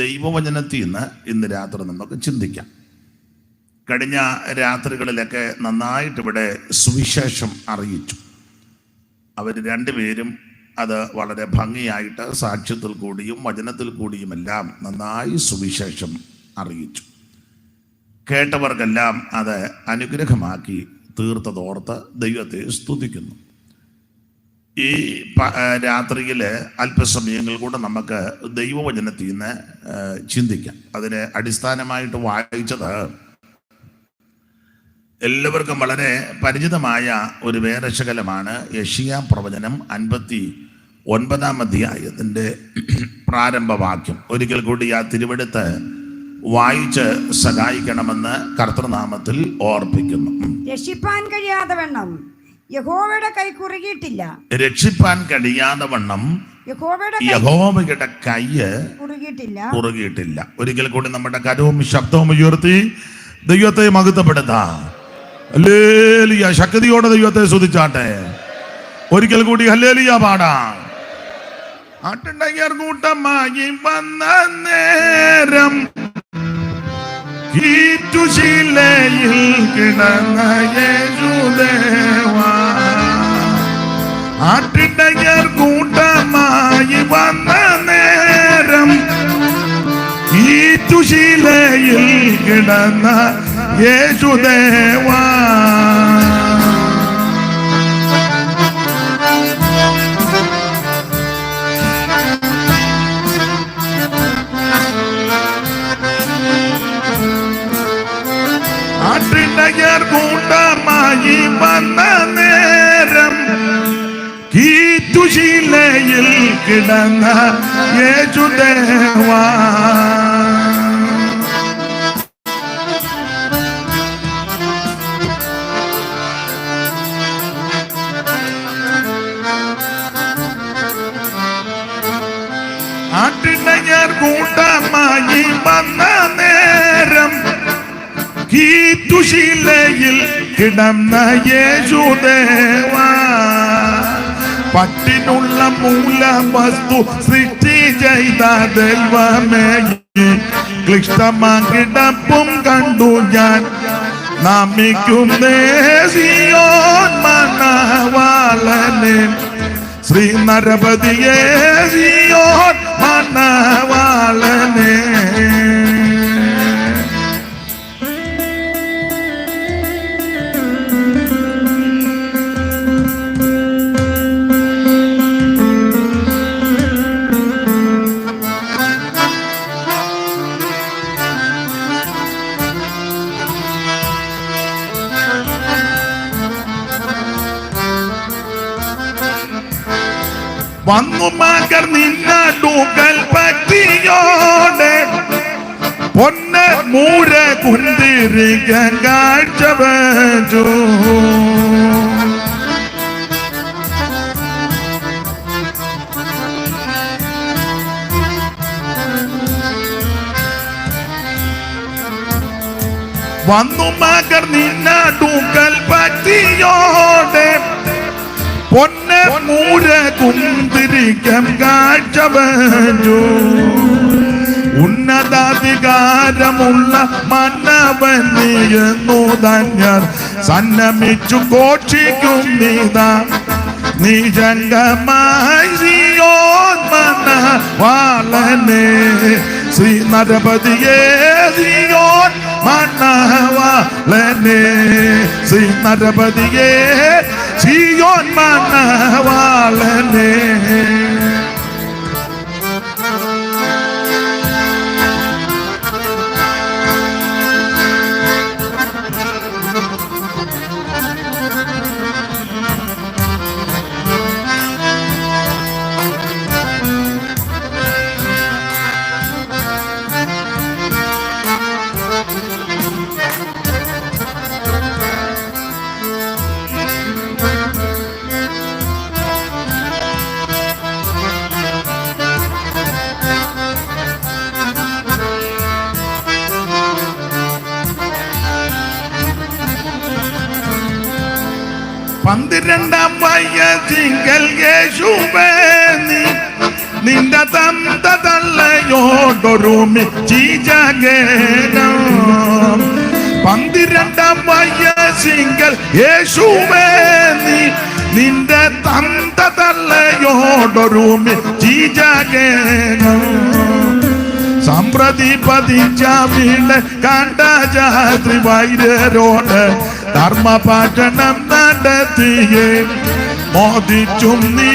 ദൈവവചനത്തിൽ നിന്ന് ഇന്ന് രാത്രി നമുക്ക് ചിന്തിക്കാം. കഴിഞ്ഞ രാത്രികളിലൊക്കെ നന്നായിട്ട് ഇവിടെ സുവിശേഷം അറിയിച്ചു. അവർ രണ്ടുപേരും അത് വളരെ ഭംഗിയായിട്ട് സാക്ഷ്യത്തിൽ കൂടിയും വചനത്തിൽ കൂടിയുമെല്ലാം നന്നായി സുവിശേഷം അറിയിച്ചു. കേട്ടവർക്കെല്ലാം അത് അനുഗ്രഹമാക്കി തീർത്തതോർത്ത് ദൈവത്തെ സ്തുതിക്കുന്നു. ഈ രാത്രിയിൽ അല്പസമയങ്ങൾ കൂടെ നമുക്ക് ദൈവവചനത്തിൽ നിന്ന് ചിന്തിക്കാം. അതിന് അടിസ്ഥാനമായിട്ട് വായിച്ചത് എല്ലാവർക്കും വളരെ പരിചിതമായ ഒരു വേദശകലമാണ്. യെശയ്യാ പ്രവചനം 59-ാം അധ്യായത്തിൻ്റെ പ്രാരംഭവാക്യം. ഒരിക്കൽ കൂടി ആ തിരുവെടുത്ത് വായിച്ച് സഹായിക്കണമെന്ന് കർത്തൃനാമത്തിൽ ഓർപ്പിക്കുന്നു. രക്ഷിപ്പാൻ കഴിയാതെ വണ്ണം യഹോവയുടെ കൈ കുറുകിയിട്ടില്ല. രക്ഷിപ്പാൻ കഴിയാതെ വണ്ണം യഹോവയുടെ കൈ കുറുകിയിട്ടില്ല. ഒരിക്കൽ കൂടി നമ്മുടെ കരവും ശബ്ദവും ഉയർത്തി ദൈവത്തെ മഹത്വപ്പെടുത്താം. ഹല്ലേലൂയ. ശക്തിയോടെ ദൈവത്തെ സ്തുതിച്ചാട്ടെ. ഒരിക്കൽ കൂടി ഹല്ലേലൂയ പാടാം. ആട്ടിടയർ കൂട്ടമായി വന്ന നേരം ഈറ്റുശീലയിൽ കിടന്ന യേശുദേവാ. ആട്ടിടയർ കൂട്ടമായി വന്ന നേരം ഈറ്റുശീലയിൽ കിടന്ന യേശുദേവാ. ആട്ടിടയർ കൂട്ടമായി വന്ന നേരം ഈറ്റുശീലയിൽ കിടന്ന യേശുദേവാ. ആട്ടിടയർ കൂട്ടമായി വന്ന നേരം ഈറ്റുശീലയിൽ കിടന്ന യേശുദേവാ. പട്ടിനുള്ള മൂലവസ്തു സൃഷ്ടി ചെയ്ത ദൈവമേ, ക്ലിഷ്ടമാം കിടപ്പും കണ്ടു ഞാൻ നമിക്കുന്നേ സിയോൻ മണവാളനെ. ശ്രീ നരപതിയേ സിയോൻ മണവാളനെ. വന്നു മകർ നിന്നടുക്കൽ ഭക്തിയോടെ പൊന്ന മൂര കുന്തിരിക്കാൻ കാഴ്ച വെച്ചു. വന്നു മകർ നിന്നടുക്കൽ ഭക്തിയോടെ പൊന്ന മൂര കുന്തിരിക്കം കാഴ്ച വെച്ചു. ഉന്നതാധികാരമുള്ള മന്നവൻ നീയെന്നു ധന്യർ സന്നമിച്ചു ഘോഷിക്കും നീതാ. നിജംഗമായി സിയോൻ മണവാളനെ. ശ്രീ നരപതിയേ സിയോൻ മണവാളനെ. ശ്രീ നരപതിയേ സിയോൻ മണവാളനെ. പന്ത്രണ്ടാം വയസ്സിങ്കൽ യേശുവേ നീ നിന്റെ തന്ത തള്ളയോടൊരുമി ചീജഗേനം 12 വയസ്സിങ്കൽ യേശുവേ നീ നിന്റെ തന്ത തള്ളയോടൊരുമി ചീജഗേനം സമ്പ്രതി പതിച്ച വീട് കണ്ട ജാതി വൈരരോട് ധർമ്മപാഠനം നടത്തിയേ മോദിച്ചും നീ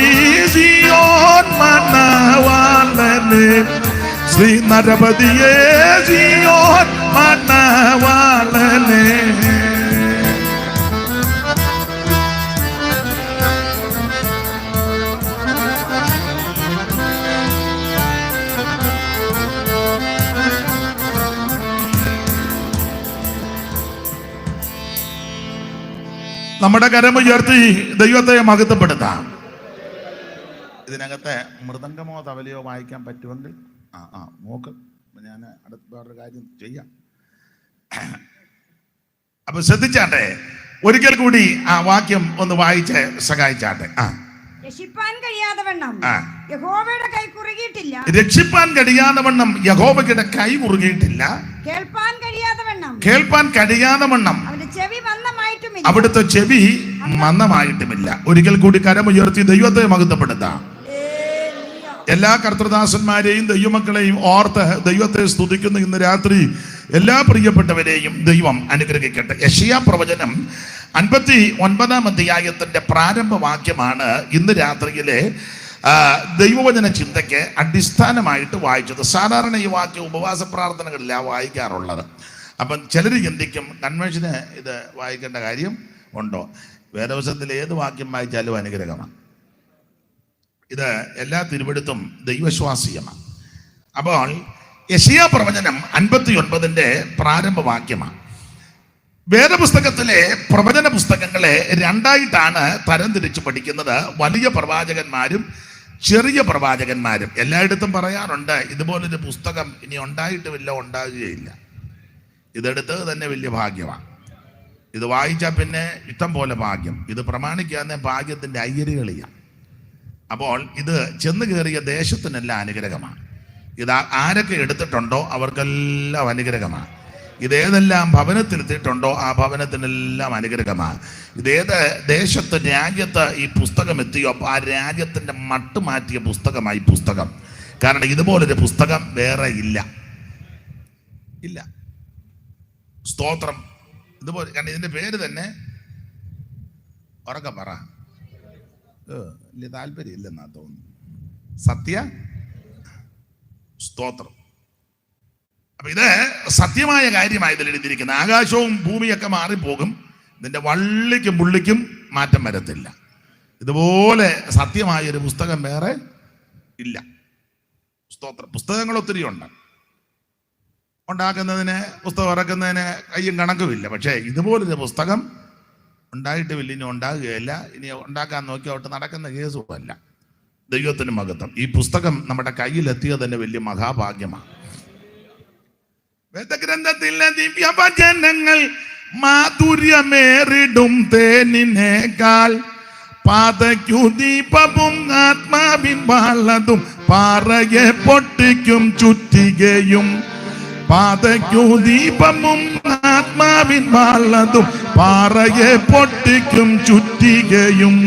സിയോൻ മണവാളനെ ശ്രീ നരപതിയേ സിയോൻ മണവാളനെ നമ്മുടെ കരമുയർത്തി ദൈവത്തെ മഹത്വപ്പെടുത്താം. ഇതിനകത്തെ മൃദംഗമോ തവലയോ വായിക്കാൻ പറ്റുമെങ്കിൽ നോക്ക്, ഞാൻ അടുത്ത വേറൊരു കാര്യം ചെയ്യാം. അപ്പൊ ശ്രദ്ധിച്ചാട്ടെ, ഒരിക്കൽ കൂടി ആ വാക്യം ഒന്ന് വായിച്ച് സഹായിച്ചാട്ടെ. രക്ഷിപ്പാൻ കഴിയാതെ വണ്ണം യഹോവയുടെ കൈ കുറുകിയിട്ടില്ല. രക്ഷിപ്പാൻ കഴിയാതെ വണ്ണം യഹോവയുടെ കൈ കുറുകിയിട്ടില്ല. കേൾപ്പാൻ കഴിയാതെ വണ്ണം അവിടുത്തെ ചെവി മന്ദമായിട്ടുമില്ല. ഒരിക്കൽ കൂടി കരമുയർത്തി ദൈവത്തെ മഹത്വപ്പെടുത്താം. എല്ലാ കർത്തൃദാസന്മാരെയും ദൈവമക്കളെയും ഓർത്ത് ദൈവത്തെ സ്തുതിക്കുന്ന ഇന്ന് രാത്രി എല്ലാ പ്രിയപ്പെട്ടവരെയും ദൈവം അനുഗ്രഹിക്കട്ടെ. യെശയ്യാ പ്രവചനം 59-ാം അധ്യായത്തിന്റെ പ്രാരംഭ വാക്യമാണ് ഇന്ന് രാത്രിയിലെ ദൈവവചന ചിന്തയ്ക്ക് അടിസ്ഥാനമായിട്ട് വായിച്ചത്. സാധാരണ ഈ വാക്യം ഉപവാസ പ്രാർത്ഥനകളിലാണ് വായിക്കാറുള്ളത്. അപ്പം ചിലർ ചിന്തിക്കും, കൺവെൻഷന് ഇത് വായിക്കേണ്ട കാര്യം ഉണ്ടോ? വേദവസനത്തിൽ ഏത് വാക്യം വായിച്ചാലും അനുഗ്രഹമാണ്. ഇത് എല്ലാ തിരുവെടുത്തും ദൈവശ്വാസീയമാണ്. അപ്പോൾ യെശയ്യാ പ്രവചനം 59-ന്റെ പ്രാരംഭ വാക്യമാണ്. വേദപുസ്തകത്തിലെ പ്രവചന പുസ്തകങ്ങളെ രണ്ടായിട്ടാണ് തരംതിരിച്ച് പഠിക്കുന്നത്. വലിയ പ്രവാചകന്മാരും ചെറിയ പ്രവാചകന്മാരും. എല്ലായിടത്തും പറയാറുണ്ട്, ഇതുപോലൊരു പുസ്തകം ഇനി ഉണ്ടായിട്ടുമില്ല, ഉണ്ടാകുകയില്ല. ഇതെടുത്ത് തന്നെ വലിയ ഭാഗ്യമാണ്. ഇത് വായിച്ചാൽ പിന്നെ ഇഷ്ടം പോലെ ഭാഗ്യം. ഇത് പ്രമാണിക്കാവുന്ന ഭാഗ്യത്തിൻ്റെ അയ്യരുകളിയാണ്. അപ്പോൾ ഇത് ചെന്ന് കയറിയ ദേശത്തിനെല്ലാം അനുഗ്രഹമാണ്. ഇത് ആരൊക്കെ എടുത്തിട്ടുണ്ടോ അവർക്കെല്ലാം അനുഗ്രഹമാണ്. ഇതേതെല്ലാം ഭവനത്തിലെത്തിയിട്ടുണ്ടോ ആ ഭവനത്തിനെല്ലാം അനുഗ്രഹമാണ്. ഇതേത് ദേശത്ത് രാജ്യത്ത് ഈ പുസ്തകം എത്തിയോ അപ്പോൾ ആ രാജ്യത്തിൻ്റെ മട്ട് മാറ്റിയ പുസ്തകമായി പുസ്തകം. കാരണം ഇതുപോലൊരു പുസ്തകം വേറെ ഇല്ല. സ്തോത്രം. ഇതുപോലെ, കാരണം ഇതിൻ്റെ പേര് തന്നെ ഉറക്കെ പറ, വലിയ താല്പര്യം ഇല്ലെന്നാ തോന്നുന്നു. സത്യ സ്തോത്രം. അപ്പൊ ഇത് സത്യമായ കാര്യമായി ഇതിൽ എഴുതിയിരിക്കുന്നത്. ആകാശവും ഭൂമിയൊക്കെ മാറിപ്പോകും, ഇതിന്റെ വള്ളിക്കും പുള്ളിക്കും മാറ്റം വരത്തില്ല. ഇതുപോലെ സത്യമായൊരു പുസ്തകം വേറെ ഇല്ല. സ്തോത്രം. പുസ്തകങ്ങൾ ഒത്തിരി ഉണ്ട്. ഉണ്ടാക്കുന്നതിന്, പുസ്തകം ഇറക്കുന്നതിന് കയ്യും കണക്കുമില്ല. പക്ഷേ ഇതുപോലൊരു പുസ്തകം ഉണ്ടായിട്ടുമില്ല, ഇനി ഉണ്ടാകുകയില്ല. ഇനി ഉണ്ടാക്കാൻ നോക്കിയോട്ട് നടക്കുന്ന കേസുമല്ല. ദൈവത്തിന് മഹത്വം. ഈ പുസ്തകം നമ്മുടെ കയ്യിലെത്തിയത് തന്നെ വലിയ മഹാഭാഗ്യമാണ്. വേദഗ്രന്ഥത്തിലെ ദിവ്യവചനങ്ങൾ മാധുര്യമേറിടും തേനിനേക്കാൾ, പാതയ്ക്കു ദീപവും ആത്മാവിൻ വാളതും പാറയെ പൊട്ടിക്കും ചുറ്റികയും. പാതയ്ക്കു ദീപവും ആത്മാവിൻ വാളതും പാറയെ പൊട്ടിക്കും ചുറ്റികയും.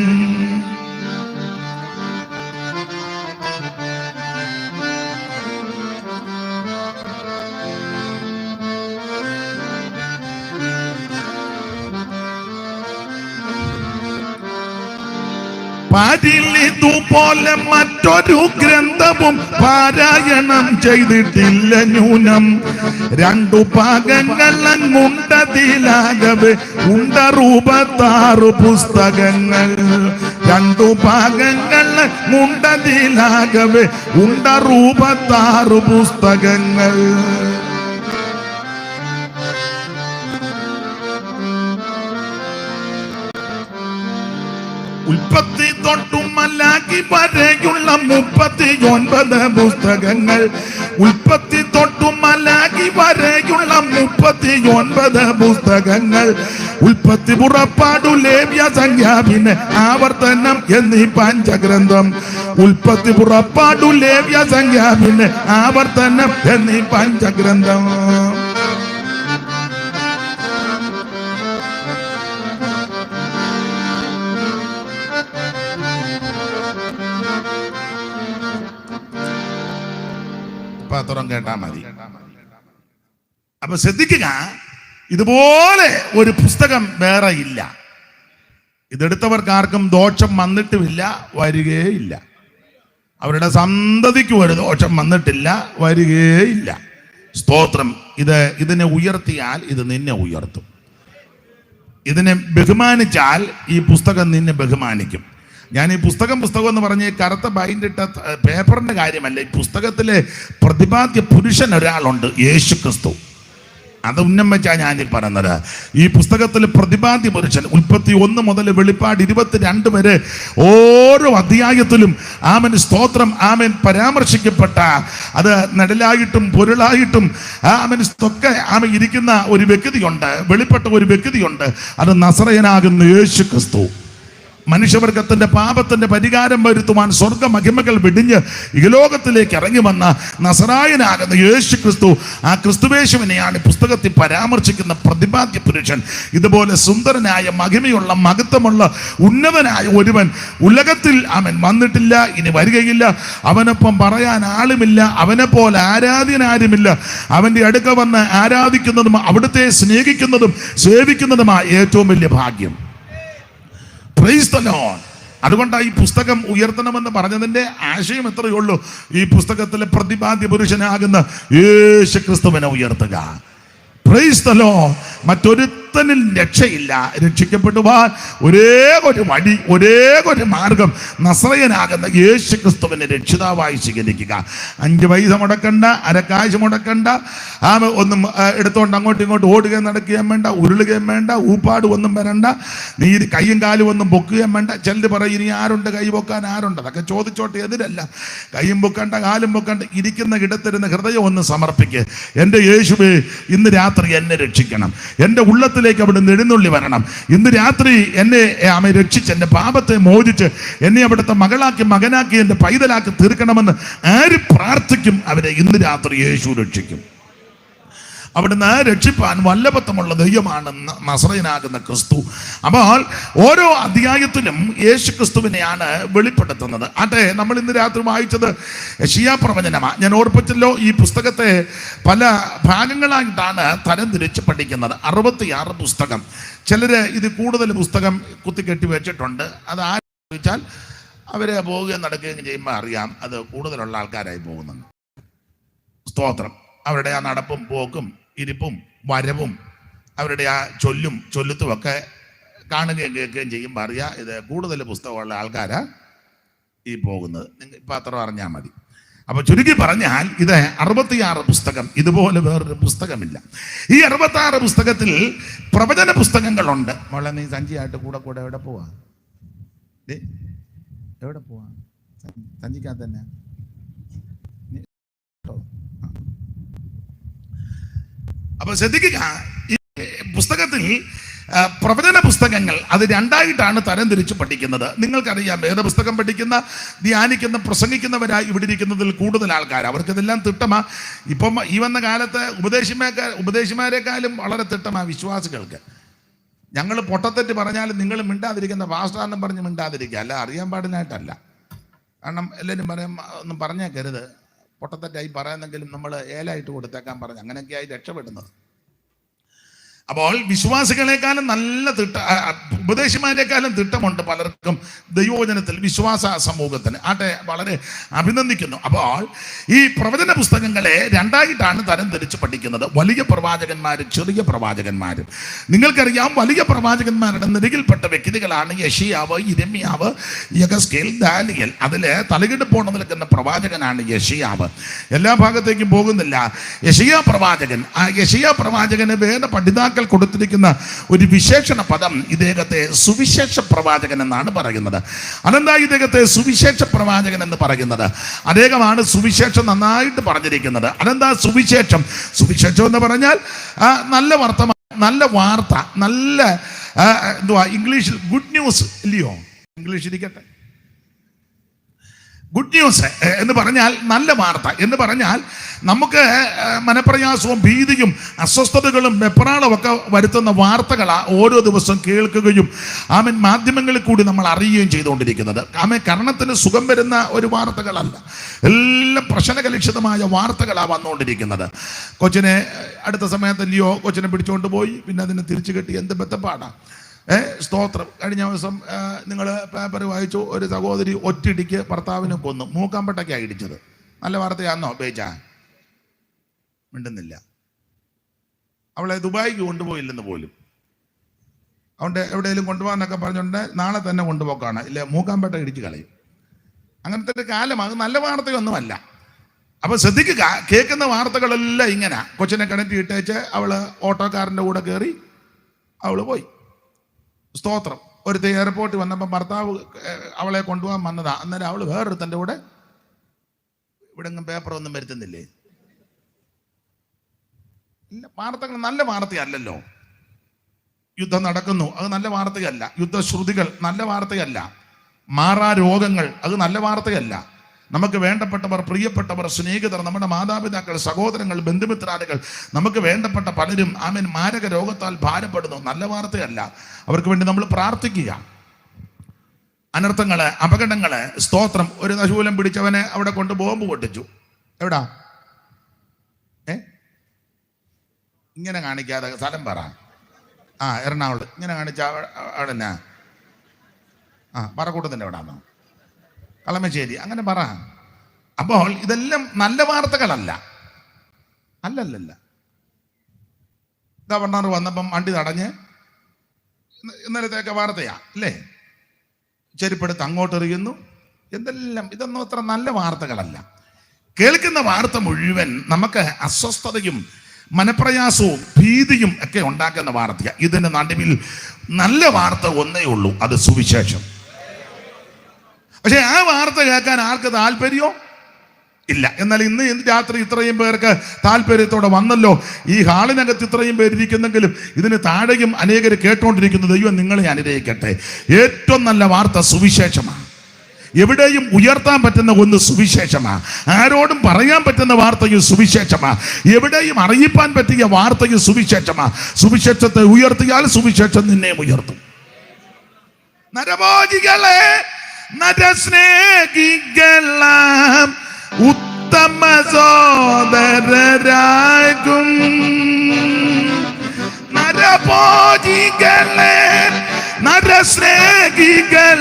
പാരിലിതുപോലെ മറ്റൊരു ഗ്രന്ഥവും പാരായണം ചെയ്തിട്ടില്ല ന്യൂനം. 2 ഭാഗങ്ങളങ്ങുണ്ടതിലാകവെ 66 പുസ്തകങ്ങൾ. 2 ഭാഗങ്ങളങ്ങുണ്ടതിലാകവെ 66 പുസ്തകങ്ങൾ. ഉൽപ്പത്തി തൊട്ടും മലാഖി വരെയുള്ള 39 പുസ്തകങ്ങൾ. ഉൽപ്പത്തി തൊട്ടും മലാഖി വരെയുള്ള 39 പുസ്തകങ്ങൾ. ഉൽപ്പത്തി, പുറപ്പാടു, ലേവ്യ, സംഖ്യ, പിന്നെ ആവർത്തനം എന്നീ പഞ്ചഗ്രന്ഥം. ഉൽപ്പത്തി, പുറപ്പാടു, ലേവ്യ, സംഖ്യ, പിന്നെ ആവർത്തനം എന്നീ പഞ്ചഗ്രന്ഥം. പത്രം കേട്ടാ മതി. അപ്പൊ ശ്രദ്ധിക്കുക, ഇതുപോലെ ഒരു പുസ്തകം വേറെ ഇല്ല. ഇതെടുത്തവർക്കാർക്കും ദോഷം വന്നിട്ടുമില്ല, വരികയില്ല. അവരുടെ സന്തതിക്കും ഒരു ദോഷം വന്നിട്ടില്ല, വരികയില്ല. സ്തോത്രം. ഇതിനെ ഉയർത്തിയാൽ ഇത് നിന്നെ ഉയർത്തും. ഇതിനെ ബഹുമാനിച്ചാൽ ഈ പുസ്തകം നിന്നെ ബഹുമാനിക്കും. ഞാൻ ഈ പുസ്തകം എന്ന് പറഞ്ഞ് കറുത്ത ബൈൻഡിട്ട പേപ്പറിന്റെ കാര്യമല്ല. ഈ പുസ്തകത്തിലെ പ്രതിപാദ്യ പുരുഷൻ ഒരാളുണ്ട്, യേശു ക്രിസ്തു. അത് ഉന്നം വെച്ചാ ഞാനീ പറയുന്നത്. ഈ പുസ്തകത്തിലെ പ്രതിപാദ്യ പുരുഷൻ, ഉൽപ്പത്തി 1 മുതൽ വെളിപ്പാട് 22 വരെ ഓരോ അധ്യായത്തിലും ആമൻ സ്തോത്രം ആമൻ പരാമർശിക്കപ്പെട്ട, അത് നെടലായിട്ടും പൊരുളായിട്ടും ഒക്കെ ആമൻ ഇരിക്കുന്ന ഒരു വ്യക്തിയുണ്ട്, വെളിപ്പെട്ട ഒരു വ്യക്തിയുണ്ട്. അത് നസറയനാകുന്ന യേശു ക്രിസ്തു. മനുഷ്യവർഗത്തിന്റെ പാപത്തിന്റെ പരിഹാരം വരുത്തുവാൻ സ്വർഗ മഹിമകൾ വെടിഞ്ഞ് ഈ ലോകത്തിലേക്ക് ഇറങ്ങി വന്ന നസറായനാകുന്ന യേശു ക്രിസ്തു. ആ ക്രിസ്തുവേശുവിനെയാണ് പുസ്തകത്തിൽ പരാമർശിക്കുന്ന പ്രതിപാദ്യ പുരുഷൻ. ഇതുപോലെ സുന്ദരനായ, മഹിമയുള്ള, മഹത്വമുള്ള, ഉന്നതനായ ഒരുവൻ ഉലകത്തിൽ അവൻ വന്നിട്ടില്ല, ഇനി വരികയില്ല. അവനൊപ്പം പറയാൻ ആളുമില്ല, അവനെ പോലെ ആരാധ്യനാരുമില്ല. അവന്റെ അടുക്ക വന്ന് ആരാധിക്കുന്നതും അവിടുത്തെ സ്നേഹിക്കുന്നതും സേവിക്കുന്നതുമായ ഏറ്റവും വലിയ ഭാഗ്യം. Praise the Lord. അതുകൊണ്ടാണ് ഈ പുസ്തകം ഉയർത്തണമെന്ന് പറഞ്ഞതിന്റെ ആശയം എത്രയേ ഉള്ളൂ. ഈ പുസ്തകത്തിലെ പ്രതിപാദ്യ പുരുഷനാകുന്ന യേശു ക്രിസ്തുവിനെ ഉയർത്തുക. Praise the Lord. മറ്റൊരുത്തനിൽ രക്ഷയില്ല. രക്ഷിക്കപ്പെടുവാൻ ഒരേ ഒരു വഴി, ഒരേ ഒരു മാർഗം, നസറയനാകുന്ന യേശു ക്രിസ്തുവിനെ രക്ഷിതാവായി സ്വീകരിക്കുക. 5 പൈസ മുടക്കണ്ട, അരക്കാശ് മുടക്കണ്ട, ഒന്നും എടുത്തോണ്ട് അങ്ങോട്ടും ഇങ്ങോട്ടും ഓടുകയും നടക്കുകയും വേണ്ട, ഉരുളുകയും വേണ്ട, ഊപ്പാട് ഒന്നും വരണ്ട, നീ കൈയും കാലും ഒന്നും പൊക്കുകയും വേണ്ട. ചിലർ പറയും ഇനി ആരുണ്ട് കൈ പൊക്കാൻ, ആരുണ്ട്? അതൊക്കെ ചോദിച്ചോട്ടെ, എതിരല്ല. കൈയും പൊക്കണ്ട, കാലും പൊക്കണ്ട, ഇരിക്കുന്ന ഇടത്തിരുന്ന് ഹൃദയം ഒന്ന് സമർപ്പിക്കുക. എൻ്റെ യേശുവേ, ഇന്ന് രാത്രി എന്നെ രക്ഷിക്കണം. എൻ്റെ ഉള്ളത്തിലേക്ക് അവിടുന്ന് എഴുന്നള്ളി വരണം. ഇന്ന് രാത്രി എന്നെ അമ്മ രക്ഷിച്ച്, എൻ്റെ പാപത്തെ മോചിച്ച് എന്നെ അവിടുത്തെ മകളാക്കി, മകനാക്കി, എൻ്റെ പൈതലാക്കി തീർക്കണമെന്ന് ആര് പ്രാർത്ഥിക്കും, അവരെ ഇന്ന് രാത്രി യേശു രക്ഷിക്കും. അവിടുന്ന് രക്ഷിപ്പാൻ വല്ലഭത്വമുള്ള ദൈവമാണ് നസറയനാകുന്ന ക്രിസ്തു. അപ്പോൾ ഓരോ അധ്യായത്തിലും യേശു ക്രിസ്തുവിനെയാണ് വെളിപ്പെടുത്തുന്നത്. ആട്ടെ, നമ്മൾ ഇന്ന് രാത്രി വായിച്ചത് യെശയ്യാ പ്രവചനമാണ്. ഞാൻ ഓർപ്പിച്ചല്ലോ, ഈ പുസ്തകത്തെ പല ഭാഗങ്ങളായിട്ടാണ് തരംതിരിച്ച് പഠിക്കുന്നത്. 66 പുസ്തകം. ചിലർ ഇത് കൂടുതൽ പുസ്തകം കുത്തിക്കെട്ടി വെച്ചിട്ടുണ്ട്. അത് ആര് ചോദിച്ചാൽ അവരെ പോവുകയും നടക്കുകയും ചെയ്യുമ്പോൾ അറിയാം അത് കൂടുതലുള്ള ആൾക്കാരായി പോകുന്നുണ്ട്. സ്തോത്രം. അവരുടെ ആ നടപ്പും പോക്കും ഇരിപ്പും വരവും അവരുടെ ആ ചൊല്ലുത്തും ഒക്കെ കാണുകയും കേൾക്കുകയും ചെയ്യുമ്പോൾ അറിയാം ഇത് കൂടുതൽ പുസ്തകമുള്ള ആൾക്കാരാ ഈ പോകുന്നത്. നിങ്ങൾ ഇപ്പം അത്ര അറിഞ്ഞാൽ മതി. അപ്പോൾ ചുരുക്കി പറഞ്ഞാൽ ഇത് 66 പുസ്തകം. ഇതുപോലെ വേറൊരു പുസ്തകമില്ല. ഈ 66 പുസ്തകത്തിൽ പ്രവചന പുസ്തകങ്ങളുണ്ട്. മോളെ, നീ സഞ്ചിയായിട്ട് കൂടെ എവിടെ പോവാ? എവിടെ പോവാ? സഞ്ചിക്കകത്ത് തന്നെ. അപ്പൊ ശ്രദ്ധിക്കുക, ഈ പുസ്തകത്തിൽ പ്രവചന പുസ്തകങ്ങൾ അത് 2ആയിട്ടാണ് തരംതിരിച്ച് പഠിക്കുന്നത്. നിങ്ങൾക്കറിയാം, വേദപുസ്തകം പഠിക്കുന്ന, ധ്യാനിക്കുന്ന, പ്രസംഗിക്കുന്നവരായി ഇവിടെ ഇരിക്കുന്നതിൽ കൂടുതൽ ആൾക്കാർ, അവർക്കിതെല്ലാം തിട്ടമാ. ഇപ്പം ഈ വന്ന കാലത്ത് ഉപദേശിമാരെക്കാളും വളരെ തിട്ടമാ വിശ്വാസികൾക്ക്. ഞങ്ങൾ പൊട്ടത്തെറ്റ് പറഞ്ഞാലും നിങ്ങൾ മിണ്ടാതിരിക്കുന്ന പാസ്റ്ററാണെന്നും പറഞ്ഞ് മിണ്ടാതിരിക്കുക. അല്ല, അറിയാൻ പാടില്ലായിട്ടല്ല. കാരണം എല്ലാവരും പറയും ഒന്നും പറഞ്ഞേക്കരുത്, പൊട്ടത്തെറ്റായി പറയുന്നെങ്കിലും നമ്മൾ ഏലായിട്ട് കൊടുത്തേക്കാൻ പറഞ്ഞ് അങ്ങനെയൊക്കെയായി രക്ഷപ്പെടുന്നത്. അപ്പോൾ വിശ്വാസികളെക്കാളും നല്ല ഉപദേശിമാരെക്കാളും തിട്ടമുണ്ട് പലർക്കും ദൈവവചനത്തിൽ, വിശ്വാസ സമൂഹത്തിന്. ആട്ടെ, വളരെ അഭിനന്ദിക്കുന്നു. അപ്പോൾ ഈ പ്രവചന പുസ്തകങ്ങളെ 2ആയിട്ടാണ് തരംതിരിച്ച് പഠിക്കുന്നത്. വലിയ പ്രവാചകന്മാരും ചെറിയ പ്രവാചകന്മാരും. നിങ്ങൾക്കറിയാം, വലിയ പ്രവാചകന്മാരുടെ നിരകിൽപ്പെട്ട വ്യക്തികളാണ് യെശയ്യാവ്, യിരെമ്യാവ്, യെഹെസ്കേൽ, ദാനിയേൽ. അതിൽ തലകിടപ്പോണ്ട് നിൽക്കുന്ന പ്രവാചകനാണ് യെശയ്യാവ്. എല്ലാ ഭാഗത്തേക്കും പോകുന്നില്ല. യെശയ്യാ പ്രവാചകൻ, ആ യെശയ്യാ പ്രവാചകന് വേദ പഠിതാക്കൾ ദൈവമക്കൾ കൊടുത്തിരിക്കുന്ന ഒരു വിശേഷണ പദം ഇദ്ദേഹത്തെ സുവിശേഷ പ്രവാചകൻ എന്നാണ് പറയുന്നത്. അതെന്താ ഇദ്ദേഹത്തെ സുവിശേഷ പ്രവാചകൻ എന്ന് പറയുന്നത്? അദ്ദേഹമാണ് സുവിശേഷം നന്നായിട്ട് പറഞ്ഞിരിക്കുന്നത്. അതെന്താ സുവിശേഷം? സുവിശേഷം എന്ന് പറഞ്ഞാൽ നല്ല വർത്തമാനം, നല്ല വാർത്ത, നല്ല എന്തുവാ ഇംഗ്ലീഷിൽ ഗുഡ് ന്യൂസ് ഇല്ലയോ? ഇംഗ്ലീഷ് ഇരിക്കട്ടെ. ഗുഡ് ന്യൂസ് എന്ന് പറഞ്ഞാൽ നല്ല വാർത്ത എന്ന് പറഞ്ഞാൽ നമുക്ക് മനപ്രയാസവും ഭീതിയും അസ്വസ്ഥതകളും വെപ്രാളവും ഒക്കെ വരുത്തുന്ന വാർത്തകളാണ് ഓരോ ദിവസവും കേൾക്കുകയും മാധ്യമങ്ങളിൽ കൂടി നമ്മൾ അറിയുകയും ചെയ്തുകൊണ്ടിരിക്കുന്നത്. കർണത്തിന് സുഖം വരുന്ന ഒരു വാർത്തകളല്ല, എല്ലാം പ്രശ്നകലുഷിതമായ വാർത്തകളാണ് വന്നുകൊണ്ടിരിക്കുന്നത്. കൊച്ചിനെ അടുത്ത സമയത്തല്ലയോ കൊച്ചിനെ പിടിച്ചുകൊണ്ട് പോയി, പിന്നെ അതിനെ തിരിച്ചു കെട്ടി, എന്ത് ബന്ധപ്പാടാണ്. സ്തോത്രം. കഴിഞ്ഞ ദിവസം നിങ്ങൾ പേപ്പർ വായിച്ചു, ഒരു സഹോദരി ഒറ്റയിടിക്ക് ഭർത്താവിനെ കൊന്നു, മൂക്കാമ്പട്ടയ്ക്കാണ് ഇടിച്ചത്. നല്ല വാർത്തയാണെന്നോ? ബേജ മിണ്ടുന്നില്ല. അവളെ ദുബായിക്ക് കൊണ്ടുപോയില്ലെന്ന് പോലും. അതുകൊണ്ട് എവിടെയെങ്കിലും കൊണ്ടുപോകാന്നൊക്കെ പറഞ്ഞുകൊണ്ട് നാളെ തന്നെ കൊണ്ടുപോക്കാണ്, ഇല്ല മൂക്കാമ്പട്ട ഇടിച്ച് കളയും. അങ്ങനത്തെ ഒരു കാലം. അത് നല്ല വാർത്തയൊന്നുമല്ല. അപ്പൊ ശ്രദ്ധിക്കുക, കേൾക്കുന്ന വാർത്തകളെല്ലാം ഇങ്ങനെ. കൊച്ചിനെ കിണറ്റി ഇട്ടേച്ച് അവള് ഓട്ടോക്കാരൻ്റെ കൂടെ കയറി അവള് പോയി. സ്തോത്രം. ഒരുത്ത എയർപോർട്ടിൽ വന്നപ്പോൾ ഭർത്താവ് അവളെ കൊണ്ടുപോകാൻ വന്നതാ. അന്നേരം അവള് വേറൊരുത്തൻ്റെ കൂടെ. ഇവിടെ പേപ്പർ ഒന്നും വരുത്തുന്നില്ലേ? ഇല്ല. വാർത്തകൾ നല്ല വാർത്തയല്ലല്ലോ. യുദ്ധം നടക്കുന്നു, അത് നല്ല വാർത്തയല്ല. യുദ്ധശ്രുതികൾ നല്ല വാർത്തയല്ല. മാറാ രോഗങ്ങൾ അത് നല്ല വാർത്തയല്ല. നമുക്ക് വേണ്ടപ്പെട്ടവർ, പ്രിയപ്പെട്ടവർ, സ്നേഹിതർ, നമ്മുടെ മാതാപിതാക്കൾ, സഹോദരങ്ങൾ, ബന്ധുമിത്രാദികൾ, നമുക്ക് വേണ്ടപ്പെട്ട പലരും മാരക രോഗത്താൽ ഭാരപ്പെടുന്നു. നല്ല വാർത്തയല്ല. അവർക്ക് വേണ്ടി നമ്മൾ പ്രാർത്ഥിക്കുക. അനർത്ഥങ്ങള്, അപകടങ്ങള്, സ്തോത്രം. ഒരു നശൂലം പിടിച്ചവനെ അവിടെ കൊണ്ട് ബോംബ് പൊട്ടിച്ചു. എവിടാ? ഇങ്ങനെ കാണിക്കാതെ സ്ഥലം പറ. എറണാകുളം. ഇങ്ങനെ കാണിച്ച അവിടെ എന്നാ? പറക്കൂട്ടത്തിൻ്റെ എവിടാന്നോ? കളമശ്ശേരി. അങ്ങനെ പറ. അപ്പോൾ ഇതെല്ലാം നല്ല വാർത്തകളല്ല. അല്ലല്ലല്ല. ഗവർണർ വന്നപ്പം വണ്ടി തടഞ്ഞ്, ഇന്നലത്തേക്ക് വാർത്തയാ അല്ലേ? ചെരുപ്പെടുത്ത് അങ്ങോട്ട് എറിയുന്നു. എന്തെല്ലാം. ഇതൊന്നും അത്ര നല്ല വാർത്തകളല്ല. കേൾക്കുന്ന വാർത്ത മുഴുവൻ നമുക്ക് അസ്വസ്ഥതയും മനപ്രയാസവും ഭീതിയും ഒക്കെ ഉണ്ടാക്കുന്ന വാർത്തയാണ്. ഇതിന് നടുവിൽ നല്ല വാർത്ത ഒന്നേ ഉള്ളൂ, അത് സുവിശേഷം. പക്ഷെ ആ വാർത്ത കേൾക്കാൻ ആർക്ക് താല്പര്യമോ ഇല്ല. എന്നാൽ ഇന്ന് രാത്രി ഇത്രയും പേർക്ക് താല്പര്യത്തോടെ വന്നല്ലോ. ഈ ഹാളിനകത്ത് ഇത്രയും പേരിരിക്കുന്നെങ്കിലും ഇതിന് താഴെയും അനേകർ കേട്ടുകൊണ്ടിരിക്കുന്നു. ദൈവം നിങ്ങളെ അനുഗ്രഹിക്കട്ടെ. ഏറ്റവും നല്ല വാർത്ത സുവിശേഷമാണ്. എവിടെയും ഉയർത്താൻ പറ്റുന്ന ഒന്ന് സുവിശേഷമാണ്. ആരോടും പറയാൻ പറ്റുന്ന വാർത്തയും സുവിശേഷമാണ്. എവിടെയും അറിയിപ്പാൻ പറ്റിയ വാർത്തയും സുവിശേഷമാണ്. സുവിശേഷത്തെ ഉയർത്തിയാൽ സുവിശേഷം നിന്നെ ഉയർത്തും. നരഭോജികളെ, നരസ്നേഹികളാം ഉത്തമ സോദരരാകും. നരഭോജികളെ, നരസ്നേഹികളാം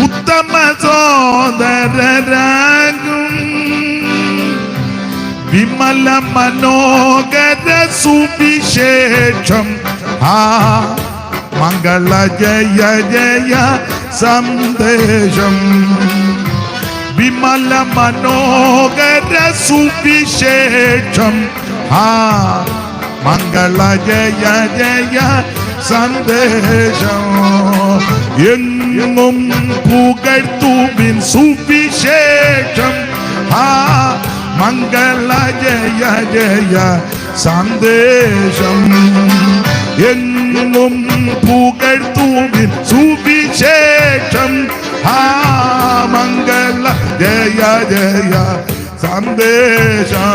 ഉത്തമ സോദരരാകും. വിമല മനോഹര സുവിശേഷം മംഗള ജയ ജയ സന്ദേശം. വിമല മനോഹര സുവിശേഷം മംഗള ജയ ജയ സന്ദേശം. എങ്ങും പുകഴ്ത്തുവിൻ സുവിശേഷം മംഗള ജയ ജയ സന്ദേശം. എങ്ങും പുകഴ്ത്തുവിൻ സുവിശേഷം മംഗള ജയ ജയ സന്ദേശം.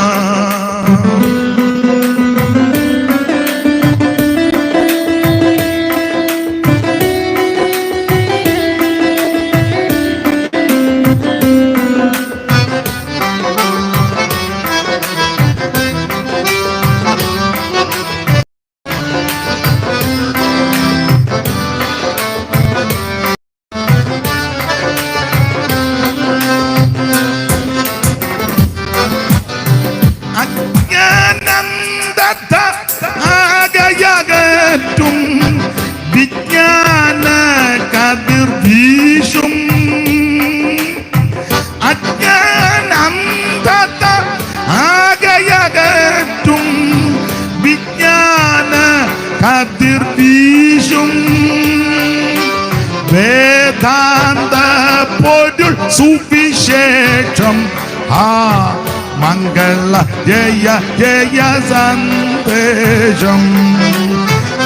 കതിർ വീശും വേദാന്ത പൊരുൾ സുവിശേഷം ആ മംഗള ജയ ജയ സന്ദേശം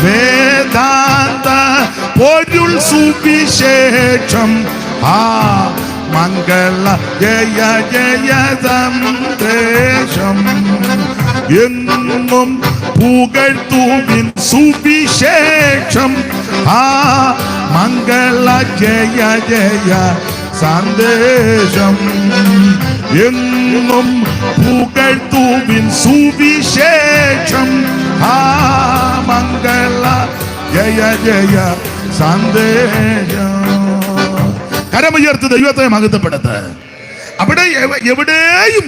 വേദാന്ത പൊരുൾ സുവിശേഷം ആ മംഗള ജയ ജയ സന്ദേശം എങ്ങും പുകഴ്ത്തുവിൻ സുവിശേഷം ആ മംഗള ജയ ജയ സന്ദേശം എങ്ങും പുകഴ്ത്തുവിൻ സുവിശേഷം ആ മംഗള ജയ ജയ സന്ദേശം. കരമുയർത്ത് ദൈവത്തെ മഹത്വപ്പെടുത്ത്. അവിടെ എവിടെയും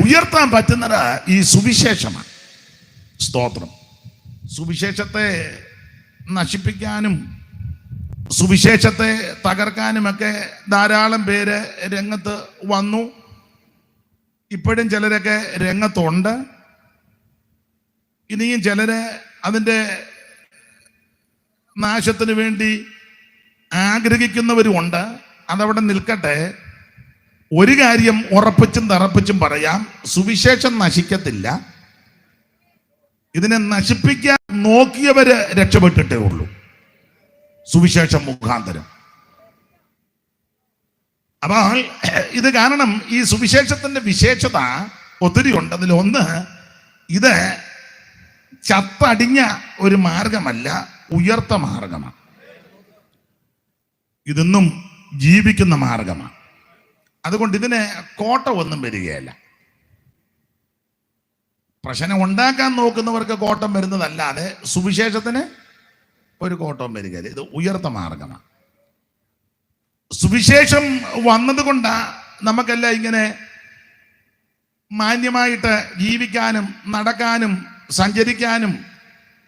ഉയർത്താൻ പറ്റുന്നത് ഈ സുവിശേഷമാണ്. സ്തോത്രം. സുവിശേഷത്തെ നശിപ്പിക്കാനും സുവിശേഷത്തെ തകർക്കാനുമൊക്കെ ധാരാളം പേര് രംഗത്ത് വന്നു. ഇപ്പോഴും ചിലരൊക്കെ രംഗത്തുണ്ട്. ഇനിയും ചിലര് അതിൻ്റെ നാശത്തിന് വേണ്ടി ആഗ്രഹിക്കുന്നവരുമുണ്ട്. അതവിടെ നിൽക്കട്ടെ. ഒരു കാര്യം ഉറപ്പിച്ചും തറപ്പിച്ചും പറയാം, സുവിശേഷം നശിക്കത്തില്ല. ഇതിനെ നശിപ്പിക്കാൻ നോക്കിയവര് രക്ഷപ്പെട്ടിട്ടേ ഉള്ളൂ സുവിശേഷം മുഖാന്തരം. അപ്പോൾ ഇത് കാരണം ഈ സുവിശേഷത്തിന്റെ വിശേഷത ഒത്തിരി ഉണ്ട്. അതിലൊന്ന്, ഇത് ചത്തടിഞ്ഞ ഒരു മാർഗമല്ല, ഉയർത്ത മാർഗമാണ്. ഇതൊന്നും ജീവിക്കുന്ന മാർഗമാണ്. അതുകൊണ്ട് ഇതിന് കോട്ടമൊന്നും വരികയല്ല. പ്രശ്നം ഉണ്ടാക്കാൻ നോക്കുന്നവർക്ക് കോട്ടം വരുന്നതല്ലാതെ സുവിശേഷത്തിന് ഒരു കോട്ടവും വരികയില്ല. ഇത് ഉയർത്ത മാർഗമാണ്. സുവിശേഷം വന്നതുകൊണ്ടാ നമുക്കെല്ലാം ഇങ്ങനെ മാന്യമായിട്ട് ജീവിക്കാനും നടക്കാനും സഞ്ചരിക്കാനും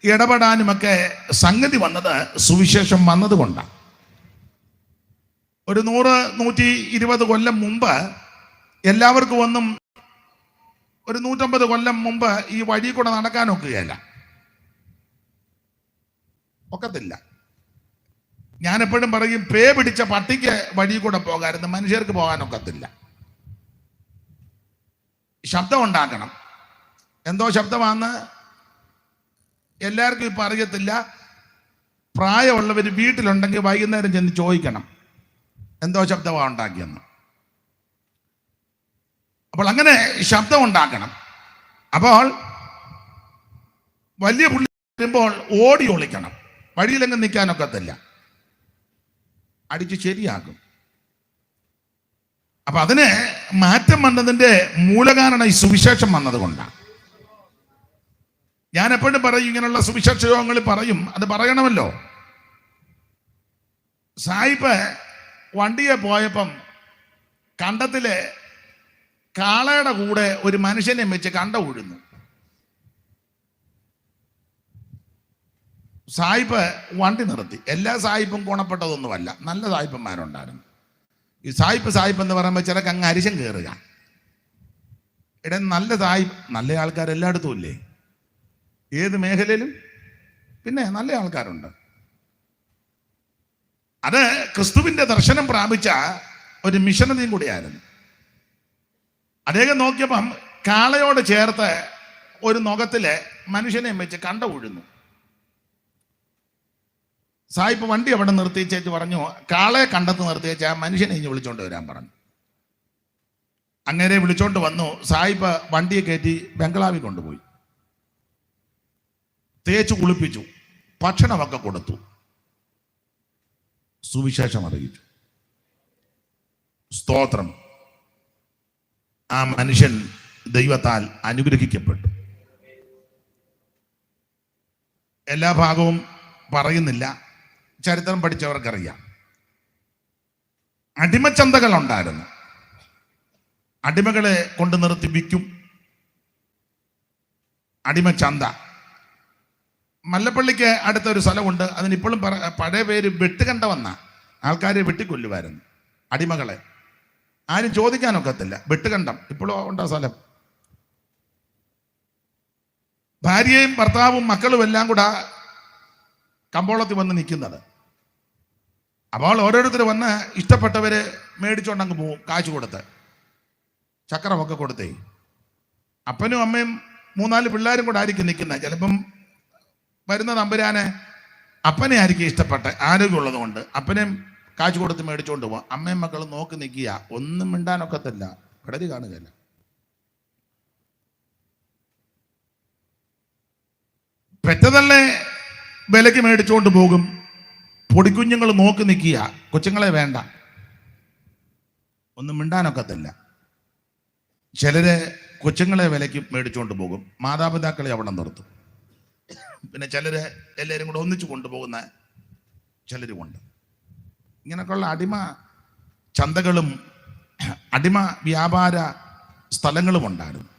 ഇടപെടാനുമൊക്കെ സംഗതി വന്നത് സുവിശേഷം വന്നതുകൊണ്ടാണ്. ഒരു 100-120 കൊല്ലം മുമ്പ് എല്ലാവർക്കും ഒന്നും ഒരു 150 കൊല്ലം മുമ്പ് ഈ വഴി കൂടെ നടക്കാൻ ഒക്കുകയല്ല, ഒക്കത്തില്ല. ഞാൻ എപ്പോഴും പറയും, പേ പിടിച്ച പട്ടിക്ക് വഴി കൂടെ പോകാറുണ്ട്, മനുഷ്യർക്ക് പോകാനൊക്കത്തില്ല. ശബ്ദം ഉണ്ടാക്കണം. എന്തോ ശബ്ദമാണെന്ന് എല്ലാവർക്കും ഇപ്പം അറിയത്തില്ല. പ്രായമുള്ളവർ വീട്ടിലുണ്ടെങ്കിൽ വൈകുന്നേരം ചെന്ന് ചോദിക്കണം എന്തോ ശബ്ദമാണ് ഉണ്ടാക്കിയെന്ന്. അപ്പോൾ അങ്ങനെ ശബ്ദം ഉണ്ടാക്കണം. അപ്പോൾ വലിയ പുള്ളി വരുമ്പോൾ ഓടി ഒളിക്കണം. വഴിയിലെങ്ങും നിൽക്കാനൊക്കത്തില്ല, അടിച്ച് ശരിയാക്കും. അപ്പൊ അതിന് മാറ്റം വന്നതിന്റെ മൂലകാരണം ഈ സുവിശേഷം വന്നതുകൊണ്ടാണ്. ഞാൻ എപ്പോഴും പറയും, ഇങ്ങനെയുള്ള സുവിശേഷ യോഗങ്ങളിൽ പറയും, അത് പറയണമല്ലോ. സായിപ്പ് വണ്ടിയെ പോയപ്പം കണ്ടത്തിലെ കാളയുടെ കൂടെ ഒരു മനുഷ്യനെ വെച്ച് കണ്ട ഉഴുന്നു. സായിപ്പ് വണ്ടി നിർത്തി. എല്ലാ സായിപ്പും ഗുണപ്പെട്ടതൊന്നുമല്ല, നല്ല സായിപ്പന്മാരുണ്ടായിരുന്നു. ഈ സായിപ്പ് എന്ന് പറയുമ്പോൾ ചിലക്ക് അങ്ങ് അരിശം കയറുക. നല്ല സായിപ്പ്, നല്ല ആൾക്കാർ എല്ലായിടത്തും ഇല്ലേ, ഏത് മേഖലയിലും പിന്നെ നല്ല ആൾക്കാരുണ്ട്. അത് ക്രിസ്തുവിന്റെ ദർശനം പ്രാപിച്ച ഒരു മിഷനറിയും കൂടിയായിരുന്നു. അദ്ദേഹം നോക്കിയപ്പം കാളയോട് ചേർത്ത് ഒരു നുകത്തില് മനുഷ്യനെ വെച്ച് കണ്ട ഉഴുന്നു. സായിപ്പ് വണ്ടി അവിടെ നിർത്തിച്ചേച്ച് പറഞ്ഞു, കാളയെ കണ്ടത്ത് നിർത്തിയേച്ച് ആ മനുഷ്യനെ ഇഞ്ഞ് വിളിച്ചോണ്ട് വരാൻ പറഞ്ഞു. അങ്ങനെ വിളിച്ചോണ്ട് വന്നു. സായിപ്പ് വണ്ടിയെ കയറ്റി ബംഗ്ലാവിൽ കൊണ്ടുപോയി, തേച്ച് കുളിപ്പിച്ചു, ഭക്ഷണമൊക്കെ കൊടുത്തു, സുവിശേഷം അറിയിച്ചു. സ്തോത്രം. ആ മനുഷ്യൻ ദൈവത്താൽ അനുഗ്രഹിക്കപ്പെട്ടു. എല്ലാ ഭാഗവും പറയുന്നില്ല, ചരിത്രം പഠിച്ചവർക്കറിയാം. അടിമച്ചന്തകൾ ഉണ്ടായിരുന്നു. അടിമകളെ കൊണ്ട് നിർത്തി വിൽക്കും. അടിമച്ചന്ത. മല്ലപ്പള്ളിക്ക് അടുത്തൊരു സ്ഥലമുണ്ട്, അതിനിപ്പോഴും പഴയ പേര് വെട്ടുകണ്ടവന്ന. ആൾക്കാരെ വെട്ടിക്കൊല്ലുമായിരുന്നു അടിമകളെ. ആരും ചോദിക്കാനൊക്കത്തില്ല. വെട്ടുകണ്ടം ഇപ്പോഴും ഉണ്ടോ സ്ഥലം. ഭാര്യയും ഭർത്താവും മക്കളും എല്ലാം കൂടെ കമ്പോളത്തിൽ വന്ന് നിൽക്കുന്നത്. അപ്പോൾ ഓരോരുത്തർ വന്ന് ഇഷ്ടപ്പെട്ടവര് മേടിച്ചോണ്ടങ്ങ് പോവും, കാശ് കൊടുത്ത്, ചക്രമൊക്കെ കൊടുത്തേ. അപ്പനും അമ്മയും 3-4 പിള്ളേരും കൂടെ ആയിരിക്കും നിൽക്കുന്നത്. ചിലപ്പം വരുന്ന തമ്പുരാനെ അപ്പനെ ആയിരിക്കും ഇഷ്ടപ്പെട്ട, ആരോഗ്യമുള്ളത് കൊണ്ട് അപ്പനെയും കാശ് കൊടുത്ത് മേടിച്ചോണ്ട് പോവാം. അമ്മയും മക്കളും നോക്കി നിൽക്കുക, ഒന്നും മിണ്ടാനൊക്കത്തില്ല, കടല് കാണുകയല്ല. പെറ്റതല്ലേ വിലക്ക് മേടിച്ചോണ്ട് പോകും, പൊടിക്കുഞ്ഞുങ്ങൾ നോക്കി നിൽക്കുക, കൊച്ചുങ്ങളെ വേണ്ട, ഒന്നും മിണ്ടാനൊക്കത്തില്ല. ചിലര് കൊച്ചുങ്ങളെ വിലക്ക് മേടിച്ചുകൊണ്ട് പോകും, മാതാപിതാക്കളെ അവിടെ നിർത്തും. പിന്നെ ചിലര് എല്ലാവരും കൂടെ ഒന്നിച്ചു കൊണ്ടുപോകുന്ന ചിലരുമുണ്ട്. ഇങ്ങനെയൊക്കെയുള്ള അടിമ ചന്തകളും അടിമ വ്യാപാര സ്ഥലങ്ങളും ഉണ്ടായിരുന്നു.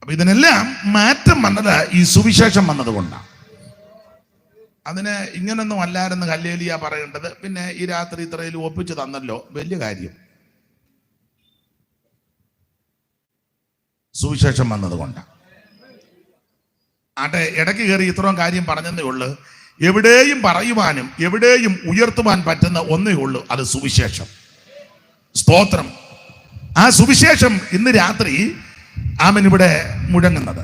അപ്പൊ ഇതിനെല്ലാം മാറ്റം വന്നത് ഈ സുവിശേഷം വന്നത് കൊണ്ടാണ്. അതിന് ഇങ്ങനൊന്നും അല്ലായിരുന്നു ഹല്ലേലൂയ പറയേണ്ടത്. പിന്നെ ഈ രാത്രി ഇത്രയിലും ഒപ്പിച്ചു തന്നല്ലോ, വലിയ കാര്യം. സുവിശേഷം വന്നത് കൊണ്ടാണ്. ആട്ടെ, ഇടയ്ക്ക് കയറി ഇത്രയും കാര്യം പറഞ്ഞതേ ഉള്ളൂ. എവിടെയും പറയുവാനും എവിടെയും ഉയർത്തുവാൻ പറ്റുന്ന ഒന്നേ ഉള്ളൂ, അത് സുവിശേഷം. സ്തോത്രം. ആ സുവിശേഷം ഇന്ന് രാത്രി ഇവിടെ മുഴങ്ങുന്നത്.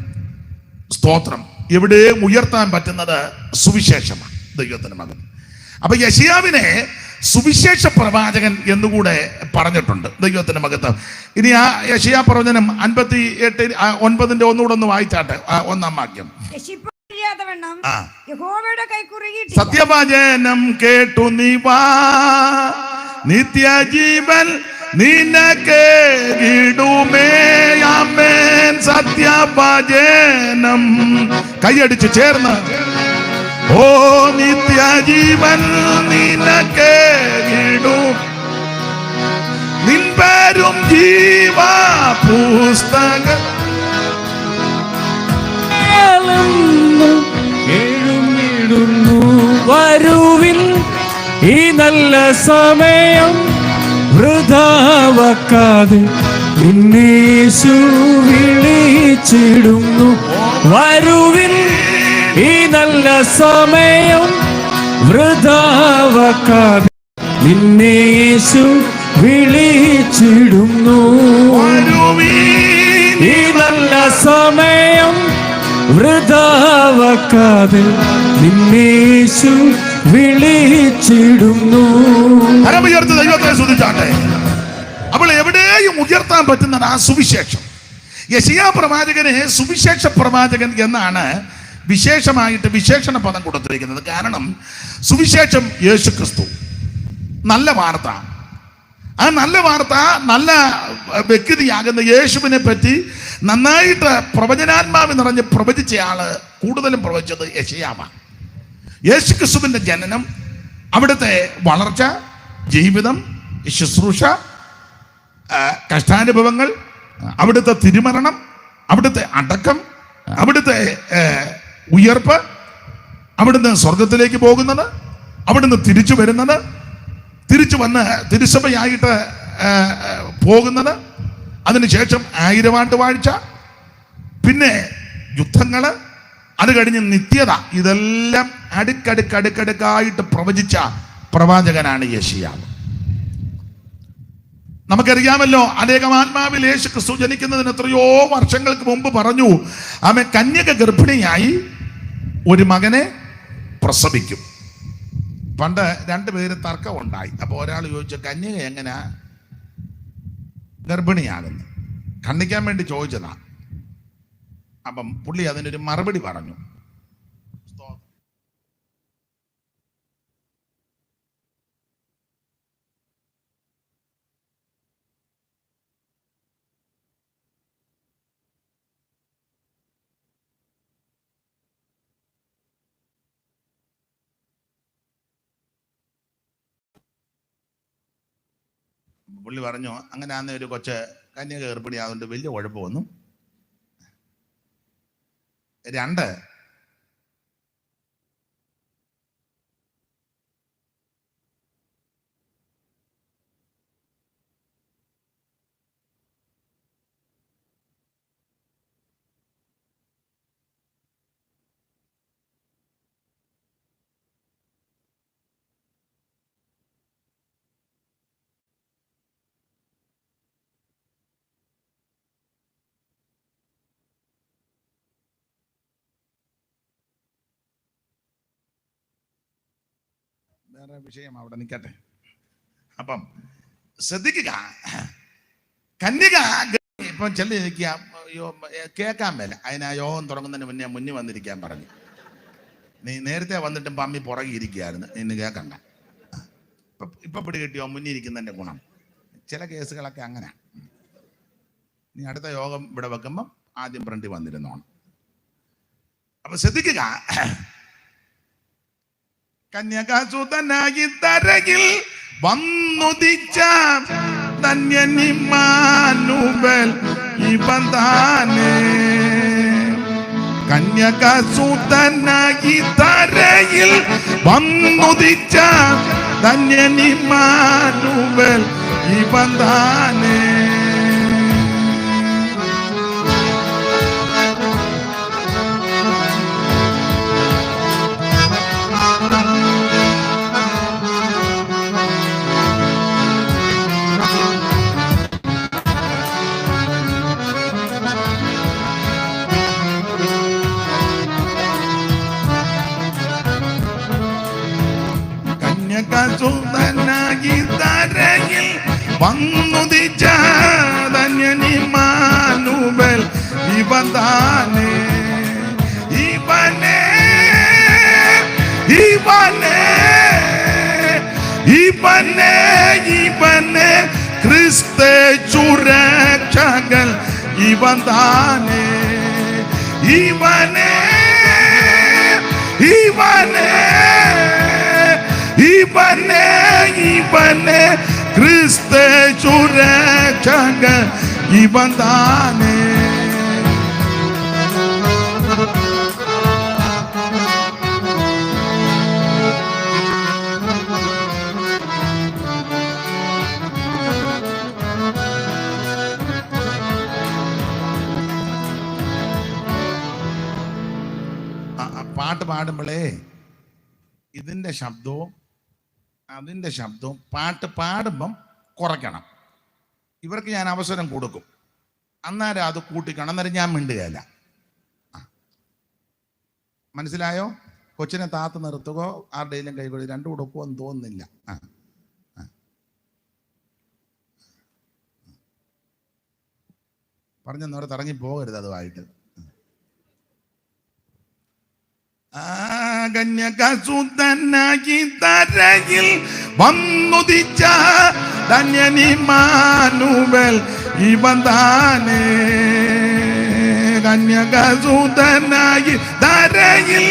സ്തോത്രം. എവിടെയും ഉയർത്താൻ പറ്റുന്നത് സുവിശേഷമാണ്, ദൈവത്തിന്റെ മകൻ. അപ്പൊ യെശയ്യാവിനെ സുവിശേഷ പ്രവാചകൻ എന്നുകൂടെ പറഞ്ഞിട്ടുണ്ട്, ദൈവത്തിന്റെ മകത്വം. ഇനി ആ യെശയ്യാ പ്രവചനം 58:9 ഒന്നുകൂടെ ഒന്ന് വായിച്ചാട്ടെ, 1-ാം വാക്യം. യഹോവയുടെ കൈ കുറുകിയിട്ടില്ല. സത്യവചനം കേട്ടു നീ വാ, നിത്യജീവൻ നിനക്കേകിടുമേ. ആമേൻ. സത്യവചനം കൈയടിച്ച് ചേർന്ന്, ഓ നിത്യജീവൻ നിനക്കേകിടും, നിൻപേരും ജീവ പുസ്തക എഴുന്നിടുന്നു. വരുവിൻ, ഈ നല്ല സമയം വൃഥാവാക്കാതെ നിന്നേശു വിളിച്ചിടുന്നു. വരുവിൻ, ഈ നല്ല സമയം വൃഥാവാക്കാതെ നിന്നേശു വിളിച്ചിടുന്നു. ഈ നല്ല സമയം വൃഥാവാക്കാതെ നിന്നേശു വിളിച്ചിടുന്നു. ദൈവത്തെ സ്തുതിച്ചാട്ടെ. അപ്പോൾ എവിടെയും ഉയർത്താൻ പറ്റുന്നത് ആ സുവിശേഷം. യെശയ്യാ പ്രവാചകനെ സുവിശേഷ പ്രവാചകൻ എന്നാണ് വിശേഷമായിട്ട് വിശേഷണ പദം കൊടുത്തിരിക്കുന്നത്. കാരണം സുവിശേഷം യേശുക്രിസ്തു, നല്ല വാർത്ത. ആ നല്ല വാർത്ത, നല്ല വ്യക്തിയാകുന്ന യേശുവിനെ പറ്റി നന്നായിട്ട് പ്രവചനാത്മാവ് നിറഞ്ഞ് പ്രവചിച്ചയാള് കൂടുതലും പ്രവചിച്ചത് യെശയ്യാവാണ്. യേശുക്രിസ്തുവിന്റെ ജനനം, അവിടുത്തെ വളർച്ച, ജീവിതം, ശുശ്രൂഷ, കഷ്ടാനുഭവങ്ങൾ, അവിടുത്തെ തിരുമരണം, അവിടുത്തെ അടക്കം, അവിടുത്തെ ഉയർപ്പ്, അവിടുന്ന് സ്വർഗത്തിലേക്ക് പോകുന്നത്, അവിടുന്ന് തിരിച്ചു വരുന്നത്, തിരിച്ചു വന്ന് തിരുസഭയായിട്ട് പോകുന്നത്, അതിനുശേഷം 1000 ആണ്ട് വാഴ്ച, പിന്നെ യുദ്ധങ്ങള്, അത് കഴിഞ്ഞ് നിത്യത. ഇതെല്ലാം അടുക്കടുക്കായിട്ട് പ്രവചിച്ച പ്രവാചകനാണ് യെശയ്യാവ്. നമുക്കറിയാമല്ലോ, അനേകം ആത്മാവിൽ യേശു ക്രിസ്തു ജനിക്കുന്നതിന് എത്രയോ വർഷങ്ങൾക്ക് മുമ്പ് പറഞ്ഞു, ആമേൻ, കന്യക ഗർഭിണിയായി ഒരു മകനെ പ്രസവിക്കും. പണ്ട് 2 പേര് തർക്കം ഉണ്ടായി. അപ്പൊ ഒരാൾ ചോദിച്ചു, കന്യക എങ്ങനെയാ ഗർഭിണിയാകുന്നത്? ഖണ്ഡിക്കാൻ വേണ്ടി ചോദിച്ചതാ. അപ്പം പുള്ളി അതിനൊരു മറുപടി പറഞ്ഞു. പുള്ളി പറഞ്ഞു, അങ്ങനെ ആന്ന ഒരു കൊച്ച് കന്യക ഗർഭിണി, അതുകൊണ്ട് വലിയ കുഴപ്പമൊന്നും. 2, വേറെ വിഷയം അവിടെ നിൽക്കട്ടെ. അപ്പം ശ്രദ്ധിക്കുക, കന്യക ഇപ്പം ചെല്ലിരിക്കുക, കേൾക്കാൻ മേല. അതിന് ആ യോഗം തുടങ്ങുന്നതിന് മുന്നേ മുന്നിൽ വന്നിരിക്കാൻ പറഞ്ഞു. നീ നേരത്തെ വന്നിട്ടും പമ്മി പുറകിരിക്കുകയായിരുന്നു, നിന്നെ കേൾക്കണ്ട. ഇപ്പൊ പിടികിട്ടിയോ മുന്നിൽ ഇരിക്കുന്നതിന്റെ ഗുണം? ചില കേസുകളൊക്കെ അങ്ങനെ. നീ അടുത്ത യോഗം ഇവിടെ വെക്കുമ്പം ആദ്യം ഫ്രണ്ടിൽ വന്നിരുന്നോണം. അപ്പൊ ശ്രദ്ധിക്കുക, കന്യകാസുതനായി തരയിൽ വന്നുദിച്ച ധന്യനിമ്മാനുവൽ ഇവൻ താനേ. കന്യകാസുതനായി തരയിൽ വന്നുദിച്ച ധന്യനിമ്മാനുവൽ ഇവൻ താനേ. കന്യകാസുതനായി തരയിൽ വന്നുദിച്ച ധന്യനിമ്മാനുവൽ ഇവൻ താനേ. ഇവനെ ഇവനെ ഇവനെ ഇവനെ ക്രിസ്തു രക്ഷകൻ ഇവൻ താനേ. ഇവനെ ഇവനെ ഇവനെ ഇവനെ ക്രിസ്തു രക്ഷകൻ ഇവൻ താനേ. പാട്ട് പാടുമ്പോഴേ ഇതിൻ്റെ ശബ്ദവും അതിൻ്റെ ശബ്ദവും പാട്ട് പാടുമ്പം കുറയ്ക്കണം. ഇവർക്ക് ഞാൻ അവസരം കൊടുക്കും, അന്നേരം അത് കൂട്ടിക്കണം, അന്നേരം ഞാൻ മിണ്ടുകയല്ല. മനസ്സിലായോ? കൊച്ചിനെ താത്ത് നിർത്തുകയോ ആരുടെയും കൈകൊള്ളി രണ്ടും കൊടുക്കുമോ എന്ന് തോന്നുന്നില്ല. പറഞ്ഞെന്നവരെ ഇറങ്ങി പോകരുത് അതുമായിട്ട്. കന്യകാസുതനായി തരയിൽ വന്നുദിച്ച ധന്യനിമ്മാനുവൽ ഇവൻ താനേ. കന്യകാസുതനായി തരയിൽ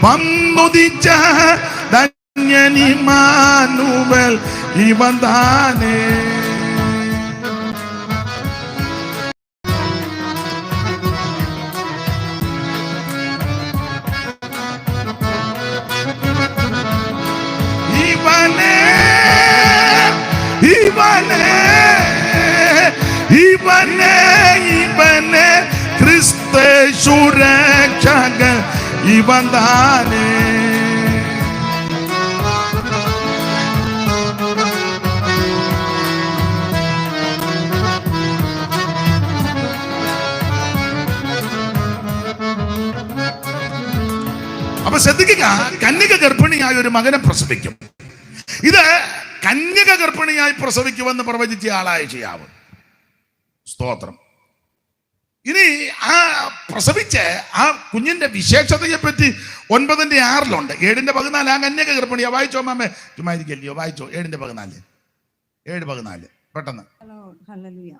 വന്നുദിച്ച ധന്യനിമ്മാനുവൽ ഇവൻ താനേ. ഇവനെ ഇവനെ ക്രിസ്തു രക്ഷകൻ ഇവൻ താനേ. അപ്പൊ ശ്രദ്ധിക്കുക, കന്യക ഗർഭിണിയായ ഒരു മകനെ പ്രസവിക്കും. ഇത് കന്യക ഗർഭിണിയായി പ്രസവിക്കുമെന്ന് പ്രവചിച്ച ആളായ ചെയ്യാവും. സ്തോത്രം. ഇനി ആ പ്രസവിച്ച് ആ കുഞ്ഞിന്റെ വിശേഷതയെ പറ്റി 9:6 7:14 ആ കന്യക ഗർഭിണിയാ. വായിച്ചോ മാമേ, ചുമ്മാരിക്കല്ലയോ, വായിച്ചോ 7:14 7:14 പെട്ടെന്ന്.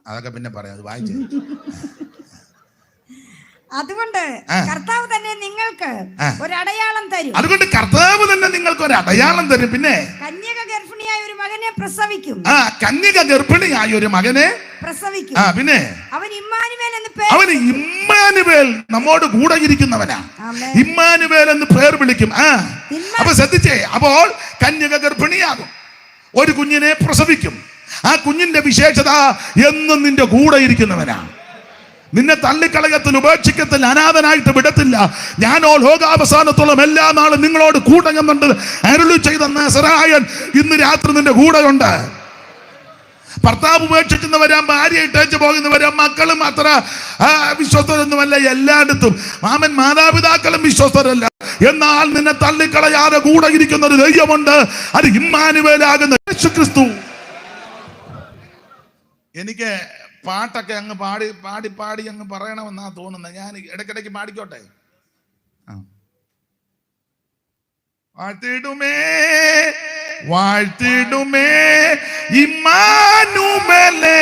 അതൊക്കെ പിന്നെ പറയാം, അത് വായിച്ചേ. അതുകൊണ്ട് കർത്താവ് തന്നെ നിങ്ങൾക്ക് ഒരടയാളം തരും. അതുകൊണ്ട് കർത്താവ് തന്നെ നിങ്ങൾക്ക് ഒരു അടയാളം തരും. പിന്നെ കന്യക ഗർഭിണിയായ ഒരു മകനെ പ്രസവിക്കും. കന്യക ഗർഭിണിയായ ഒരു മകനെ പ്രസവിക്കും. പിന്നെ അവൻ ഇമ്മാനുവേൽ എന്ന് പേര്. അവന് ഇമ്മാനുവേൽ, നമ്മോട് കൂടെ ഇരിക്കുന്നവനാ. ഇമ്മാനുവേൽ എന്ന് പേർ വിളിക്കും. അപ്പൊ ശ്രദ്ധിച്ചേ, അപ്പോൾ കന്യക ഗർഭിണിയാകും, ഒരു കുഞ്ഞിനെ പ്രസവിക്കും. ആ കുഞ്ഞിന്റെ വിശേഷത എന്നും നിന്റെ കൂടെ ഇരിക്കുന്നവനാ. നിന്നെ തള്ളിക്കളയത്തിൽ, ഉപേക്ഷിക്കത്തിൽ, അനാഥനായിട്ട് വിടത്തില്ല. ഞാനോ ലോകാവസാനത്തോളം എല്ലാ നാളും നിങ്ങളോട് കൂടെ എന്നുണ്ട് അരുളി ചെയ്ത നസറായൻ ഇന്ന് രാത്രി നിന്റെ കൂടെയുണ്ട്. ഭർത്താവ് ഉപേക്ഷിക്കുന്നവരാ, ഭാര്യ ഇട്ടേച്ച് പോകുന്നവരാ, മക്കളും അത്ര വിശ്വസ്തരൊന്നുമല്ല. എല്ലായിടത്തും മാമൻ മാതാപിതാക്കളും വിശ്വസ്തരല്ല, എന്നാൽ നിന്നെ തള്ളിക്കളയാതെ കൂടെ ഇരിക്കുന്ന ഒരു ദൈവമുണ്ട്. അത് ഇമ്മാനുവേലാകുന്ന യേശു ക്രിസ്തു. എനിക്ക് പാട്ടൊക്കെ അങ്ങ് പാടി പാടി പാടി അങ്ങ് പറയണമെന്നാ തോന്നുന്നത്. ഞാൻ ഇടയ്ക്കിടയ്ക്ക് പാടിക്കോട്ടെ. വാഴ്ത്തിടുമേ വാഴ്ത്തിടുമേ ഇമ്മാനുവേലേ,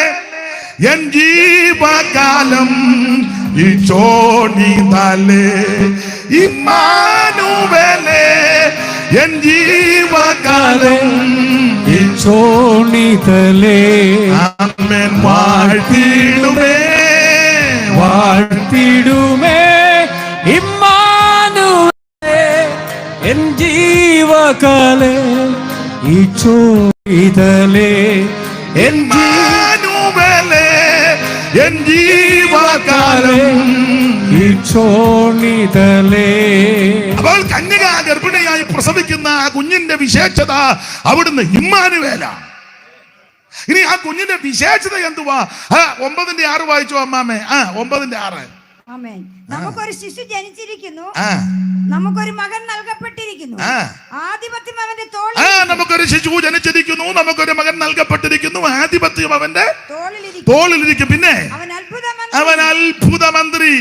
എൻ ജീവകാലം ഈശോനിതാലേ. ഇമ്മാനുവേലേ, എൻ ജീവകാലം ഈശോനിതാലേ. ആമേൻ. വാഴ്ത്തിടുമേ വാഴ്ത്തിടുമേ ഇമ്മാനുവേലേ, എൻ ജീവകാലേ ഈശോനിതാലേ. എൻ ഇമ്മാനുവേലേ, എൻ ജീവകാലം ഈശോനിതാലേ. അപ്പോൾ കന്യക ഗർഭിണിയായി പ്രസവിക്കുന്ന ആ കുഞ്ഞിന്റെ വിശേഷത അവിടുന്ന് ഇമ്മാനുവേല. ഇനി ആ കുഞ്ഞിന്റെ വിശേഷത എന്തുവാ? 9:6 വായിച്ചോ അമ്മാമേ. 9:6. ആമേൻ. നമുക്കൊരു ശിശു ജനിച്ചിരിക്കുന്നു, നമുക്കൊരു മകൻ നൽകപ്പെട്ടിരിക്കുന്നു, ആധിപത്യം അവന്റെ തോളിൽ. നമുക്കൊരു ശിശു ജനിച്ചിരിക്കുന്നു, നമുക്കൊരു മകൻ നൽകപ്പെട്ടിരിക്കുന്നു, ആധിപത്യം അവന്റെ തോളിലിരിക്കും. പിന്നെ അവൻ അത്ഭുതമന്ത്രി.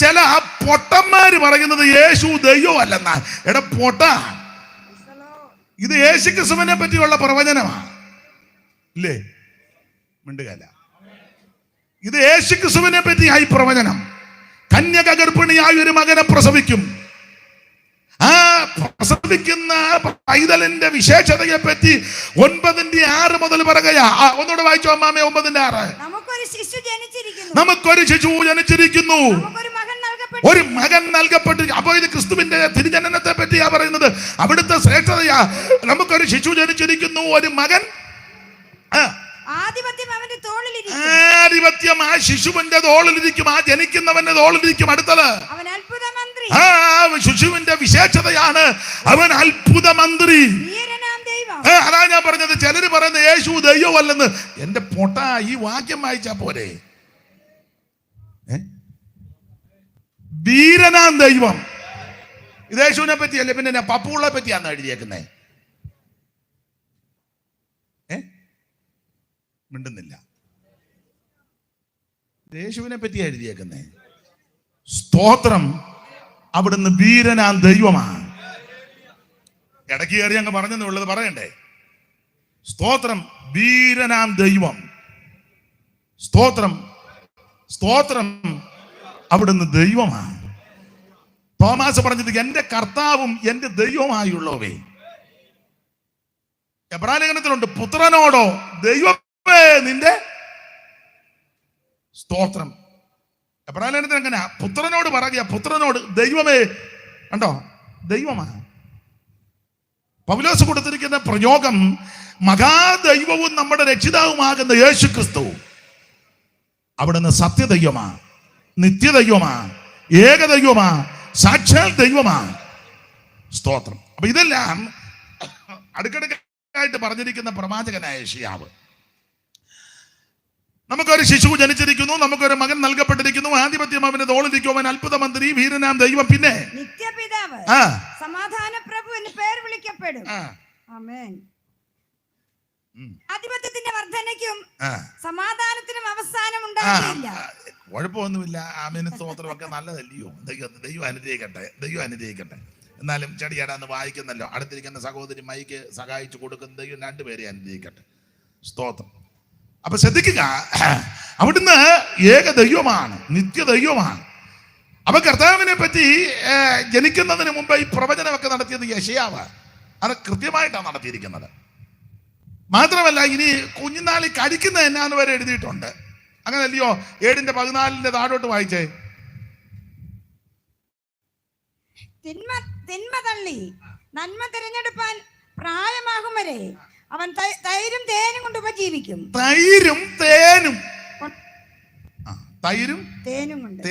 ചില പൊട്ടന്മാര് പറയുന്നത് യേശു ദൈവം അല്ലെന്നാ. എടാ പൊട്ട, ഇത് യേശു ക്രിസ്തുവിനെ പറ്റിയുള്ള പ്രവചനമാണ്. ഇല്ലേ? മിണ്ടുകല്ല. ഇത് യേശു ക്രിസ്തുവിനെ പറ്റിയായി പ്രവചനം. കന്യക ഗർഭിണിയായി ഒരു മകനെ പ്രസവിക്കും. ആ പ്രസവിക്കുന്ന പൈതലിന്റെ വിശേഷതയെ പറ്റി 9:6 മുതൽ പറയുകയാ. ഒന്നുകൂടെ വായിച്ചോ അമ്മാമേ. 9:6. നമുക്കൊരു ശിശു ജനിച്ചിരിക്കുന്നു, ഒരു മകൻ നൽകപ്പെട്ടിരിക്കുന്നു. അപ്പോ ഇത് ക്രിസ്തുവിന്റെ തിരുജനനത്തെ പറ്റിയാ പറയുന്നത്. അവിടുത്തെ ശ്രേഷ്ഠതയാ. നമുക്കൊരു ശിശു ജനിച്ചിരിക്കുന്നു, ഒരു മകൻ. ആധിപത്യം ആ ശിശുവിന്റെ തോളിലിരിക്കും, ആ ജനിക്കുന്നവന്റെ തോളിലിരിക്കും. അടുത്തത് ശിശുവിന്റെ വിശേഷതയാണ് അവൻ അത്ഭുത മന്ത്രി. അതാ ഞാൻ പറഞ്ഞത്. ചിലര് പറയുന്ന യേശു ദൈവമല്ലെന്ന്. എന്റെ പൊട്ട, ഈ വാക്യം വായിച്ചാ പോരെ. വീരനാം ദൈവം. ഇത് യേശുവിനെ പറ്റിയല്ലേ? പിന്നെ പപ്പുകളെ പറ്റിയാന്ന് എഴുതിയേക്കുന്നേ. മിണ്ടുന്നില്ല. യേശുവിനെ പറ്റിയാ എഴുതിയേക്കുന്നേ. സ്തോത്രം. അവിടുന്ന് വീരനാം ദൈവമാണ്. ഇടയ്ക്ക് കയറി അങ്ങ് പറഞ്ഞെന്നേ ഉള്ളത്, പറയണ്ടേ? സ്തോത്രം. വീരനാം ദൈവം. സ്തോത്രം. സ്തോത്രം. അവിടുന്ന് ദൈവമാണ്. തോമാസ് പറഞ്ഞത് എന്റെ കർത്താവും എന്റെ ദൈവമായുള്ളവേ. എബ്രായലേഖനത്തിലുണ്ട്, പുത്രനോടോ ദൈവമേ നിന്റെ സ്തോത്രം. എബ്രായലേഖനത്തിൽ എങ്ങനെയാ? പുത്രനോട് പറയുക, പുത്രനോട് ദൈവമേ. കണ്ടോ? ദൈവമാണ്. പൗലോസ് കൊടുത്തിരിക്കുന്ന പ്രയോഗം മഹാദൈവവും നമ്മുടെ രക്ഷിതാവുമാകുന്ന യേശു ക്രിസ്തു അവിടുന്ന് സത്യദൈവമാ, നിത്യദൈവമാ, ഏകദൈവമാ, സാക്ഷാൽ ദൈവമാ. സ്തോത്രം. അപ്പൊ ഇതെല്ലാം അടുക്കടുക്കായിട്ട് പറഞ്ഞിരിക്കുന്ന പ്രവാചകനായ യെശയ്യാവ്. നമുക്കൊരു ശിശു ജനിച്ചിരിക്കുന്നു, നമുക്കൊരു മകൻ നൽകപ്പെട്ടിരിക്കുന്നു, ആധിപത്യം അവന്റെ തോളിലിരിക്കും, അവൻ അത്ഭുത മന്ത്രി, വീരനാം ദൈവം, പിന്നെ നിത്യപിതാവ്, സമാധാന പ്രഭു എന്ന് പേർ വിളിക്കപ്പെടും. ആമേൻ. ആധിപത്യത്തിന്റെ വർധനയ്ക്കും സമാധാനത്തിനും അവസാനം ഉണ്ടാകില്ല. കുഴപ്പമൊന്നുമില്ല. ആമേൻ, സ്തോത്രമൊക്കെ നല്ലതല്ലയോ? ദൈവം അനുഗ്രഹിക്കട്ടെ, ദൈവം അനുഗ്രഹിക്കട്ടെ. എന്നാലും ചെടിയാടാന്ന് വായിക്കുന്നല്ലോ. അടുത്തിരിക്കുന്ന സഹോദരി മൈക്ക് സഹായിച്ചു കൊടുക്കുന്ന ദൈവം രണ്ടുപേരെ അനുഗ്രഹിക്കട്ടെ. സ്തോത്രം. അപ്പൊ ശ്രദ്ധിക്കുക, അവിടുന്ന് ഏക ദൈവമാണ്, നിത്യദൈവമാണ്. അപ്പൊ കർത്താവിനെ പറ്റി ജനിക്കുന്നതിന് മുമ്പ് ഈ പ്രവചനമൊക്കെ നടത്തിയത് യെശയ്യാവ്. അത് കൃത്യമായിട്ടാണ് നടത്തിയിരിക്കുന്നത്. മാത്രമല്ല, ഇനി കുഞ്ഞുനാളി കഴിക്കുന്ന എന്നാന്ന് വരെ എഴുതിയിട്ടുണ്ട്. അങ്ങനല്ലയോ? 7:14 താഴോട്ട് വായിച്ചേ. തിന്മ തള്ളി നന്മ തിരഞ്ഞെടുപ്പാൻ പ്രായമാകും വരെ അവൻ തൈരും തേനും കൊണ്ട് ഉപജീവിക്കും. തൈരും തേനും കൊണ്ട്.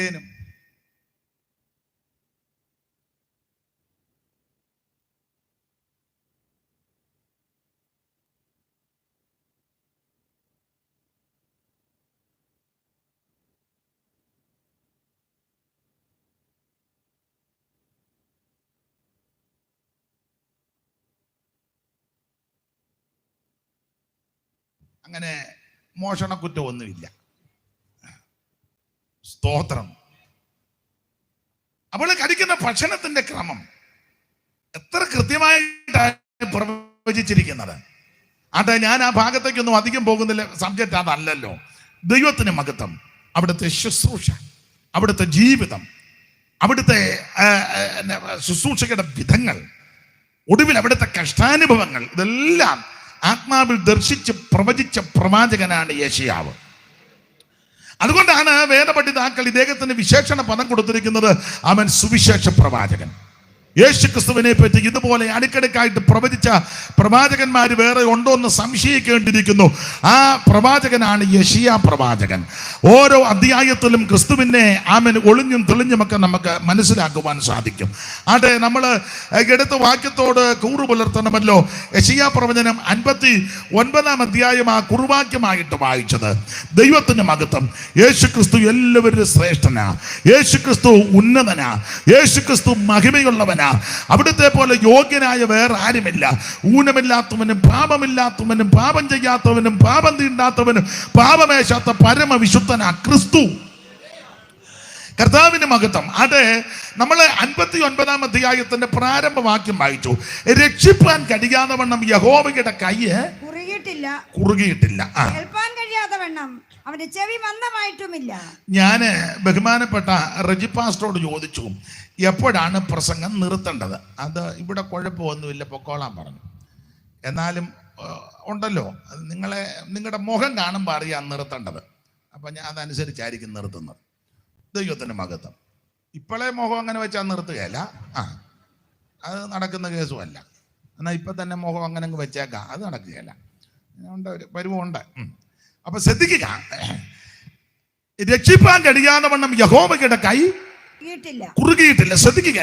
അങ്ങനെ മോഷണക്കുറ്റമൊന്നുമില്ല. സ്തോത്രം. അപ്പോൾ കഴിക്കുന്ന ഭക്ഷണത്തിന്റെ ക്രമം എത്ര കൃത്യമായിട്ടാണ് പ്രവചിച്ചിരിക്കുന്നത്. അതെ, ഞാൻ ആ ഭാഗത്തേക്കൊന്നും അധികം പോകുന്നില്ല, സബ്ജക്റ്റ് അതല്ലല്ലോ. ദൈവത്തിന് മഹത്വം. അവിടുത്തെ ശുശ്രൂഷ, അവിടുത്തെ ജീവിതം, അവിടുത്തെ ശുശ്രൂഷയുടെ വിധങ്ങൾ, ഒടുവിൽ അവിടുത്തെ കഷ്ടാനുഭവങ്ങൾ, ഇതെല്ലാം ആത്മാവിൽ ദർശിച്ച് പ്രവചിച്ച പ്രവാചകനാണ് യെശയ്യാവ്. അതുകൊണ്ടാണ് വേദപണ്ഡിതാക്കൾ ഇദ്ദേഹത്തിന് വിശേഷണ പദം കൊടുത്തിരിക്കുന്നത്, അവൻ സുവിശേഷ പ്രവാചകൻ. യേശു ക്രിസ്തുവിനെ പറ്റി ഇതുപോലെ അടുക്കടുക്കായിട്ട് പ്രവചിച്ച പ്രവാചകന്മാർ വേറെ ഉണ്ടോ എന്ന് സംശയിക്കേണ്ടിയിരിക്കുന്നു. ആ പ്രവാചകനാണ് യെശയ്യാ പ്രവാചകൻ. ഓരോ അധ്യായത്തിലും ക്രിസ്തുവിനെ ഒളിഞ്ഞും തെളിഞ്ഞുമൊക്കെ നമുക്ക് മനസ്സിലാക്കുവാൻ സാധിക്കും. ആട്ടെ, നമ്മൾ എടുത്ത വാക്യത്തോട് കൂറു പുലർത്തണമല്ലോ. യെശയ്യാ പ്രവചനം 59 അധ്യായം ആ കുറുവാക്യമായിട്ട് വായിച്ചത്. ദൈവത്തിന് മഹത്വം. യേശു ക്രിസ്തു എല്ലാവരും ശ്രേഷ്ഠനാ, യേശു ക്രിസ്തു ഉന്നതനാ, യേശു ക്രിസ്തു മഹിമയുള്ളവൻ. അവിടുത്തെ പോലെ യോഗ്യനായ വേറെ ആരുമില്ല. ഊനമില്ലാത്തവനും പാപമില്ലാത്തവനും പാപം ചെയ്യാത്തവനും പാപം തീണ്ടാത്തവനും പാപമേശാത്ത പരമവിശുദ്ധനാ ക്രിസ്തു. കർത്താവിന് മഹത്വം. അതെ, നമ്മൾ 59 അധ്യായത്തിന്റെ പ്രാരംഭവാക്യം വായിച്ചു. രക്ഷിപ്പാൻ കഴിയാതെ വണ്ണം യഹോവയുടെ കൈ കുറുകിയിട്ടില്ല, കേൾപ്പാൻ കഴിയാതെ വണ്ണം അവന്റെ ചെവി മന്ദമായിട്ടുമില്ല. ഞാൻ ബഹുമാനപ്പെട്ട റെജി പാസ്റ്ററോട് ചോദിച്ചു, എപ്പോഴാണ് പ്രസംഗം നിർത്തേണ്ടത്? അത് ഇവിടെ കുഴപ്പമൊന്നുമില്ല, പൊക്കോളാൻ പറഞ്ഞു. എന്നാലും ഉണ്ടല്ലോ, നിങ്ങളുടെ മുഖം കാണുമ്പോൾ അറിയാൻ നിർത്തേണ്ടത്. അപ്പം ഞാൻ അതനുസരിച്ചായിരിക്കും നിർത്തുന്നത്. ദൈവത്തിൻ്റെ മഹത്വം. ഇപ്പോഴേ മുഖം അങ്ങനെ വെച്ചാൽ നിർത്തുകയല്ല, അത് നടക്കുന്ന കേസുമല്ല. എന്നാൽ ഇപ്പം തന്നെ മുഖം അങ്ങനെ അങ്ങ് വെച്ചേക്കാം, അത് നടക്കുകയല്ല. ഉണ്ട്, ഒരു പരിവുണ്ട്. അപ്പൊ ശ്രദ്ധിക്കുക, രക്ഷിപ്പാൻ കഴിയാതെ വണ്ണം യഹോവയുടെ കൈ കുറുകിയിട്ടില്ല. ശ്രദ്ധിക്കുക,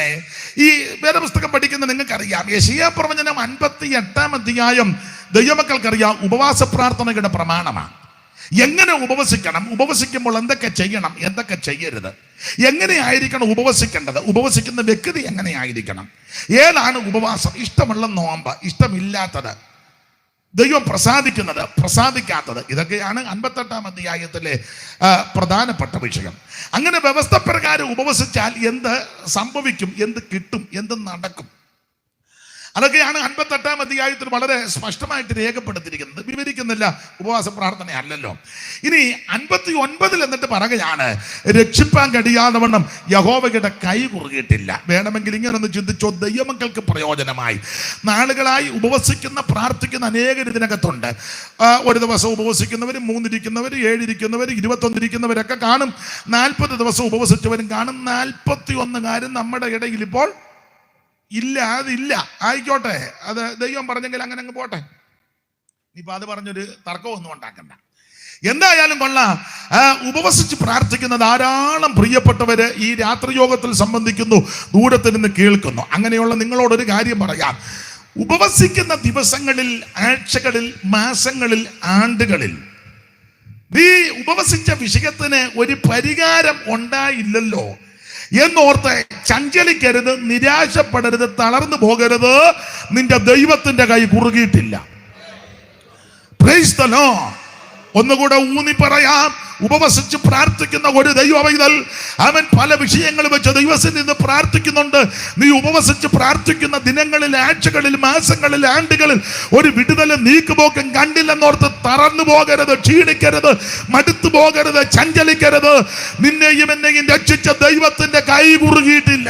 ഈ വേദപുസ്തകം പഠിക്കുന്ന നിങ്ങൾക്കറിയാം, യെശയ്യാ പ്രവചനം 58 അധ്യായം ദൈവമക്കൾക്കറിയാം ഉപവാസ പ്രാർത്ഥനയുടെ പ്രമാണമാണ്. എങ്ങനെ ഉപവസിക്കണം, ഉപവസിക്കുമ്പോൾ എന്തൊക്കെ ചെയ്യണം, എന്തൊക്കെ ചെയ്യരുത്, എങ്ങനെയായിരിക്കണം ഉപവസിക്കേണ്ടത്, ഉപവസിക്കുന്ന വ്യക്തി എങ്ങനെയായിരിക്കണം, ഏതാണ് ഉപവാസം, ഇഷ്ടമുള്ള നോമ്പ്, ഇഷ്ടമില്ലാത്തത്, ദൈവം പ്രസാദിക്കുന്നത് പ്രസാദിക്കാത്തത്, ഇതൊക്കെയാണ് 58 അധ്യായത്തിലെ പ്രധാനപ്പെട്ട വിഷയം. അങ്ങനെ വ്യവസ്ഥ പ്രകാരം ഉപവസിച്ചാൽ എന്ത് സംഭവിക്കും, എന്ത് കിട്ടും, എന്ത് നടക്കും, അതൊക്കെയാണ് 58 അധ്യായത്തിൽ വളരെ സ്പഷ്ടമായിട്ട് രേഖപ്പെടുത്തിയിരിക്കുന്നത്. വിവരിക്കുന്നില്ല, ഉപവാസ പ്രാർത്ഥന അല്ലല്ലോ. ഇനി 59 എന്നിട്ട് പറയുകയാണ്, രക്ഷിപ്പാൻ കഴിയാതെ വണ്ണം യഹോവയുടെ കൈ കുറുകിയിട്ടില്ല. വേണമെങ്കിൽ ഇങ്ങനൊന്ന് ചിന്തിച്ചോ, ദൈവമക്കൾക്ക് പ്രയോജനമായി. നാളുകളായി ഉപവസിക്കുന്ന പ്രാർത്ഥിക്കുന്ന അനേകർ ഇതിനകത്തുണ്ട്. ഒരു ദിവസം ഉപവസിക്കുന്നവർ, 3 ഇരിക്കുന്നവർ, 7 ഇരിക്കുന്നവർ, 21 ഇരിക്കുന്നവരൊക്കെ കാണും. 40 ദിവസം ഉപവസിച്ചവരും കാണും. 41 നമ്മുടെ ഇടയിൽ ഇപ്പോൾ ഇല്ല. അതില്ല, ആയിക്കോട്ടെ, അത് ദൈവം പറഞ്ഞെങ്കിൽ അങ്ങനെ അങ്ങ് പോട്ടെ. ഇപ്പൊ അത് പറഞ്ഞൊരു തർക്കമൊന്നും ഉണ്ടാക്കണ്ട. എന്തായാലും കൊള്ളാം, ഉപവസിച്ച് പ്രാർത്ഥിക്കുന്ന ധാരാളം പ്രിയപ്പെട്ടവര് ഈ രാത്രിയോഗത്തിൽ സംബന്ധിക്കുന്നു, ദൂരത്തിൽ നിന്ന് കേൾക്കുന്നു. അങ്ങനെയുള്ള നിങ്ങളോടൊരു കാര്യം പറയാം. ഉപവസിക്കുന്ന ദിവസങ്ങളിൽ, ആഴ്ചകളിൽ, മാസങ്ങളിൽ, ആണ്ടുകളിൽ നീ ഉപവസിച്ച വിഷയത്തിന് ഒരു പരിഹാരം ഉണ്ടായില്ലല്ലോ എന്നോർത്ത് ചഞ്ചലിക്കരുത്, നിരാശപ്പെടരുത്, തളർന്നു പോകരുത്. നിന്റെ ദൈവത്തിന്റെ കൈ കുറുകിയിട്ടില്ല. Price the Lord. ഒന്നുകൂടെ ഊന്നി പറയാം, ഉപവസിച്ച് പ്രാർത്ഥിക്കുന്ന ഒരു ദൈവവൈതൽ അവൻ പല വിഷയങ്ങൾ വെച്ച് ദൈവത്തിൽ നിന്ന് പ്രാർത്ഥിക്കുന്നുണ്ട്. നീ ഉപവസിച്ച് പ്രാർത്ഥിക്കുന്ന ദിനങ്ങളിൽ, ആഴ്ചകളിൽ, മാസങ്ങളിൽ, ആണ്ടുകളിൽ ഒരു വിടുതലും നീക്കുപോക്കും കണ്ടില്ലെന്നോർത്ത് തറന്നു പോകരുത്, ക്ഷീണിക്കരുത്, മടുത്തു പോകരുത്, ചഞ്ചലിക്കരുത്. നിന്നെയും എന്നെയും രക്ഷിച്ച ദൈവത്തിന്റെ കൈ കുറുകിയിട്ടില്ല.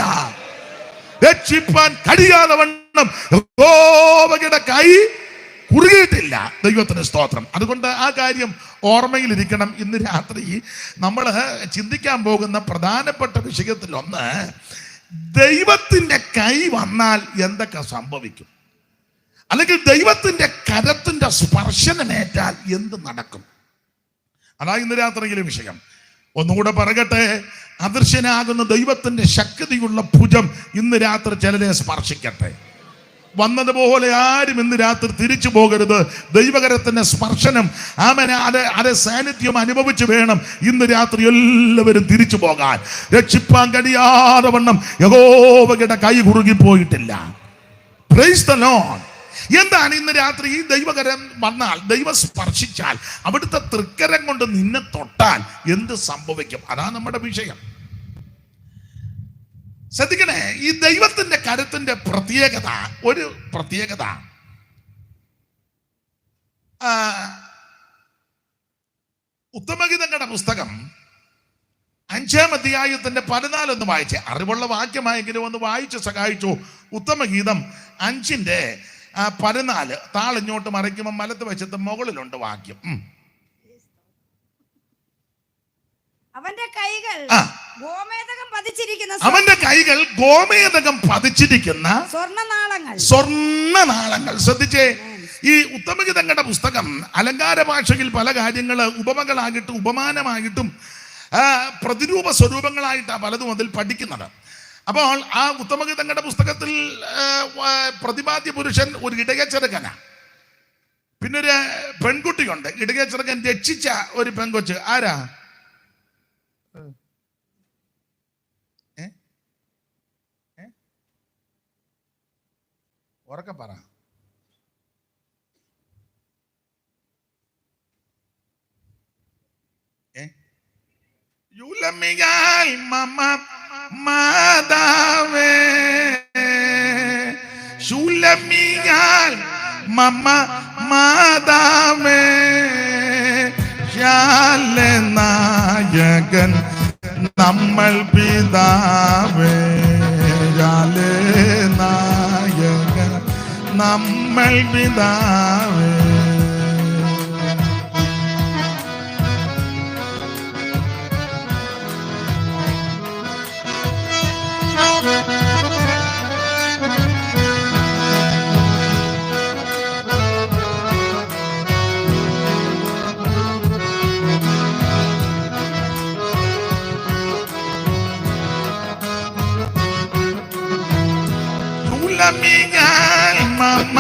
രക്ഷിപ്പാൻ കഴിയാതെ വണ്ണം യഹോവയുടെ കൈ കുറുകിയിട്ടില്ല. ദൈവത്തിന് സ്തോത്രം. അതുകൊണ്ട് ആ കാര്യം ഓർമ്മയിലിരിക്കണം. ഇന്ന് രാത്രി നമ്മൾ ചിന്തിക്കാൻ പോകുന്ന പ്രധാനപ്പെട്ട വിഷയത്തിലൊന്ന്, ദൈവത്തിന്റെ കൈ വന്നാൽ എന്തൊക്കെ സംഭവിക്കും, അല്ലെങ്കിൽ ദൈവത്തിന്റെ കരത്തിന്റെ സ്പർശനമേറ്റാൽ എന്ത് നടക്കും. അതാ ഇന്ന് രാത്രിയിലെ വിഷയം. ഒന്നുകൂടെ പറയട്ടെ, അദൃശ്യനാകുന്ന ദൈവത്തിന്റെ ശക്തിയുള്ള ഭുജം ഇന്ന് രാത്രി ചിലരെ സ്പർശിക്കട്ടെ. വന്നതുപോലെ ആരും ഇന്ന് രാത്രി തിരിച്ചു പോകരുത്. ദൈവകരത്തിന്റെ സ്പർശനം, അത് സാന്നിധ്യം അനുഭവിച്ച് വേണം ഇന്ന് രാത്രി എല്ലാവരും തിരിച്ചു പോകാൻ. രക്ഷിപ്പാൻ കഴിയാതെ വണ്ണം യഹോവയുടെ കൈ കുറുകിപ്പോയിട്ടില്ല. Price the Lord. എന്താണ് ഇന്ന് രാത്രി ഈ ദൈവകരം വന്നാൽ, ദൈവം സ്പർശിച്ചാൽ, അവിടുത്തെ തൃക്കരം കൊണ്ട് നിന്നെ തൊട്ടാൽ എന്ത് സംഭവിക്കും? അതാണ് നമ്മുടെ വിഷയം. ശ്രദ്ധിക്കണേ, ഈ ദൈവത്തിന്റെ കരത്തിന്റെ പ്രത്യേകത, ഒരു പ്രത്യേകത, ഉത്തമഗീതങ്ങളുടെ പുസ്തകം 5-ാം അധ്യായത്തിന്റെ 14 ഒന്ന് വായിച്ചേ. അറിവുള്ള വാക്യമായെങ്കിലും ഒന്ന് വായിച്ച് സഹായിച്ചു. ഉത്തമഗീതം 5-ന്റെ-14 താളിഞ്ഞോട്ട് മറിക്കുമ്പോൾ വലത്ത് വശത്ത് മുകളിലുണ്ട് വാക്യം. അവന്റെ കൈകൾ ഗോമേദകം പതിച്ചിരിക്കുന്ന സ്വർണ്ണനാളങ്ങൾ. ശ്രദ്ധിച്ചേ, ഈ ഉത്തമഗീതങ്ങളുടെ പുസ്തകം അലങ്കാര ഭാഷയിൽ പല കാര്യങ്ങൾ ഉപമകളായിട്ടും ഉപമാനമായിട്ടും പ്രതിരൂപ സ്വരൂപങ്ങളായിട്ടാണ് പലതും അതിൽ പഠിക്കുന്നത്. അപ്പോൾ ആ ഉത്തമഗീതങ്ങളുടെ പുസ്തകത്തിൽ പ്രതിപാദ്യ പുരുഷൻ ഒരു ഇടയച്ചെറുക്കനാ, പിന്നെ ഒരു പെൺകുട്ടിയുണ്ട്. ഇടയച്ചെറുക്കൻ രക്ഷിച്ച ഒരു പെൺകൊച്ച് ആരാ? ഉറക്കെ പറ. യുലമിയാൽ മമ മാതാവേ, ശൂലമിയാൽ മമ മാതാവേ, നായകൻ നമ്മൾ പിതാവേ, നായകൻ നമ്മൾ പിതാവേ. യുലമിയാൽ മമ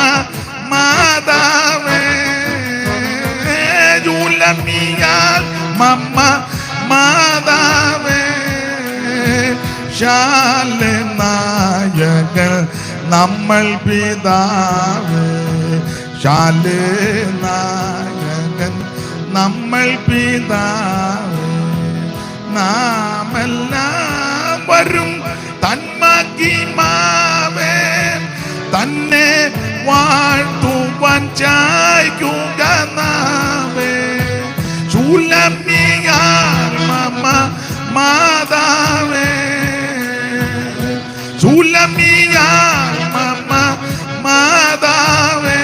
മാതാവേ, യുലമിയാൽ മമ മാതാവേ, നായകൻ നമ്മൾ പിതാവേ, നായകൻ നമ്മൾ പിതാവേ. നാമെല്ലാം വരും തന്മഹിമാവേ, തന്നെ വാഴ്ത്തുവാൻ ചായ്ക്കുക നാവേ, ശൂലമിയാൽ മമ മാതാവേ, ശൂലമിയാൽ മമ മാതാവേ,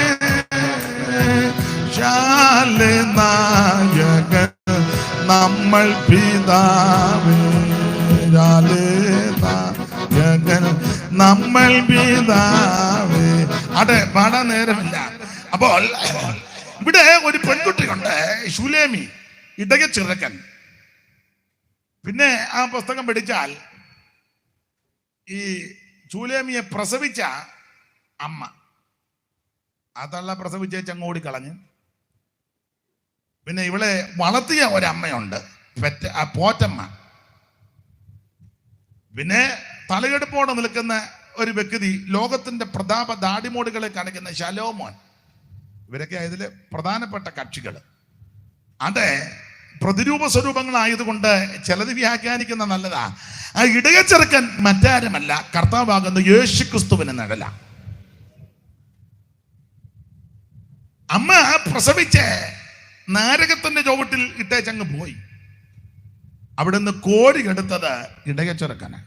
നായകൻ നമ്മൾ പിതാവേ, നായകൻ നമ്മൾ പിതാവേ. അതെ, പാടാൻ നേരമില്ല. അപ്പോൾ ഇവിടെ ഒരു പെൺകുട്ടിയുണ്ട്, ശൂലേമി, ഇടയച്ചെറുക്കൻ. പിന്നെ ആ പുസ്തകം പഠിച്ചാൽ ഈ ശൂലേമിയെ പ്രസവിച്ച അമ്മ, അതല്ല പ്രസവിച്ചേച്ച് അങ്ങ് ഓടിക്കളഞ്ഞ്. പിന്നെ ഇവളെ വളർത്തിയ ഒരമ്മയുണ്ട്, പോറ്റമ്മ. പിന്നെ തലയെടുപ്പോടെ നിൽക്കുന്ന ഒരു വ്യക്തി, ലോകത്തിന്റെ പ്രതാപ ദാടിമോടുകളെ കാണിക്കുന്ന ശലോമോൻ. ഇവരൊക്കെ ഇതില് പ്രധാനപ്പെട്ട കക്ഷികൾ. അതെ, പ്രതിരൂപ സ്വരൂപങ്ങളായതുകൊണ്ട് ചിലത് വ്യാഖ്യാനിക്കുന്ന നല്ലതാ. ആ ഇടയച്ചെറുക്കൻ മറ്റാരുമല്ല, കർത്താവാകുന്ന യേശുക്രിസ്തുവിന് നിഴല. അമ്മ പ്രസവിച്ച് നാരകത്തിന്റെ ചുവട്ടിൽ ഇട്ടേച്ചങ്ങ് പോയി. അവിടുന്ന് കോരി എടുത്തത് ഇടയച്ചെറുക്കന്.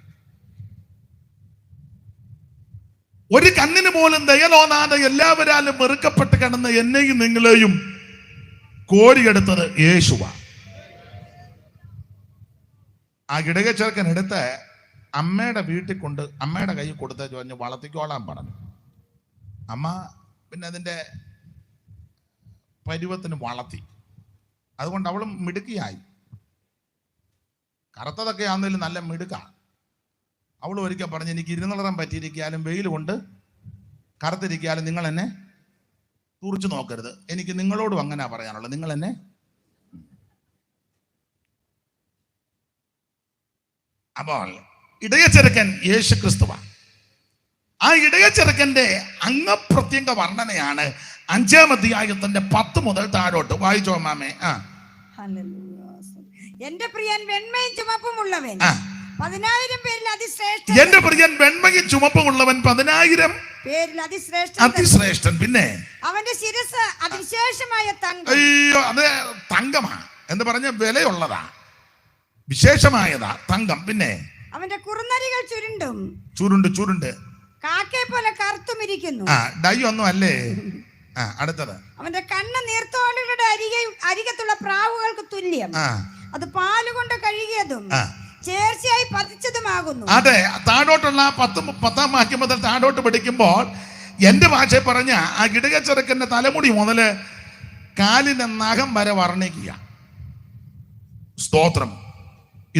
ഒരു കണ്ണിന് പോലും ദയലോനാതെ എല്ലാവരാലും വെറുക്കപ്പെട്ട് കിടന്ന് എന്നെയും നിങ്ങളെയും കോരിയെടുത്തത് യേശുവ. ആ ഇടയച്ചെറുക്കൻ എടുത്ത് അമ്മയുടെ വീട്ടിൽ കൊണ്ട് അമ്മയുടെ കൈ കൊടുത്ത് ചോദിഞ്ഞ് വളർത്തിക്കോളാൻ പറഞ്ഞു. അമ്മ പിന്നെ അതിൻ്റെ പരുവത്തിന് വളർത്തി. അതുകൊണ്ട് അവളും മിടുക്കിയായി. കറുത്തതൊക്കെ ആണെങ്കിലും നല്ല മിടുക്കാണ്. അവൾ ഒരിക്കൽ പറഞ്ഞ്, എനിക്ക് ഇരുന്നിറം പറ്റിയിരിക്കാലും വെയിൽ കൊണ്ട് കറുത്തിരിക്കാലും നിങ്ങൾ എന്നെ തുറിച്ചു നോക്കരുത്, എനിക്ക് നിങ്ങളോടും അങ്ങനെ പറയാനുള്ളത്, നിങ്ങൾ എന്നെ. അപ്പോൾ ഇടയച്ചെറുക്കൻ യേശുക്രിസ്തുവാണ്. ആ ഇടയ ചെറുക്കന്റെ അംഗപ്രത്യംഗ വർണ്ണനയാണ് 5-ാം അധ്യായത്തിന്റെ 10 മുതൽ താഴോട്ട് വായിച്ചോ മാമേ. ഹല്ലേലൂയ. എന്റെ പ്രിയൻ വെണ്മയും ചുമപ്പുമുള്ളവൻ ആ. 10,000 പേരിൽ അതിശ്രേഷ്ഠൻ. എന്റെ പ്രിയൻ വെണ്മയും ചുമപ്പുമുള്ളവൻ 10,000 പേരിൽ അതിശ്രേഷ്ഠൻ. അതിശ്രേഷ്ഠൻ. പിന്നെ അവന്റെ ശിരസ് അതിവിശേഷമായ തങ്കം. അയ്യോ, അത് തങ്കമാ എന്ന് പറഞ്ഞ വിലയുള്ളതാ, വിശേഷമായതാ തങ്കം. പിന്നെ അവന്റെ കുറുനരികൾ ചുരുണ്ടും ചുരുണ്ട് കാക്കയെ പോലെ കറുത്തുമിരിക്കുന്നു. ഡൈ ഒന്നും അല്ലേ. അടുത്തത്, അവന്റെ കണ്ണ് നീർത്തോടുകളുടെ അരികത്തുള്ള പ്രാവുകൾക്ക് തുല്യം. അത് പാലുകൊണ്ട് കഴുകിയതും ചേർച്ചയായി പതിച്ചതുമാകുന്നു. അതെ, താഴോട്ടുള്ള 10-ാം വാക്യം മുതൽ താഴോട്ട് പഠിക്കുമ്പോൾ എന്റെ ഭാഷ പറഞ്ഞ ആ ഇടയ ചെറുക്കന്റെ തലമുടി മുതല് കാലിന്റെ നഖം വരെ വർണ്ണിക്കുക. സ്തോത്രം.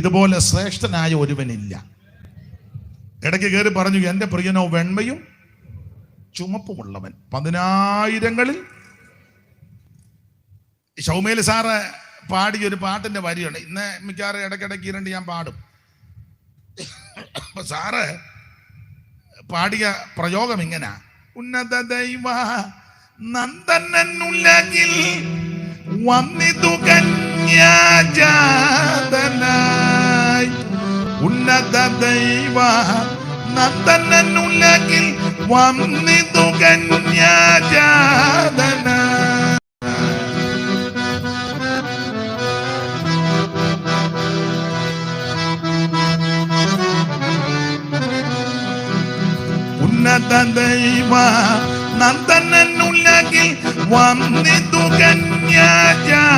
ഇതുപോലെ ശ്രേഷ്ഠനായ ഒരുവനില്ല. ഇടയ്ക്ക് കയറി പറഞ്ഞു, എന്റെ പ്രിയനോ വെണ്മയും ചുമപ്പുമുള്ളവൻ 10,000-ങ്ങളിൽ. ഷൗമേൽ സാറ് പാടിയ ഒരു പാട്ടിന്റെ വരിയുണ്ട്. ഇന്ന് മിക്കവാറും ഇടയ്ക്കിടയ്ക്ക് ഇരണ്ട് ഞാൻ പാടും. സാറ് പാടിയ പ്രയോഗം ഇങ്ങനെ: ഉന്നത ദൈവ നന്ദനുലകിൽ വന്നിതു കന്യാജാതനായി. ഉന്നത ദൈവ നന്ദനുലകിൽ വന്നിതു കന്യാജാതനായി. ഉന്നത ദൈവ നന്ദനുലകിൽ വന്നിതു കന്യാജാതനായി.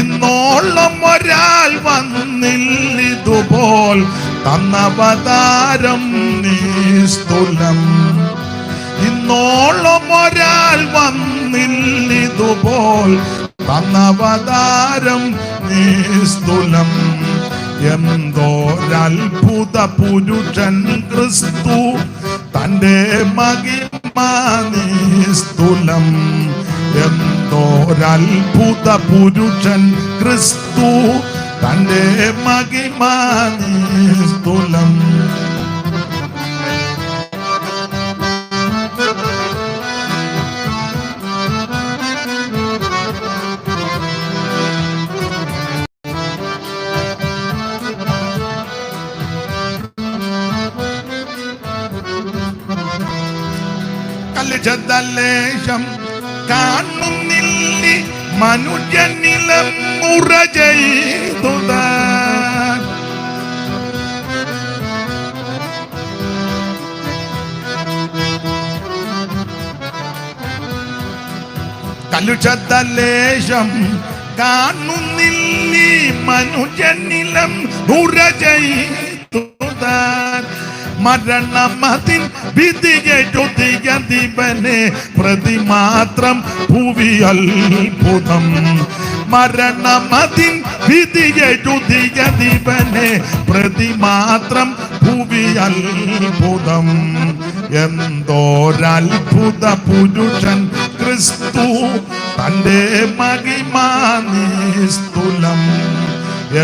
ഇന്നോളം ഒരാൾ വന്നില്ലിതുപോൽ തന്നവതാരം നിസ്തുലം. ഇന്നോളം ഒരാൾ വന്നില്ലിതുപോൽ തന്നവതാരം നിസ്തുലം. എന്തോരത്ഭുത പുരുഷൻ ക്രിസ്തു, തന്റെ മഹിമ നിസ്തുലം. എന്തോരത്ഭുത പുരുഷൻ ക്രിസ്തു, തന്റെ മഹിമ നിസ്തുലം. കല്ലിച്ചതല്ലേശം കാണുന്നില്ലി മനുഷ്യനിലം മുറ ചെയ്തുതാൻ. കല്ലുച്ചതല്ലേശം കാണുന്നില്ലി മനുഷ്യനിലം മുറ ചെയ്തുതാൻ. മരണമതിൻ വിധിയെഴുതിയ ദിവനെ പ്രതിമാത്രം ഭൂവി അത്ഭുതം. മരണമതിൻ വിധിയെഴുതിയ ദിവനെ പ്രതിമാത്രം ഭൂവി അത്ഭുതം. എന്തോരത്ഭുത പുരുഷൻ ക്രിസ്തു, തന്റെ മഹിമ നിസ്തുലം.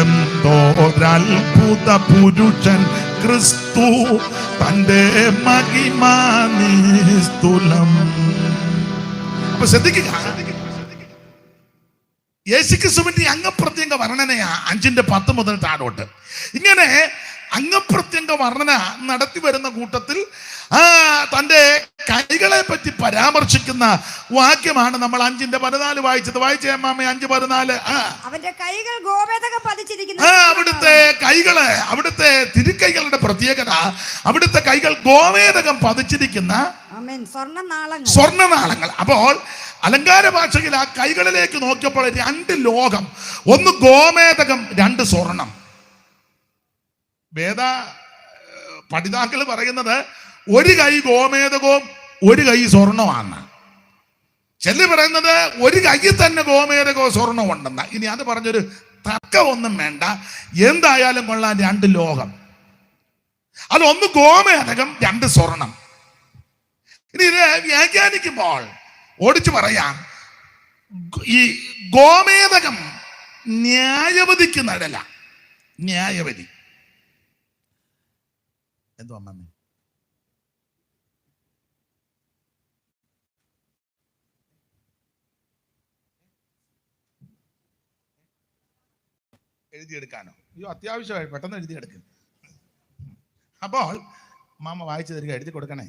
എന്തോരത്ഭുത പുരുഷൻ ക്രിസ്തു, തന്റെ മഹിമ നിസ്തുലം. അപ്പൊ ശ്രദ്ധിക്കുക, യേശുക്രിസ്തുവിന്റെ അംഗപ്രത്യംഗ വർണ്ണനയാ 5-10 മുതൽ താഴോട്ട്. ഇങ്ങനെ അംഗപ്രത്യംഗ വർണ്ണന നടത്തി വരുന്ന കൂട്ടത്തിൽ തന്റെ കൈകളെ പറ്റി പരാമർശിക്കുന്ന വാക്യമാണ് നമ്മൾ 5:14 വായിച്ചത്. വായിച്ചേ മാമ 5:14. അവന്റെ കൈകൾ ഗോമേതകം പതിച്ചിരിക്കുന്നു. അവിടുത്തെ കൈകള്, അവിടുത്തെ തിരുക്കൈകളുടെ പ്രത്യേകത, അവിടുത്തെ കൈകൾ ഗോമേതകം പതിച്ചിരിക്കുന്ന സ്വർണ്ണനാളങ്ങൾ. അപ്പോൾ അലങ്കാര ഭാഷയിൽ ആ കൈകളിലേക്ക് നോക്കിയപ്പോൾ 2 ലോകം, ഒന്ന് ഗോമേതകം, 2 സ്വർണം. വേദ പഠിതാക്കൾ പറയുന്നത് ഒരു കൈ ഗോമേതകവും ഒരു കൈ സ്വർണമാണ്. ചെല്ലി പറയുന്നത് ഒരു കൈയിൽ തന്നെ ഗോമേതകവും സ്വർണവും ഉണ്ടെന്ന. ഇനി അത് പറഞ്ഞൊരു തർക്കമൊന്നും വേണ്ട, എന്തായാലും കൊള്ളാൻ 2 ലോകം. അതൊന്ന് ഗോമേതകം, 2 സ്വർണം. ഇനി ഇത് വ്യാഖ്യാനിക്കുമ്പോൾ ഓടിച്ചു പറയാം, ഈ ഗോമേതകം ന്യായവതിക്ക് നടല. ന്യായവതി എന്തോ അമ്മമ്മേ? എഴുതിയെടുക്കാനോ? അയ്യോ, അത്യാവശ്യമായി പെട്ടെന്ന് എഴുതിയെടുക്കും. അപ്പോൾ മാമ വായിച്ചു തരിക, എഴുതി കൊടുക്കണേ.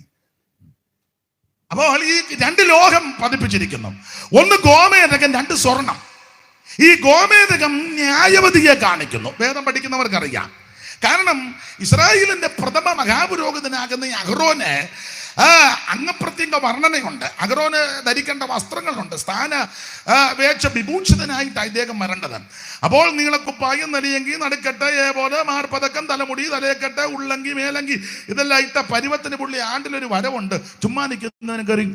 അപ്പോൾ ഈ 2 ലോഹം പതിപ്പിച്ചിരിക്കുന്നു. ഒന്ന് ഗോമേതകം, 2 സ്വർണം. ഈ ഗോമേതകം ന്യായവതിയെ കാണിക്കുന്നു. വേദം പഠിക്കുന്നവർക്കറിയാം. കാരണം ഇസ്രായേലിന്റെ പ്രഥമ മഹാപുരോഹിതനാകുന്ന ഈ അഹ്റോന് അംഗപ്രത്യംഗ വർണ്ണനയുണ്ട്. അഹ്റോന് ധരിക്കേണ്ട വസ്ത്രങ്ങളുണ്ട്. സ്ഥാന വേക്ഷ വിഭൂഷിതനായിട്ടാണ് ഇദ്ദേഹം വരേണ്ടത്. അപ്പോൾ നീളക്കുപ്പായം, നരിയങ്കി, നടുക്കെട്ട്, ഏപോലെ, മാർപ്പതക്കം, തലമുടി, തലയെക്കെട്ട്, ഉള്ളങ്കി, മേലങ്കി, ഇതെല്ലാം ഇട്ട പരുവത്തിന് പുള്ളി ആണ്ടിലൊരു വരവുണ്ട്. ചുമ്മാ നിൽക്കുന്നതിന് കയറി.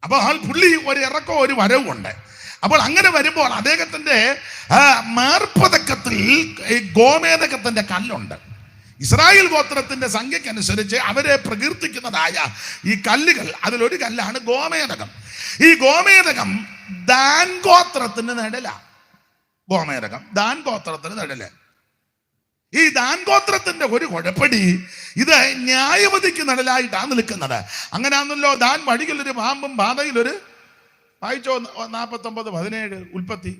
അപ്പോൾ പുള്ളി ഒരു ഇറക്കോ ഒരു വരവും ഉണ്ട്. അപ്പോൾ അങ്ങനെ വരുമ്പോൾ അദ്ദേഹത്തിന്റെ മാർപ്പതക്കത്തിൽ ഗോമേതകത്തിന്റെ കല്ലുണ്ട്. ഇസ്രായേൽ ഗോത്രത്തിന്റെ സംഖ്യക്കനുസരിച്ച് അവരെ പ്രകീർത്തിക്കുന്നതായ ഈ കല്ലുകൾ, അതിലൊരു കല്ലാണ് ഗോമേതകം. ഈ ഗോമേതകം ദാൻ ഗോത്രത്തിന് നിഴല. ഗോമേതകം ദാൻ ഗോത്രത്തിന് നിഴല്. ഈ ദാൻ ഗോത്രത്തിന്റെ ഒരു കുഴപ്പടി, ഇത് ന്യായവതിക്ക് നിഴലായിട്ടാണ് നിൽക്കുന്നത്. അങ്ങനെയാണല്ലോ ദാൻ വഴിയിലൊരു പാമ്പും പാതയിലൊരു, വായിച്ചോ 49:17 ഉൽപ്പത്തി.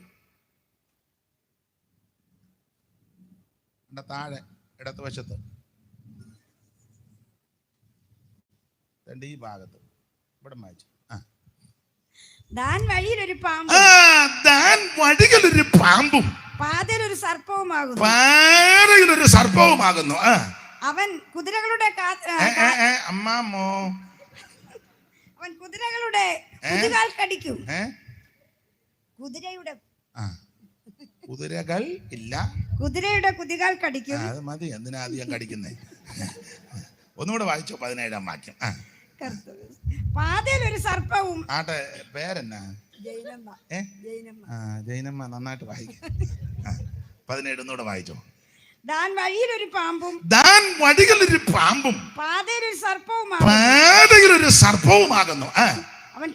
താഴെ ഇടത്ത് വശത്ത് ഈ ഭാഗത്ത് ഇവിടെ വായിച്ചു. ദാൻ വഴിയിലൊരു പാമ്പും പാതയിലൊരു സർപ്പവുമാകുന്നു. അവൻ കുതിരകളുടെ അമ്മാമോ അവൻ കുതിരകളുടെ കുതികാൽ കടിക്കും. കുതിരകൾ ഇല്ല, കുതിരയുടെ കുതികാൽ കടിക്കും. അത് മതി, എന്തിനാ അധികം കടിക്കുന്നേ? ഒന്നുകൂടെ വായിച്ചോ 17-ാം വാക്യം. പാതയിലൊരു സർപ്പവും. ആട്ടെ, പേരെന്നാ? ജൈനമ്മ. നന്നായിട്ട് വായിക്കും. 17 ഒന്നുകൂടെ വായിച്ചോ. ദാൻ വഴിയിലൊരു പാമ്പും പാതയിലൊരു സർപ്പവുമാകുന്നു. അവൻ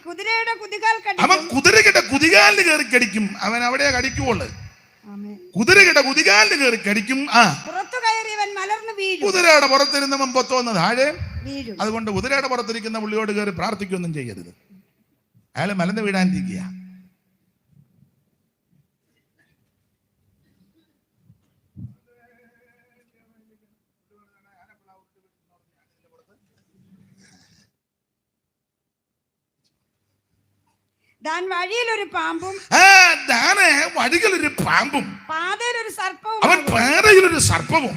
കുതിരയുടെ കുതികാലിന് കയറി കടിക്കും. അവൻ അവിടെ കടിക്കുള്ളു. കുതിരയുടെ കുതികാലിന് കയറി കടിക്കും. കുതിരയുടെ പുറത്തിരുന്നവൻ പൊത്തോന്ന് താഴെ വീഴും. അതുകൊണ്ട് കുതിരയുടെ പുറത്തിരിക്കുന്ന പുള്ളിയോട് കയറി പ്രാർത്ഥിക്കൊന്നും ചെയ്യരുത്. അയാൾ മലന്ന് വീഴാനിരിക്കുക. ദാൻ വഴിയിലൊരു പാമ്പും വഴിയിലൊരു പാമ്പും പാതയിലൊരു സർപ്പവും. അവൻ പാതയിലൊരു സർപ്പവും.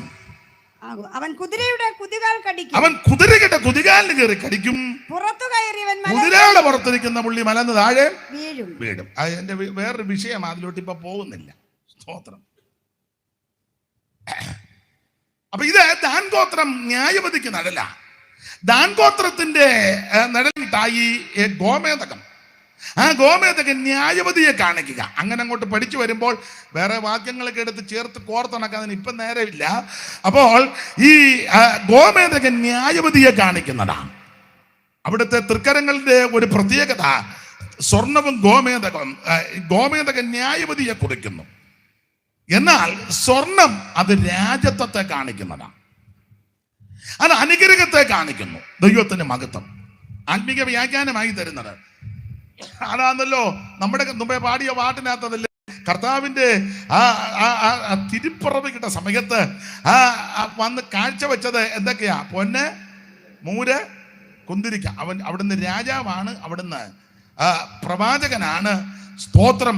അവൻ കുതിരയുടെ കുതികാൽ കടിക്കും. അവൻ കുതിരയുടെ കുതികാലിന് കയറി കടിക്കും. പുറത്തു കയറിയവൻ കുതിരയുടെ പുറത്തിരിക്കുന്ന പുള്ളി മലന്ന് താഴെ വീഴും. എന്റെ വേറൊരു വിഷയം, അതിലോട്ട് ഇപ്പൊ പോകുന്നില്ല. സ്തോത്രം. അപ്പൊ ഇത് ദാൻ ഗോത്രം ന്യായവതിക്ക് നിഴല. ദാൻ ഗോത്രത്തിന്റെ നിഴലിട്ടായി ഗോമേതകം. ആ ഗോമേതകം ന്യായവതിയെ കാണിക്കുക. അങ്ങനെ അങ്ങോട്ട് പഠിച്ചു വരുമ്പോൾ വേറെ വാക്യങ്ങളൊക്കെ എടുത്ത് ചേർത്ത് കോർത്തിണക്കാൻ ഇപ്പം നേരമില്ല. അപ്പോൾ ഈ ഗോമേതകം ന്യായവതിയെ കാണിക്കുന്നതാണ്. അവിടുത്തെ തൃക്കരങ്ങളുടെ ഒരു പ്രത്യേകത, സ്വർണവും ഗോമേതകം ന്യായവതിയെ കുറിക്കുന്നു. എന്നാൽ സ്വർണം അത് രാജത്വത്തെ കാണിക്കുന്നതാണ്. അത് അനുഗ്രഹത്തെ കാണിക്കുന്നു. ദൈവത്തിന്റെ മഹത്വം ആത്മീക വ്യാഖ്യാനമായി തരുന്നത് അതാണല്ലോ. നമ്മുടെ മുമ്പേ പാടിയ പാട്ടിനകത്തതല്ലേ കർത്താവിന്റെ തിരുപ്പറവ് കിട്ട സമയത്ത് വന്ന് കാഴ്ചവെച്ചത് എന്തൊക്കെയാ? പൊന്ന്, മൂര്, കുന്തിരിക്ക. അവൻ അവിടുന്ന് രാജാവാണ്, അവിടുന്ന് പ്രവാചകനാണ്. സ്തോത്രം.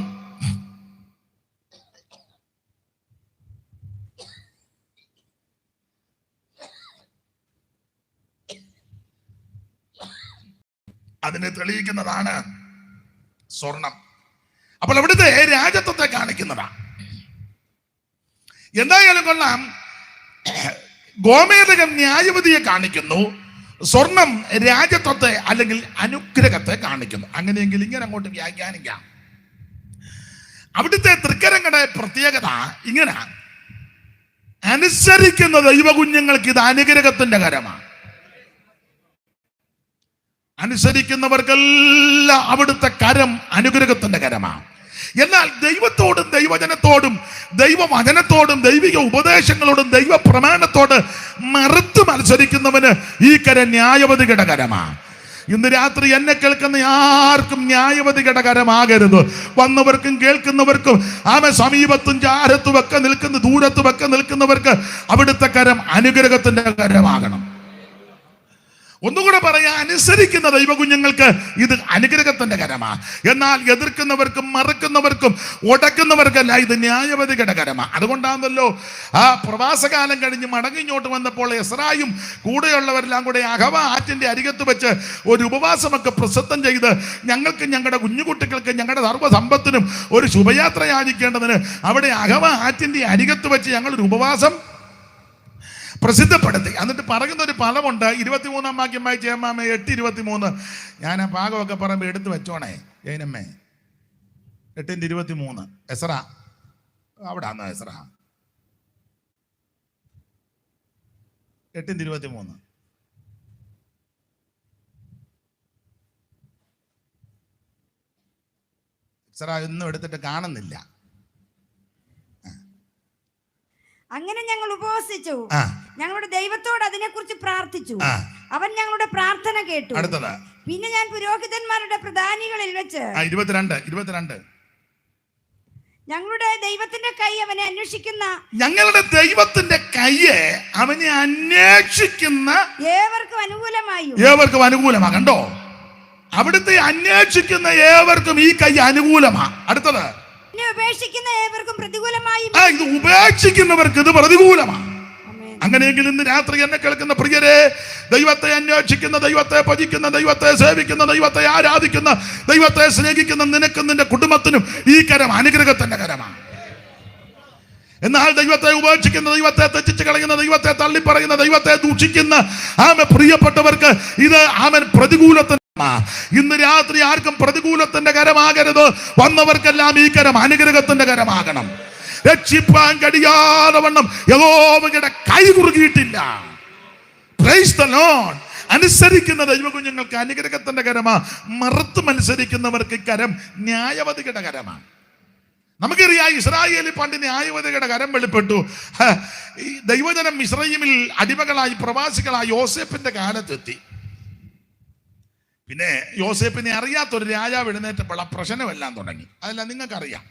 അതിനെ തെളിയിക്കുന്നതാണ് സ്വർണം. അപ്പോൾ അവിടുത്തെ രാജത്വത്തെ കാണിക്കുന്നതാണ്. എന്തായാലും കൊള്ളാം, ഗോമേതകം ന്യായവതിയെ കാണിക്കുന്നു, സ്വർണം രാജത്വത്തെ അല്ലെങ്കിൽ അനുഗ്രഹത്തെ കാണിക്കുന്നു. അങ്ങനെയെങ്കിൽ ഇങ്ങനെ അങ്ങോട്ട് വ്യാഖ്യാനിക്കാം. അവിടുത്തെ തൃക്കരങ്ങളുടെ പ്രത്യേകത ഇങ്ങനെ, അനുസരിക്കുന്ന ദൈവകുഞ്ഞുങ്ങൾക്ക് ഇത് അനുഗ്രഹത്തിന്റെ കരമാണ്. അനുസരിക്കുന്നവർക്കെല്ലാം അവിടുത്തെ കരം അനുഗ്രഹത്തിന്റെ കരമാണ്. എന്നാൽ ദൈവത്തോടും ദൈവജനത്തോടും ദൈവവചനത്തോടും ദൈവിക ഉപദേശങ്ങളോടും ദൈവ പ്രമാണത്തോട് മറുത്ത് മത്സരിക്കുന്നവന് ഈ കരം ന്യായവതിയുടെ കരമാണ്. ഇന്ന് രാത്രി എന്നെ കേൾക്കുന്ന ആർക്കും ന്യായവതിയുടെ കരമാകരുത്. വന്നവർക്കും കേൾക്കുന്നവർക്കും സമീപത്തും ചാരത്തും ഒക്കെ നിൽക്കുന്ന ദൂരത്തും ഒക്കെ നിൽക്കുന്നവർക്ക് അവിടുത്തെ കരം അനുഗ്രഹത്തിന്റെ കരമാകണം. ഒന്നുകൂടെ പറയാ, അനുസരിക്കുന്ന ദൈവകുഞ്ഞുങ്ങൾക്ക് ഇത് അനുഗ്രഹത്തിന്റെ കരമാ. എന്നാൽ എതിർക്കുന്നവർക്കും മറുക്കുന്നവർക്കും ഒടക്കുന്നവർക്കല്ല, ഇത് ന്യായവതിയുടെ കരമാ. അതുകൊണ്ടാണല്ലോ ആ പ്രവാസകാലം കഴിഞ്ഞ് മടങ്ങിങ്ങോട്ട് വന്നപ്പോൾ എസ്രായും കൂടെയുള്ളവരെല്ലാം കൂടെ അഹവ ആറ്റിന്റെ അരികത്ത് വെച്ച് ഒരു ഉപവാസമൊക്കെ പ്രസിദ്ധം ചെയ്ത് ഞങ്ങൾക്ക് ഞങ്ങളുടെ കുഞ്ഞുകുട്ടികൾക്ക് ഞങ്ങളുടെ സർവ്വസമ്പത്തിനും ഒരു ശുഭയാത്ര യാചിക്കേണ്ടതിന് അവിടെ അഹവ ആറ്റിന്റെ അരികത്ത് വെച്ച് ഞങ്ങളൊരു ഉപവാസം പ്രസിദ്ധപ്പെടുത്തി. എന്നിട്ട് പറയുന്ന ഒരു ഫലമുണ്ട്. 23-ാം വാക്യം വായിച്ച് അമ്മാമ്മ 8:23. ഞാൻ ആ ഭാഗമൊക്കെ പറയുമ്പോൾ എടുത്തു വെച്ചോണേ ജൈനമ്മേ. 8:23 എസ്ര അവിടെ ആന്നോ? എസ്ര 8:23. എസ്ര ഒന്നും എടുത്തിട്ട് കാണുന്നില്ല. അങ്ങനെ ഞങ്ങൾ ഉപവസിച്ചു, ഞങ്ങളുടെ ദൈവത്തോട് അതിനെക്കുറിച്ച് പ്രാർത്ഥിച്ചു. അവൻ ഞങ്ങളുടെ പ്രാർത്ഥന കേട്ടു. അടുത്തത്, പിന്നെ ഞാൻ പുരോഹിതന്മാരുടെ പ്രധാനികളിൽ വെച്ച് 22 ഞങ്ങളുടെ ദൈവത്തിന്റെ കൈ അവനെ അന്വേഷിക്കുന്ന ഏവർക്കും അനുകൂലമാ. കണ്ടോ, അവിടുത്തെ അന്വേഷിക്കുന്ന ഏവർക്കും ഈ കൈ അനുകൂലമാ. അടുത്തത്, ഉപേക്ഷിക്കുന്ന ഏവർക്കും പ്രതികൂലമായി. ഇത് ഉപേക്ഷിക്കുന്നവർക്ക് ഇത് പ്രതികൂലമാണ്. അങ്ങനെയെങ്കിൽ ഇന്ന് രാത്രി എന്നെ കേൾക്കുന്ന പ്രിയരെ, ദൈവത്തെ അന്വേഷിക്കുന്ന, ദൈവത്തെ ഭജിക്കുന്ന, ദൈവത്തെ സേവിക്കുന്ന, ദൈവത്തെ ആരാധിക്കുന്ന, ദൈവത്തെ സ്നേഹിക്കുന്ന നിനക്കും നിന്റെ കുടുംബത്തിനും ഈ കരം അനുഗ്രഹത്തിന്റെ കരമാണ്. എന്നാൽ ദൈവത്തെ ഉപേക്ഷിക്കുന്ന, ദൈവത്തെ തെറ്റിച്ച് കളയുന്ന, ദൈവത്തെ തള്ളിപ്പറയുന്ന, ദൈവത്തെ ദൂഷിക്കുന്ന പ്രിയപ്പെട്ടവർക്ക് ഇത് പ്രതികൂലത്തിന്. ഇന്ന് രാത്രി ആർക്കും പ്രതികൂലത്തിന്റെ കരമാകരുത്. വന്നവർക്കെല്ലാം ഈ കരം അനുഗ്രഹത്തിന്റെ കരമാകണം. രക്ഷിപ്പാൻ കഴിയാതെ വണ്ണം യഹോവയുടെ കൈ കുറുകിയിട്ടില്ല. Price the Lord. അനുസരിക്കുന്ന ദൈവകുഞ്ഞുങ്ങൾക്ക് അനുഗ്രഹത്തിന്റെ കരമാ. മറുത്ത് മത്സരിക്കുന്നവർക്ക് കരം ന്യായവതിയുടെ കരമാണ്. നമുക്കറിയാം, ഇസ്രായേലിൽ പണ്ട് ന്യായവതിയുടെ കരം വെളിപ്പെട്ടു. ഈ ദൈവജനം മിസ്രയീമിൽ അടിമകളായി പ്രവാസികളായി യോസേപ്പിന്റെ കാലത്തെത്തി. പിന്നെ യോസേപ്പിനെ അറിയാത്തൊരു രാജാവ് എഴുന്നേറ്റപ്പോൾ ആ പ്രശ്നമെല്ലാം തുടങ്ങി. അതെല്ലാം നിങ്ങൾക്കറിയാം.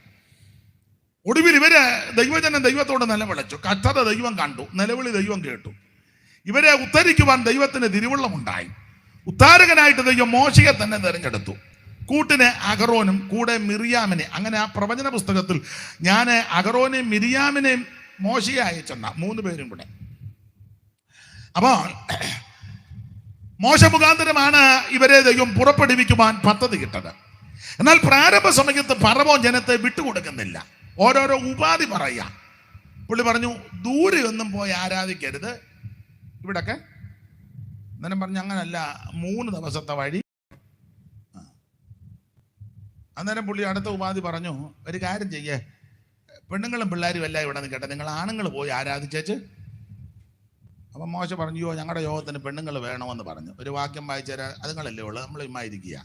ഒടുവിൽ ഇവര് ദൈവജനം ദൈവത്തോട് നിലവിളിച്ചു. കഥത ദൈവം കണ്ടു, നിലവിളി ദൈവം കേട്ടു. ഇവരെ ഉദ്ധരിക്കുവാൻ ദൈവത്തിന് തിരുവുള്ളമുണ്ടായി. ഉദ്ധാരകനായിട്ട് ദൈവം മോശയെ തന്നെ തിരഞ്ഞെടുത്തു. കൂട്ടിന് അഹറോനും കൂടെ മിറിയാമിനെ. അങ്ങനെ ആ പ്രവചന പുസ്തകത്തിൽ ഞാൻ അഹറോനെയും മിരിയാമിനെയും മോശയെ അയച്ചെന്ന 3 പേരും കൂടെ. അപ്പോൾ മോശ മുഖാന്തരമാണ് ഇവരെ ദൈവം പുറപ്പെടുവിക്കുവാൻ പദ്ധതി കിട്ടത്. എന്നാൽ പ്രാരംഭ സമയത്ത് ഫറവോൻ ജനത്തെ വിട്ടുകൊടുക്കുന്നില്ല. ഓരോരോ ഉപാധി പറയാം. പുള്ളി പറഞ്ഞു, ദൂരെ ഒന്നും പോയി ആരാധിക്കരുത്, ഇവിടൊക്കെ. അന്നേരം പറഞ്ഞു, അങ്ങനല്ല, 3 ദിവസത്തെ വഴി. അന്നേരം പുള്ളി അടുത്ത ഉപാധി പറഞ്ഞു, ഒരു കാര്യം ചെയ്യേ, പെണ്ണുങ്ങളും പിള്ളേരും എല്ലാം ഇവിടെ നിൽക്കട്ടെ, നിങ്ങൾ ആണുങ്ങൾ പോയി ആരാധിച്ചേച്ച്. അപ്പം മോശ പറഞ്ഞു, യോ ഞങ്ങളുടെ യോഗത്തിന് പെണ്ണുങ്ങൾ വേണമെന്ന് പറഞ്ഞു. ഒരു വാക്യം വായിച്ചാൽ അതുങ്ങളല്ലേ ഉള്ളു, നമ്മൾ ഇമ്മായിരിക്കുക.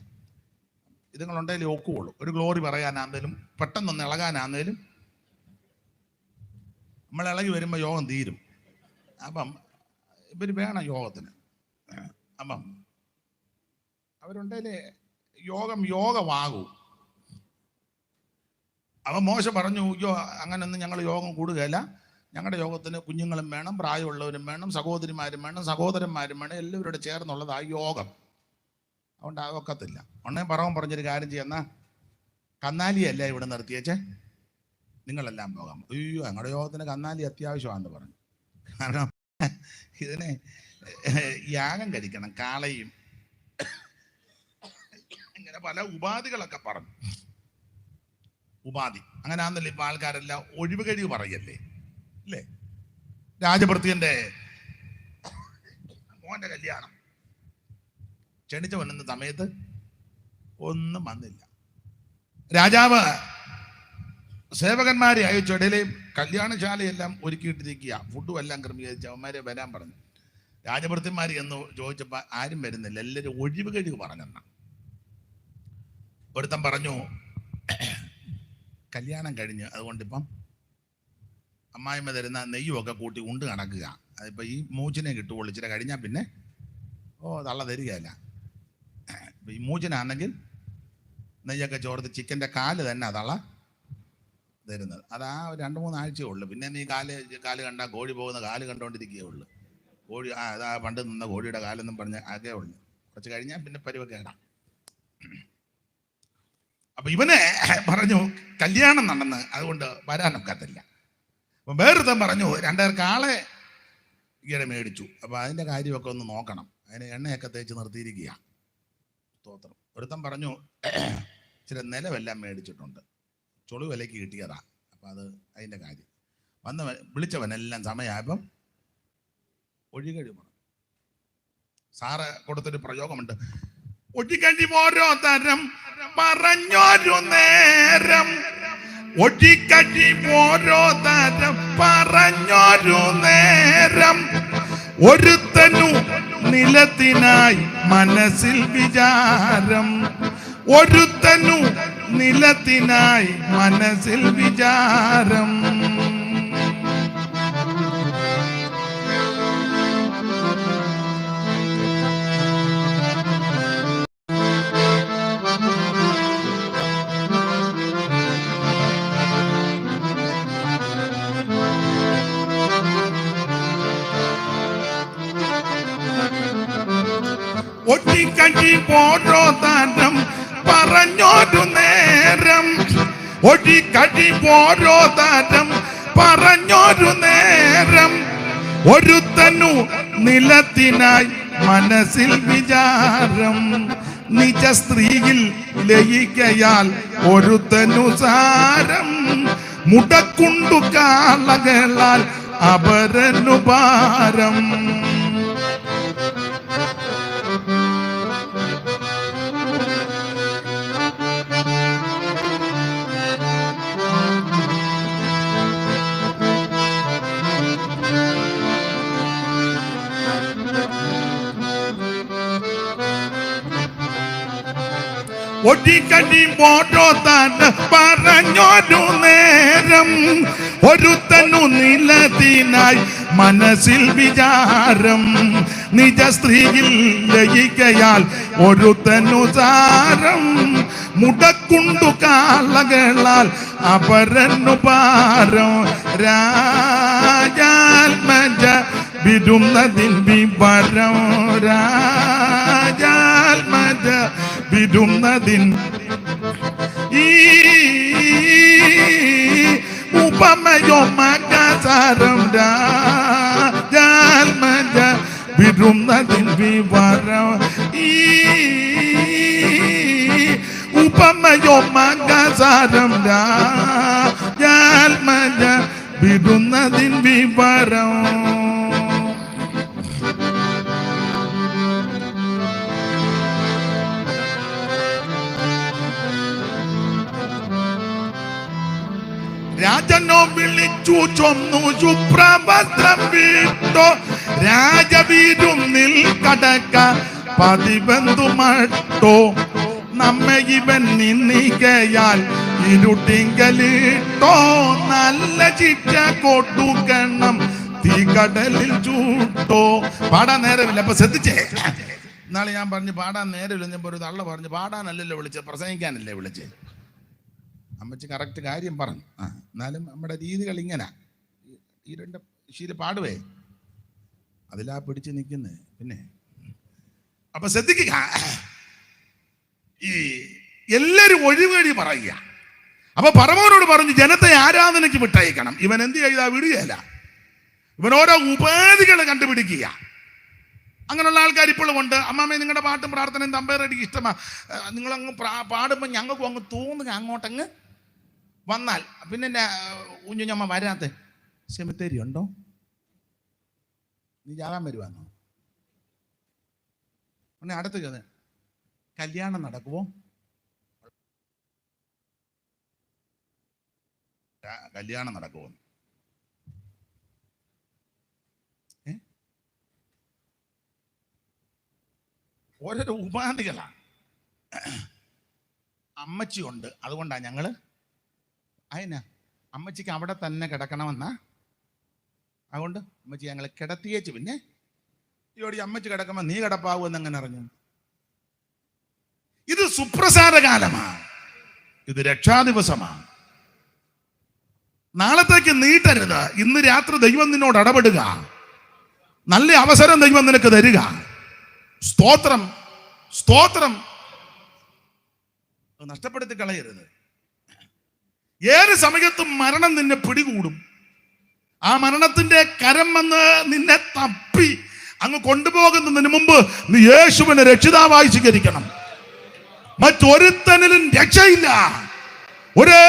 ഇതുങ്ങളുണ്ടെങ്കിലും ഒക്കുള്ളൂ. ഒരു ഗ്ലോറി പറയാനാന്നേലും പെട്ടെന്നൊന്ന് ഇളകാനാന്നേലും നമ്മൾ ഇളകി വരുമ്പോൾ യോഗം തീരും. അപ്പം ഇവർ വേണം യോഗത്തിന്. അപ്പം അവരുണ്ടെങ്കിൽ യോഗമാകൂ. അപ്പം മോശ പറഞ്ഞു, യോ അങ്ങനൊന്നും ഞങ്ങൾ യോഗം കൂടുകയില്ല. ഞങ്ങളുടെ യോഗത്തിന് കുഞ്ഞുങ്ങളും വേണം, പ്രായമുള്ളവരും വേണം, സഹോദരിമാരും വേണം, സഹോദരന്മാരും വേണം, എല്ലാവരോട് ചേർന്നുള്ളത് ആ യോഗം. അതുകൊണ്ട് അതൊക്കത്തില്ല. ഒന്നേ പറഞ്ഞൊരു കാര്യം ചെയ്യുന്ന കന്നാലിയല്ല ഇവിടെ നിർത്തിയേച്ചേ, നിങ്ങളെല്ലാം പോകാം. അയ്യോ ഞങ്ങളുടെ യോഗത്തിന് കന്നാലി അത്യാവശ്യമാണെന്ന് പറഞ്ഞു. കാരണം ഇതിനെ യാഗം കഴിക്കണം, കാളയും, ഇങ്ങനെ പല ഉപാധികളൊക്കെ പറഞ്ഞു. ഉപാധി അങ്ങനെ ആണെന്നല്ലേ ഇപ്പൊ ആൾക്കാരെല്ലാം ഒഴിവ് കഴിവ് പറയല്ലേ, അല്ലേ? രാജഭൃത്യന്റെ മോന്റെ കല്യാണം ക്ഷണിച്ചു വന്നുന്ന സമയത്ത് ഒന്നും വന്നില്ല. രാജാവ് സേവകന്മാരെ അയച്ചു. ഇടയിലെ കല്യാണശാലയെല്ലാം ഒരുക്കിയിട്ടിരിക്കുക, ഫുഡും എല്ലാം ക്രമീകരിച്ച് അവന്മാരെ വരാൻ പറഞ്ഞു. രാജഭൃത്യന്മാർ എന്ന് ചോദിച്ചപ്പോൾ ആരും വരുന്നില്ല, എല്ലാവരും ഒഴിവ് കഴിവ് പറഞ്ഞെന്ന. ഒരുത്തൻ പറഞ്ഞു, കല്യാണം കഴിഞ്ഞ് അതുകൊണ്ടിപ്പം അമ്മായിമ്മ തരുന്ന നെയ്യുമൊക്കെ കൂട്ടി ഉണ്ട് കണക്കുക. അതിപ്പോൾ ഈ മൂച്ചിനെ കിട്ടുകയുള്ളൂ. ഇച്ചിരി കഴിഞ്ഞാൽ പിന്നെ തള്ള തരികയല്ല. ഇപ്പം ഈ മൂച്ചിനാണെങ്കിൽ നെയ്യൊക്കെ ചോർത്ത് ചിക്കൻ്റെ കാല് തന്നെ തള്ള തരുന്നത്. അത് ആ 2-3 ആഴ്ചയേ ഉള്ളൂ. പിന്നെ നീ കാല് കണ്ടാൽ കോഴി പോകുന്ന കാല് കണ്ടുകൊണ്ടിരിക്കുകയേ ഉള്ളൂ. കോഴി അതാ പണ്ട് നിന്ന കോഴിയുടെ കാലെന്നും പറഞ്ഞ് അതേ ഉള്ളൂ. കുറച്ച് കഴിഞ്ഞാൽ പിന്നെ പരിവൊക്കെ ഇടാം. അപ്പൊ ഇവനെ പറഞ്ഞു കല്യാണം നടന്ന് അതുകൊണ്ട് വരാനൊക്കത്തില്ല. അപ്പൊ വേറൊരുത്തൻ പറഞ്ഞു 2 കാളെ ഈയിടെ മേടിച്ചു. അപ്പൊ അതിന്റെ കാര്യമൊക്കെ ഒന്ന് നോക്കണം. അതിന് എണ്ണയൊക്കെ തേച്ച് നിർത്തിയിരിക്കുക. സ്തോത്രം. ഒരുത്തൻ പറഞ്ഞു ഇച്ചിരി നിലമെല്ലാം മേടിച്ചിട്ടുണ്ട്, ചൊളു വിലയ്ക്ക് കിട്ടിയതാ. അപ്പൊ അത് അതിന്റെ കാര്യം വിളിച്ചവനെല്ലാം സമയമായപ്പം ഒഴികഴി പറഞ്ഞു. സാറ് കൊടുത്തൊരു പ്രയോഗമുണ്ട്, ഒഴികഴി ഓരോ തരം പറഞ്ഞൊരു നേരം, ഒഴികഴി ഓരോ തരം പറഞ്ഞൊരു നേരം, ഒരുത്തനു നിലത്തിനായി മനസ്സിൽ വിചാരം, ഒരുത്തനു നിലത്തിനായി മനസ്സിൽ വിചാരം. ഒഴികഴി ഓരോ തരം പറഞ്ഞൊരു നേരം, ഒഴികഴി ഓരോ തരം പറഞ്ഞൊരു നേരം, ഒരുത്തനു നിലത്തിനായി മനസ്സിൽ വിചാരം, നിജ സ്ത്രീയിൽ ലയിക്കയാൽ ഒരുത്തനു സാരം, മുടക്കുണ്ടു കാളകളാൽ അപരനു ഭാരം. ഒഴികഴി ഓരോ തരം പറഞ്ഞൊരു നേരം, ഒരുത്തനു നിലത്തിനായി മനസ്സിൽ വിചാരം, നിജ സ്ത്രീയിൽ ലയിക്കയാൽ ഒരുത്തനു സാരം, മുടക്കുണ്ടു കാളകളാൽ അപരനു ഭാരം. രാജാത്മജ വിടുന്നതിൻ വിവരം, രാജാത്മജ വിടുന്നതിൻ ഈ ഉപമയോ മകസാരം, രാജാത്മജ വിടുന്നതിൻ വിവരം, ഈ ഉപമയോ മകസാരം, രാജാത്മജ വിടുന്നതിൻ വിവരം. രാജനോ വിളിച്ചു ചൊന്നു ശുഭ്രവസ്ത്രം വിട്ടോ, രാജവീരുന്നിൽ കടക്ക പതിബന്ധു മട്ടോ, നമ്മെ ഇവൻ നിന്നികയാൽ ഇരുട്ടിങ്കലിട്ടോ, നല്ല ചിറ്റ കൊടുക്കണം തീകടലിൽ ചൂട്ടോ. പാടാൻ നേരമില്ല. അപ്പൊ ശ്രദ്ധിച്ചേ, ഇന്നാളെ ഞാൻ പറഞ്ഞു പാടാൻ നേരമില്ല. ഞാൻ ഒരു തള്ള പറഞ്ഞു പാടാനല്ലല്ലോ വിളിച്ചത്, പ്രസംഗിക്കാനല്ലേ വിളിച്ചത്. അമ്മച്ചി കറക്റ്റ് കാര്യം പറഞ്ഞു. എന്നാലും നമ്മുടെ രീതികൾ ഇങ്ങനെ ഈ 2 ശീല പാടുവേ അതിലാ പിടിച്ച് നിൽക്കുന്നത്. പിന്നെ അപ്പൊ ശ്രദ്ധിക്കുക, ഈ എല്ലാരും ഒഴിവഴി പറയുക. അപ്പൊ പറവോനോട് പറഞ്ഞു ജനത്തെ ആരാധനയ്ക്ക് വിട്ടയക്കണം. ഇവൻ എന്ത് ചെയ്താ വിടുകയല്ല, ഇവൻ ഓരോ ഉപാധികൾ കണ്ടുപിടിക്കുക. അങ്ങനെയുള്ള ആൾക്കാർ ഇപ്പോഴും ഉണ്ട്. അമ്മാമ്മ നിങ്ങളുടെ പാട്ടും പ്രാർത്ഥനയും തമ്പേറടിക്ക് ഇഷ്ടമാണ്, നിങ്ങളങ്ങ് പാടുമ്പോൾ ഞങ്ങൾക്കും അങ്ങ് തോന്നുക അങ്ങോട്ടങ്ങ് വന്നാൽ. പിന്നെ എൻ്റെ കുഞ്ഞമ്മ വരാത്ത സെമിത്തേരി ഉണ്ടോ, നീ ജാകാൻ വരുവാന്നോ? പിന്നെ അടുത്ത് കല്യാണം നടക്കുമോ? കല്യാണം നടക്കുമോ? ഓരോരോ ഉപാധികളാണ്. അമ്മച്ചിയുണ്ട്, അതുകൊണ്ടാണ് ഞങ്ങൾ അതിനാ അമ്മച്ചിക്ക് അവിടെ തന്നെ കിടക്കണമെന്നാ? അതുകൊണ്ട് അമ്മച്ചി ഞങ്ങളെ കിടത്തിയേച്ച് പിന്നെ ഈയോടി അമ്മച്ചി കിടക്കുമ്പോൾ നീ കിടപ്പാവൂന്ന് എങ്ങനെ അറിഞ്ഞു? ഇത് സുപ്രസാദ കാലമാണ്, ഇത് രക്ഷാദിവസമാണ്. നാളത്തേക്ക് നീട്ടരുത്. ഇന്ന് രാത്രി ദൈവം നിന്നോട് ഇടപെടുക. നല്ല അവസരം ദൈവം നിനക്ക് തരിക. സ്തോത്രം, സ്തോത്രം. നഷ്ടപ്പെടുത്തി കളയരുത്. ഏത് സമയത്തും മരണം നിന്നെ പിടികൂടും. ആ മരണത്തിന്റെ കരം വന്ന് നിന്നെ തപ്പി അങ്ങ് കൊണ്ടുപോകുന്നതിന് മുമ്പ് നീ യേശുവിനെ രക്ഷിതാവായി സ്വീകരിക്കണം. മറ്റൊരുത്തനിലും രക്ഷയില്ല. ഒരേ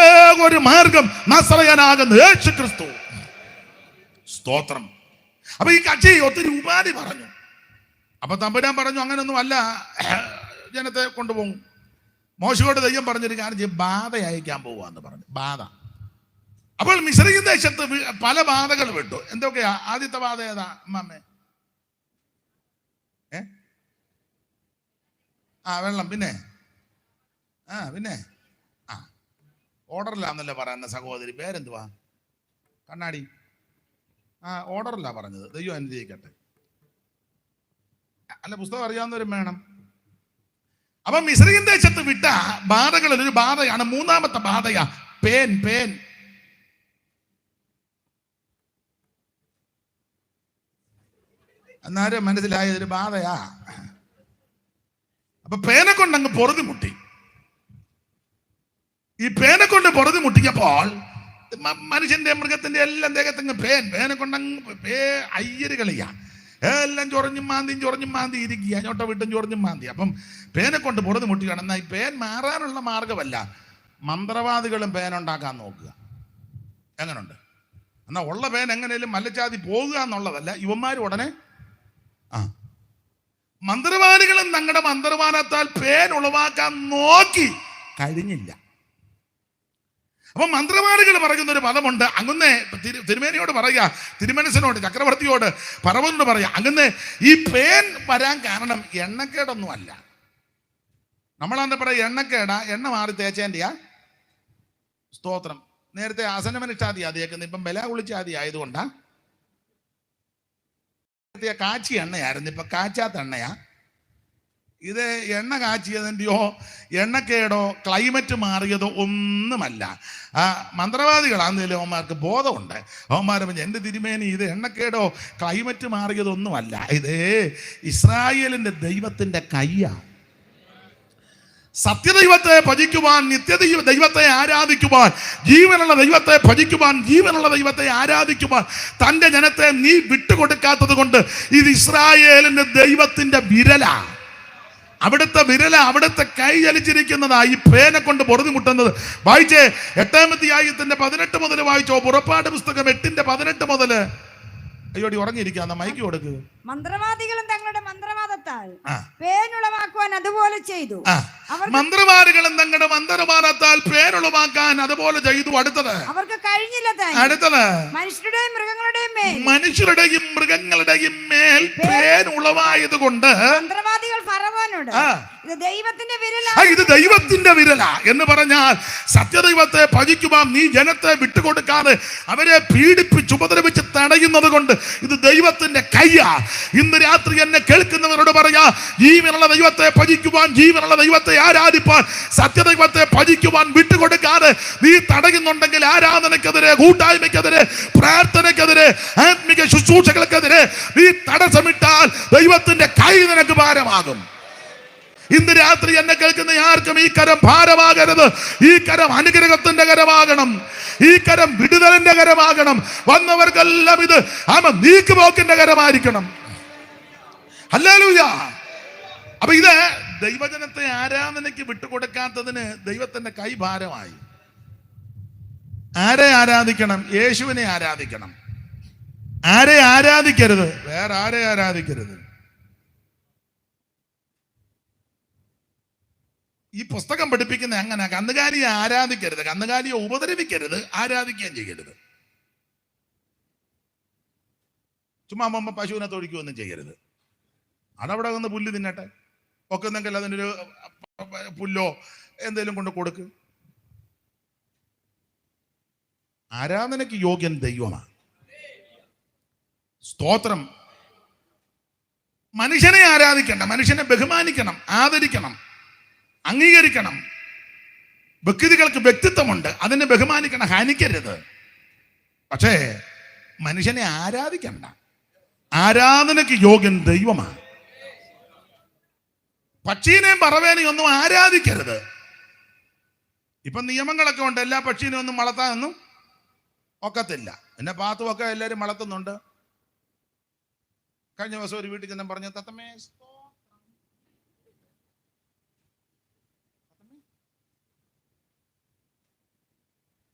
ഒരു മാർഗം നസറയനാകുന്ന യേശു ക്രിസ്തു. സ്തോത്രം. അപ്പൊ ഈ കക്ഷി ഒത്തിരി ഉപാധി പറഞ്ഞു. അപ്പൊ തമ്പുരാൻ പറഞ്ഞു അങ്ങനൊന്നും അല്ല, ജനത്തെ കൊണ്ടുപോകും. മോശയോട് ദൈവം പറഞ്ഞൊരു കാര്യം ചെയ്യും, ബാധ അയക്കാൻ പോവാന്ന് പറഞ്ഞു. ബാധ. അപ്പോൾ മിസ്രയീം ദേശത്ത് പല ബാധകൾ വിട്ടു. എന്തൊക്കെയാ? ആദ്യത്തെ ബാധ ഏതാ അമ്മേ? വെള്ളം. പിന്നെ പിന്നെ ഓർഡറിലാന്നല്ലേ പറയുന്ന സഹോദരി, പേരെന്തുവാ? കണ്ണാടി. ഓർഡറിലാ പറഞ്ഞത്. ദൈവം അനുഗ്രഹിക്കട്ടെ. അല്ല, പുസ്തകം അറിയാവുന്നവരും വേണം. അപ്പൊ മിസ്രയീം ദേശത്ത് വിട്ട ബാധകളിൽ ഒരു ബാധയാണ്, മൂന്നാമത്തെ ബാധയാ പേൻ. പേൻ. എന്നാലും മനസ്സിലായ ഒരു ബാധയാ. അപ്പൊ പേനെ കൊണ്ടങ്ങ് പൊറുതിമുട്ടി. ഈ പേനെ കൊണ്ട് പൊറുതിമുട്ടിയപ്പോൾ മനുഷ്യന്റെ മൃഗത്തിന്റെ എല്ലാം ദേഹത്തങ്ങ് പേനെ കൊണ്ടങ്ങ് അയ്യര് കളിയാ. എല്ലാം ചൊറഞ്ഞും മാന്തി ഇരിക്കുക, ഞോട്ട വിട്ടും ചൊറഞ്ഞും മാന്തി. അപ്പം പേനെ കൊണ്ട് പൊറുതിമുട്ടിയാണ്. എന്നാൽ ഈ പേൻ മാറാനുള്ള മാർഗമല്ല, മന്ത്രവാദികളും പേനുണ്ടാക്കാൻ നോക്കുക. എങ്ങനുണ്ട്? എന്നാൽ ഉള്ള പേൻ എങ്ങനെയും മല്ലച്ചാതി പോകുക എന്നുള്ളതല്ല. ഇവന്മാർ ഉടനെ മന്ത്രവാദികളും തങ്ങളുടെ മന്ത്രവാദത്താൽ പേൻ ഉളവാക്കാൻ നോക്കി, കഴിഞ്ഞില്ല. അപ്പൊ മന്ത്രവാദികൾ പറയുന്ന ഒരു പദമുണ്ട്. അങ്ങനെ തിരുമേനിയോട് പറയുക, തിരുമനസിനോട്, ചക്രവർത്തിയോട്, പറവനോട് പറയുക, അങ്ങനെ ഈ പേൻ വരാൻ കാരണം എണ്ണക്കേടൊന്നും അല്ല. നമ്മളെന്താ പറയുക? എണ്ണക്കേടാ, എണ്ണ മാറി തേച്ചേന്റെയാ. സ്തോത്രം. നേരത്തെ ആസനമനുഷ്ഠാതി ആദ്യമാക്കുന്നത്, ഇപ്പം ബല കുളിച്ചാതി ആയതുകൊണ്ടാ. കാച്ചി എണ്ണയായിരുന്നു, ഇപ്പൊ കാച്ചാത്ത എണ്ണയാ. ഇത് എണ്ണ കാച്ചിയതിൻ്റെയോ എണ്ണക്കേടോ ക്ലൈമറ്റ് മാറിയതോ ഒന്നുമല്ല. മന്ത്രവാദികളാണെങ്കിലും അവന്മാർക്ക് ബോധമുണ്ട്. അവന്മാർ എൻ്റെ തിരുമേനി ഇത് എണ്ണക്കേടോ ക്ലൈമറ്റ് മാറിയതൊന്നുമല്ല, ഇത് ഇസ്രായേലിൻ്റെ ദൈവത്തിൻ്റെ കയ്യാണ്. സത്യദൈവത്തെ ഭജിക്കുവാൻ, ദൈവത്തെ ആരാധിക്കുവാൻ, ജീവനുള്ള ദൈവത്തെ ഭജിക്കുവാൻ, ജീവനുള്ള ദൈവത്തെ ആരാധിക്കുവാൻ തൻ്റെ ജനത്തെ നീ വിട്ടുകൊടുക്കാത്തത് കൊണ്ട് ഇത് ഇസ്രായേലിന്റെ ദൈവത്തിന്റെ വിരലാ. അവിടുത്തെ വിരല, അവിടുത്തെ കൈ ചലിച്ചിരിക്കുന്നതാ ഈ പേനെ കൊണ്ട് പൊറുതിമുട്ടുന്നത്. വായിച്ചേ, 8-ാം അധ്യായത്തിന്റെ 18 മുതൽ വായിച്ചോ. പുറപ്പാട് പുസ്തകം 8:18 മുതൽ. അയ്യോടി ഉറങ്ങിയിരിക്കാന്ന മൈക്ക് കൊടുക്കുക. മന്ത്രവാദികളും തങ്ങളുടെ മന്ത്രവാദത്താൽ പേനുളവാക്കുവാൻ അതുപോലെ ചെയ്തു. മന്ത്രവാദികളും തങ്ങളുടെ മന്ത്രവാദത്താൽ പേനുളവാക്കാൻ അതുപോലെ ചെയ്തു. അടുത്തത് അവർക്ക് കഴിഞ്ഞില്ല. അടുത്തത് മനുഷ്യരുടെയും മൃഗങ്ങളുടെയും മേൽ പേനുളവായത് കൊണ്ട് മന്ത്രവാദികൾ ഫറവോനോട് ഇത് ദൈവത്തിന്റെ വിരല, ഇത് ദൈവത്തിന്റെ വിരല എന്ന് പറഞ്ഞാൽ സത്യദൈവത്തെ ഭജിക്കുവാൻ നീ ജനത്തെ വിട്ടുകൊടുക്കാതെ അവരെ പീഡിപ്പിച്ച് ഉപദ്രവിച്ച് തടയുന്നത് കൊണ്ട് ഇത് ദൈവത്തിന്റെ കയ്യാ. ഇന്ന് രാത്രി എന്നെ കേൾക്കുന്നവരോട് പറയാ, ജീവനുള്ള ദൈവത്തെ ഭജിക്കുവാൻ, ജീവനുള്ള ദൈവത്തെ ആരാധിപ്പാൻ, സത്യദൈവത്തെ ഭജിക്കുവാൻ വിട്ടുകൊടുക്കാതെ നീ തടയുന്നുണ്ടെങ്കിൽ ആരാധനക്കെതിരെ, കൂട്ടായ്മയ്ക്കെതിരെ, പ്രാർത്ഥനയ്ക്കെതിരെ, ആത്മിക ശുശ്രൂഷകൾക്കെതിരെ നീ തടസ്സമിട്ടാൽ ദൈവത്തിന്റെ കൈ നിനക്ക് ഭാരമാകും. ഇന്ന് രാത്രി എന്നെ കേൾക്കുന്ന ആർക്കും ഈ കരം ഭാരമാകരുത്. ഈ കരം അനുഗ്രഹത്തിന്റെ കരമാകണം. ഈ കരം വിടുതലിന്റെ കരമാകണം. വന്നവർക്കെല്ലാം ഇത് നീക്കുപോക്കിന്റെ കരമായിരിക്കണം. ഹല്ലേലൂയ. അപ്പൊ ഇത് ദൈവജനത്തെ ആരാധനയ്ക്ക് വിട്ടുകൊടുക്കാത്തതിന് ദൈവത്തിന്റെ കൈ ഭാരമായി. ആരെ ആരാധിക്കണം? യേശുവിനെ ആരാധിക്കണം. ആരെ ആരാധിക്കരുത്? വേറെ ആരെ ആരാധിക്കരുത്? ഈ പുസ്തകം പഠിപ്പിക്കുന്ന അങ്ങനെ കന്നുകാലിയെ ആരാധിക്കരുത്, കന്നുകാലിയെ ഉപദ്രവിക്കരുത്, ആരാധിക്കുകയും ചെയ്യരുത്. ചുമ്മാ അമ്മ പശുവിനെ തൊഴിക്കുകയൊന്നും ചെയ്യരുത്. അതവിടെ വന്ന് പുല്ല് തിന്നട്ടെ, ഒക്കുന്നെങ്കിൽ അതിനൊരു പുല്ലോ എന്തെങ്കിലും കൊണ്ട് കൊടുക്ക്. ആരാധനയ്ക്ക് യോഗ്യൻ ദൈവമാണ്. സ്തോത്രം. മനുഷ്യനെ ആരാധിക്കണ്ട, മനുഷ്യനെ ബഹുമാനിക്കണം, ആദരിക്കണം, അംഗീകരിക്കണം. വ്യക്തികൾക്ക് വ്യക്തിത്വമുണ്ട്, അതിനെ ബഹുമാനിക്കണം, ഹനിക്കരുത്. പക്ഷേ മനുഷ്യനെ ആരാധിക്കണ്ട. ആരാധനയ്ക്ക് യോഗ്യൻ ദൈവമാണ്. പക്ഷീനെയും പറവേനെയും ഒന്നും ആരാധിക്കരുത്. ഇപ്പൊ നിയമങ്ങളൊക്കെ ഉണ്ട്, എല്ലാ പക്ഷീനെയും ഒന്നും വളർത്താനൊന്നും ഒക്കത്തില്ല. എന്നെ പാത്തുമൊക്കെ എല്ലാവരും വളർത്തുന്നുണ്ട്. കഴിഞ്ഞ ദിവസം ഒരു വീട്ടിൽ ചെന്ന് പറഞ്ഞു, തത്തമ്മേ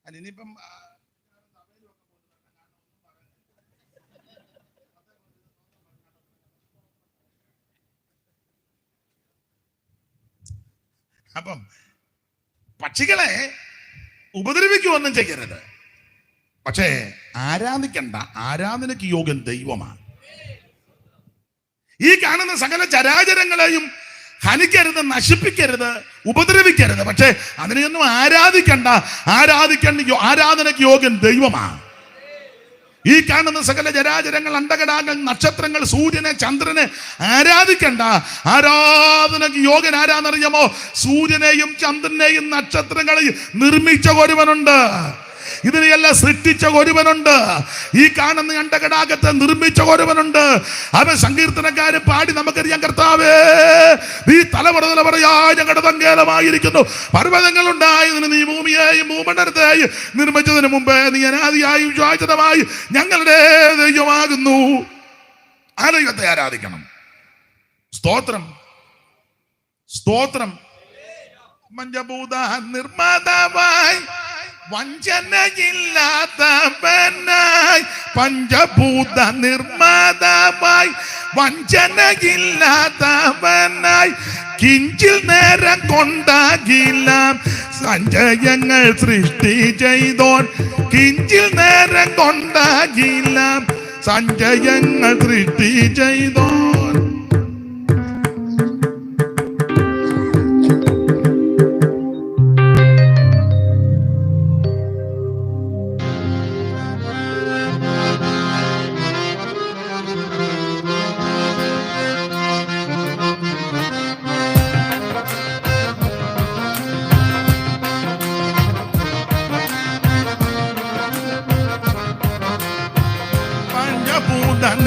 അല്ല ഇനിയിപ്പം അപ്പം പക്ഷികളെ ഉപദ്രവിക്കുകയൊന്നും ചെയ്യരുത്. പക്ഷേ ആരാധിക്കണ്ട. ആരാധനയ്ക്ക് യോഗ്യൻ ദൈവമാണ്. ഈ കാണുന്ന സകല ചരാചരങ്ങളെയും ഹനിക്കരുത്, നശിപ്പിക്കരുത്, ഉപദ്രവിക്കരുത്. പക്ഷേ അതിനെയൊന്നും ആരാധിക്കണ്ട. ആരാധനയ്ക്ക് യോഗ്യൻ ദൈവമാണ്. ഈ കാണുന്ന സകല ചരാചരങ്ങൾ, അണ്ടകടാകൾ, നക്ഷത്രങ്ങൾ, സൂര്യനെ, ചന്ദ്രനെ ആരാധിക്കണ്ട. ആരാധനയ്ക്ക് യോഗ്യൻ ആരാന്നറിയാമോ? സൂര്യനെയും ചന്ദ്രനെയും നക്ഷത്രങ്ങളെയും നിർമ്മിച്ച ഒരുവനുണ്ട്. ഇതിനെയെല്ലാം സൃഷ്ടിച്ച ഒരുവനുണ്ട്. ഈ കാണുന്ന അണ്ടകടാകത്തെ നിർമ്മിച്ച ഒരുവനുണ്ട്. അവൻ സങ്കീർത്തനക്കാരൻ പാടി നമുക്കറിയാം, കർത്താവേ നീ തലമുറയായി ഞങ്ങളുടെ സങ്കേതമായിരിക്കുന്നു. പർവ്വതങ്ങളുണ്ടായതിന് നീ ഭൂമിയെയും ഭൂമണ്ഡലത്തെയും നിർമ്മിച്ചതിന് മുമ്പേ നീ അനാദിയായും ശാശ്വതമായി ഞങ്ങളുടെ ദൈവമാകുന്നു. ആ ദൈവത്തെ ആരാധിക്കണം. സ്തോത്രം, സ്തോത്രം. പഞ്ചഭൂത നിർമ്മാതാവായി വഞ്ചനയില്ലാത്തവനായി, പഞ്ചഭൂത നിർമ്മാതാവായി വഞ്ചനയില്ലാത്തവനായി, കിഞ്ചിൽ നേരം കൊണ്ടാകില്ല സഞ്ചയങ്ങൾ സൃഷ്ടി ചെയ്തോൻ. കിഞ്ചിൽ നേരം കൊണ്ടാകില്ല സഞ്ചയങ്ങൾ സൃഷ്ടി ചെയ്തോൻ.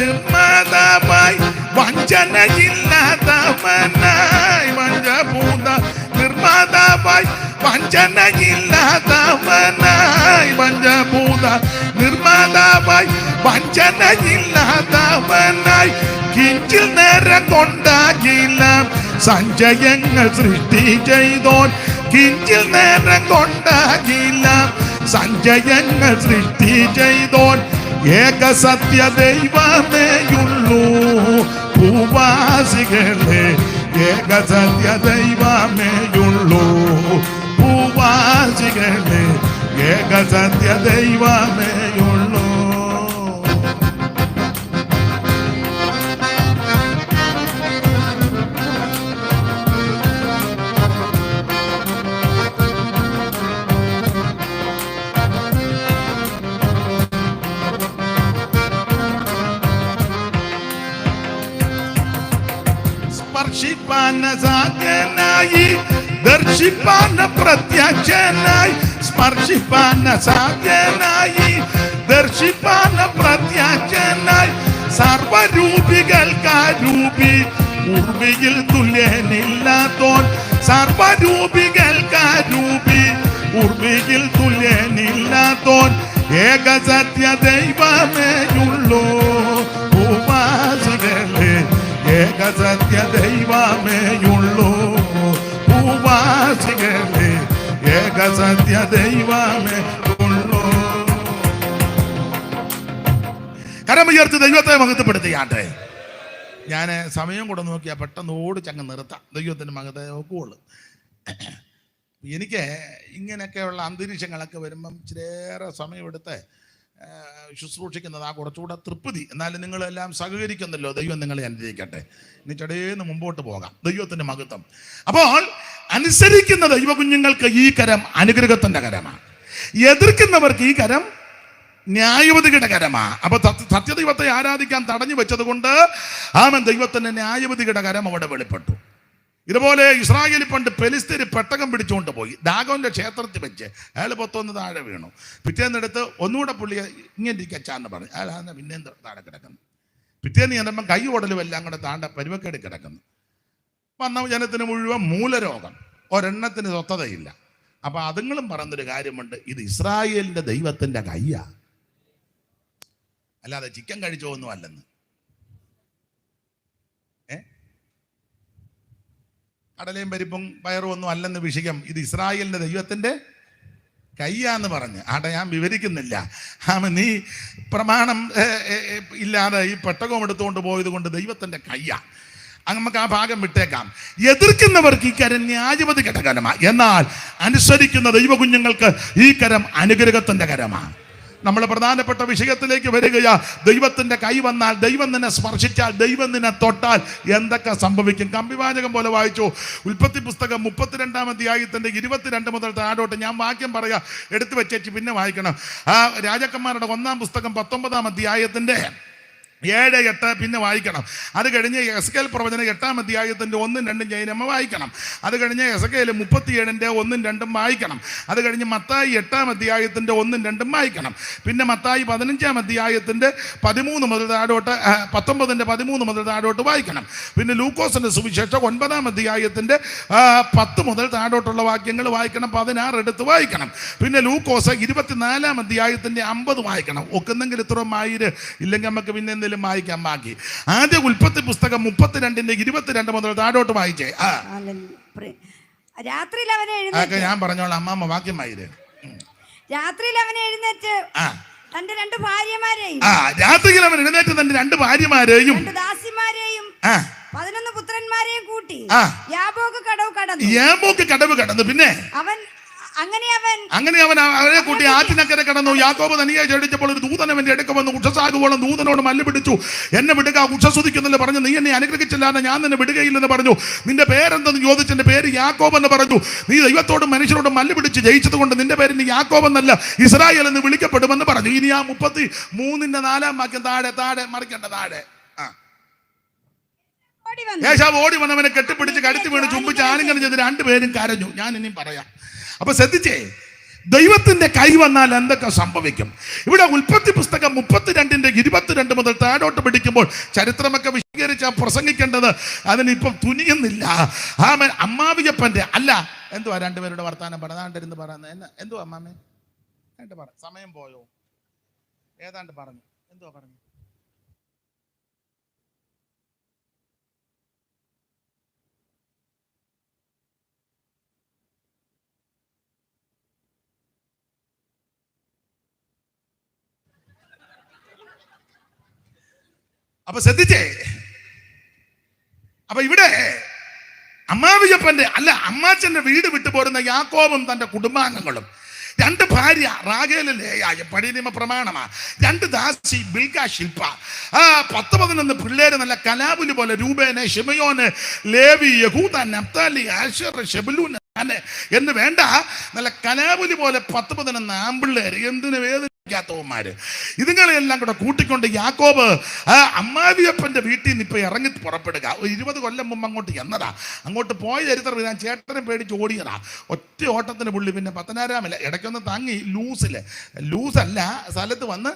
നിർമ്മാതാവായി വഞ്ചനയില്ലാത്തവനായി, പഞ്ചഭൂത നിർമ്മാതാവായി വഞ്ചനയില്ലാത്തവനായി, പഞ്ചഭൂത നിർമ്മാതാവായി വഞ്ചനയില്ലാത്തവനായി, കിഞ്ചിൽ നേരം കൊണ്ടാകില്ല സഞ്ചയങ്ങൾ സൃഷ്ടി ചെയ്തോൻ. കിഞ്ചിൽ നേരം കൊണ്ടാകില്ല സഞ്ചയങ്ങൾ സൃഷ്ടി ചെയ്തോൻ. ഏക സത്യ ദൈവമേയുള്ളൂ ഭൂവാസികളെ, ഏക സത്യ ദൈവമേയുള്ളൂ ഭൂവാസികളെ, ഏക സത്യ ദൈവമേയുള്ളൂ. സ്പർശിപ്പാന സാധ്യനായി, ദർശിപ്പാന പ്രത്യക്ഷനായി, സ്പർശിപ്പാന സാധ്യനായി, ദർശിപ്പാന പ്രത്യക്ഷനായി, സർവരൂപികൾക്കാരൂപി, ഉർവിയിൽ തുല്യനില്ലാത്തോൻ. സർവരൂപികൾക്കാരൂപി, ഉർവിയിൽ തുല്യനില്ലാത്തോൻ. ഏക സത്യ ദൈവമേയുള്ളൂ ഭൂവാസികളെ, ഏക സത്യ ദൈവമേയുള്ളൂ ഭൂവാസികളെ, ഏക സത്യ ദൈവമേയുള്ളൂ. കരമുയർത്തി ദൈവത്തെ മഹത്വപ്പെടുത്തിയാട്ടെ. ഞാൻ സമയം കൂടെ നോക്കിയാൽ പെട്ടെന്ന് ഓടിച്ചങ്ങ് നിർത്താം. ദൈവത്തിന് മഹത്വം നോക്കുകയുള്ളൂ. എനിക്ക് ഇങ്ങനെയൊക്കെയുള്ള അന്തരീക്ഷങ്ങളൊക്കെ വരുമ്പം ഇച്ചിരിയേറെ സമയമെടുത്ത് ശുശ്രൂഷിക്കുന്നതാ കുറച്ചുകൂടെ തൃപ്തി. എന്നാലും നിങ്ങളെല്ലാം സഹകരിക്കുന്നല്ലോ. ദൈവം നിങ്ങളെ അനുഗ്രഹിക്കട്ടെ. ഇനി ചടേന്ന് മുമ്പോട്ട് പോകാം. ദൈവത്തിന്റെ മഹത്വം. അപ്പോൾ അനുസരിക്കുന്ന ദൈവ കുഞ്ഞുങ്ങൾക്ക് ഈ കരം അനുഗ്രഹത്തിന്റെ കരമാണ്. എതിർക്കുന്നവർക്ക് ഈ കരം ന്യായവതിയുടെ കരമാ. അപ്പൊ സത്യദൈവത്തെ ആരാധിക്കാൻ തടഞ്ഞു വെച്ചത് കൊണ്ട് ദൈവത്തിന്റെ ന്യായവതിയുടെ കരം അവിടെ വെളിപ്പെട്ടു. ഇതുപോലെ ഇസ്രായേലിൽ പണ്ട് പെലിസ്തീര് പെട്ടകം പിടിച്ചുകൊണ്ട് പോയി ദാഗോന്റെ ക്ഷേത്രത്തിൽ വെച്ച് അയാൾ പൊത്തൊന്ന് താഴെ വീണു. പിറ്റേന്നെടുത്ത് ഒന്നുകൂടെ പുള്ളിയെ ഇങ്ങനെ ഇരിക്കച്ചാന്ന് പറഞ്ഞു. അയാൾ പിന്നെയും താഴെ കിടക്കുന്നു. പിറ്റേന്ന് ചെന്നപ്പം കൈ ഓടലും എല്ലാം കൂടെ താണ്ട പരുവക്കേട് കിടക്കുന്നു. വന്ന ജനത്തിന് മുഴുവൻ മൂലരോഗം, ഒരെണ്ണത്തിന് സ്വസ്ഥതയില്ല. അപ്പൊ അതുങ്ങളും പറഞ്ഞൊരു കാര്യമുണ്ട്, ഇത് ഇസ്രായേലിന്റെ ദൈവത്തിന്റെ കയ്യാ, അല്ലാതെ ചിക്കൻ കഴിച്ചോ ഒന്നും അല്ലെന്ന്. കടലയും പരിപ്പും പയറും ഒന്നും അല്ലെന്ന് വിഷയം, ഇത് ഇസ്രായേലിന്റെ ദൈവത്തിന്റെ കയ്യാന്ന് പറഞ്ഞ്. ഞാൻ വിവരിക്കുന്നില്ല. നീ പ്രമാണം ഇല്ലാതെ ഈ പെട്ടകം എടുത്തുകൊണ്ട് പോയത് കൊണ്ട് ദൈവത്തിന്റെ കയ്യാ. നമുക്ക് ആ ഭാഗം വിട്ടേക്കാം. എതിർക്കുന്നവർക്ക് ഈ കരം ന്യായവതി കരമാണ്, എന്നാൽ അനുസരിക്കുന്ന ദൈവകുഞ്ഞുങ്ങൾക്ക് ഈ കരം അനുഗ്രഹത്തിന്റെ കരമാണ്. നമ്മൾ പ്രധാനപ്പെട്ട വിഷയത്തിലേക്ക് വരികയാ. ദൈവത്തിന്റെ കൈ വന്നാൽ, ദൈവം നിന്നെ സ്പർശിച്ചാൽ, ദൈവം നിന്നെ തൊട്ടാൽ എന്തൊക്കെ സംഭവിക്കും? കമ്പിവാചകം പോലെ വായിച്ചു. ഉൽപ്പത്തി പുസ്തകം 32-ാം അധ്യായത്തിന്റെ 22 മുതൽ താഴോട്ട് ഞാൻ വാക്യം പറയാ, എടുത്തു വെച്ചേച്ച് പിന്നെ വായിക്കണം. രാജാക്കന്മാരുടെ 1-ാം പുസ്തകം 19-ാം അധ്യായത്തിന്റെ 7, 8 പിന്നെ വായിക്കണം. അത് കഴിഞ്ഞ് എസ്കേൽ പ്രവചനം 8-ാം അധ്യായത്തിന്റെ 1, 2 ജൈനമ്മ വായിക്കണം. അത് കഴിഞ്ഞ് എസ്കേൽ 37-ന്റെ 1, 2 വായിക്കണം. അത് കഴിഞ്ഞ് മത്തായി 8-ാം അധ്യായത്തിന്റെ 1, 2 വായിക്കണം. പിന്നെ മത്തായി 15-ാം അധ്യായത്തിന്റെ 13 മുതൽ താഴോട്ട് 19-ന്റെ 13 മുതൽ താഴോട്ട് വായിക്കണം. പിന്നെ ലൂക്കോസിന്റെ സുവിശേഷം 9-ാം അധ്യായത്തിന്റെ 10 മുതൽ താഴോട്ടുള്ള വാക്യങ്ങൾ വായിക്കണം. 16 എടുത്ത് വായിക്കണം. പിന്നെ ലൂക്കോസ് 24-ാം അധ്യായത്തിന്റെ 50 വായിക്കണം. ഒക്കുന്നെങ്കിൽ ഇത്ര മായിര്, ഇല്ലെങ്കിൽ നമുക്ക് പിന്നെ വായിക്കാൻ ബാക്കി. ആദ്യ ഉൽപ്പത്തി പുസ്തകം 32-ന്റെ 22 മുതൽ താഴോട്ട് വായിച്ചേ. രാത്രിയിൽ അവൻ എഴുന്നേറ്റ്, ഞാൻ പറഞ്ഞോളാം അമ്മാമ്മ വാക്യം വായിര്. രാത്രിയിൽ അവൻ എഴുന്നേറ്റ് തന്റെ 2 ഭാര്യമാരെയും, രാത്രിയിൽ അവൻ എഴുന്നേറ്റ് തന്റെ 2 ഭാര്യമാരെയും 2 ദാസിമാരെയും 11 പുത്രന്മാരെയും കൂട്ടി യാബോക്ക് കടവ് കടന്നു. പിന്നെ അങ്ങനെ അവൻ അവരെ കൂട്ടി ആറ്റിനക്കരെ കടന്നു. യാക്കോബ് തനിയെ ചടിച്ചപ്പോൾ ഒരു ദൂതൻ അവന്റെ അടുക്ക വന്നു. ഉഷസാകുവോളം ദൂതനോട് മല്ല് പിടിച്ചു. എന്നെ വിടുക, ഉഷസുദിക്കുന്നില്ല പറഞ്ഞു. നീ എന്നെ അനുഗ്രഹിച്ചില്ലാതെ ഞാൻ നിന്നെ വിടുകയില്ലെന്ന് പറഞ്ഞു. നിന്റെ പേരെന്തെന്ന് ചോദിച്ചു. എന്റെ പേര് യാക്കോബ് എന്ന് പറഞ്ഞു. നീ ദൈവത്തോടും മനുഷ്യരോടും മല്ല് പിടിച്ച് ജയിച്ചത് കൊണ്ട് നിന്റെ പേര് നീ യാക്കോബ് എന്നല്ല ഇസ്രായേൽ എന്ന് വിളിക്കപ്പെടുമെന്ന് പറഞ്ഞു. ഇനി ആ 33-ന്റെ 4-ാം വാക്യം താഴെ മറിക്കേണ്ട താഴെ. ഏശാവ് ഓടി വന്നവനെ കെട്ടിപ്പിടിച്ച് കടുത്തി വീണ് ചുംബിച്ച് ആലിംഗനം ചെയ്ത് 2 പേരും കരഞ്ഞു. ഞാൻ ഇനിയും പറയാം. അപ്പൊ ശ്രദ്ധിച്ചേ, ദൈവത്തിന്റെ കൈ വന്നാൽ എന്തൊക്കെ സംഭവിക്കും? ഇവിടെ ഉൽപ്പത്തി പുസ്തകം 32-ന്റെ 22 മുതൽ താഴോട്ട് പിടിക്കുമ്പോൾ ചരിത്രമൊക്കെ വിശദീകരിച്ച് പ്രസംഗിക്കേണ്ടത് അതിനിപ്പം തുനിയുന്നില്ല. അമ്മാവിയപ്പന്റെ അല്ല എന്തുവാ 2 പേരുടെ വർത്താനം പറഞ്ഞാണ്ടിരുന്ന് പറയുന്നത് എന്തുവാ അമ്മാമേ? പറ, സമയം പോയോ? ഏതാണ്ട് പറഞ്ഞു. എന്തുവാ പറഞ്ഞു? അപ്പൊ ശ്രദ്ധിച്ചേ, അപ്പൊ ഇവിടെ അമ്മാവിയപ്പന്റെ അല്ല അമ്മാച്ചന്റെ വീട് വിട്ടു പോരുന്ന യാക്കോബും തന്റെ കുടുംബാംഗങ്ങളും, 2 ഭാര്യ റാഗേല് ലേയായ പഴയ നിയമ പ്രമാണമാ, 2 ദാസി ബിൽഗ ശില്പ, 10-11 പിള്ളേര് നല്ല കലാബുല് പോലെ, രൂബേന്, ശിമയോന്, ലേവി, യഹൂദ, നഫ്താലി, ആശേർ, ശെബൂലൂൻ എന്ന് വേണ്ട നല്ല കലാബുലി പോലെ 10-11 ആമ്പിള്ളേര്, എന്തിനു വേദനിക്കാത്തവന്മാര്. ഇതുങ്ങളെല്ലാം കൂടെ കൂട്ടിക്കൊണ്ട് യാക്കോബ് അമ്മാവിയപ്പന്റെ വീട്ടിൽ നിന്ന് ഇപ്പൊ ഇറങ്ങി പുറപ്പെടുക. 20 കൊല്ലം മുമ്പ് അങ്ങോട്ട് എന്നതാ. അങ്ങോട്ട് പോയ ചരിത്രം ഞാൻ ചേട്ടനെ പേടിച്ച് ഓടിയതാ. ഒറ്റ ഓട്ടത്തിന് പുള്ളി പിന്നെ 16-ാമില്ല ഇടയ്ക്കൊന്ന് തങ്ങി ലൂസല്ല സ്ഥലത്ത് വന്ന്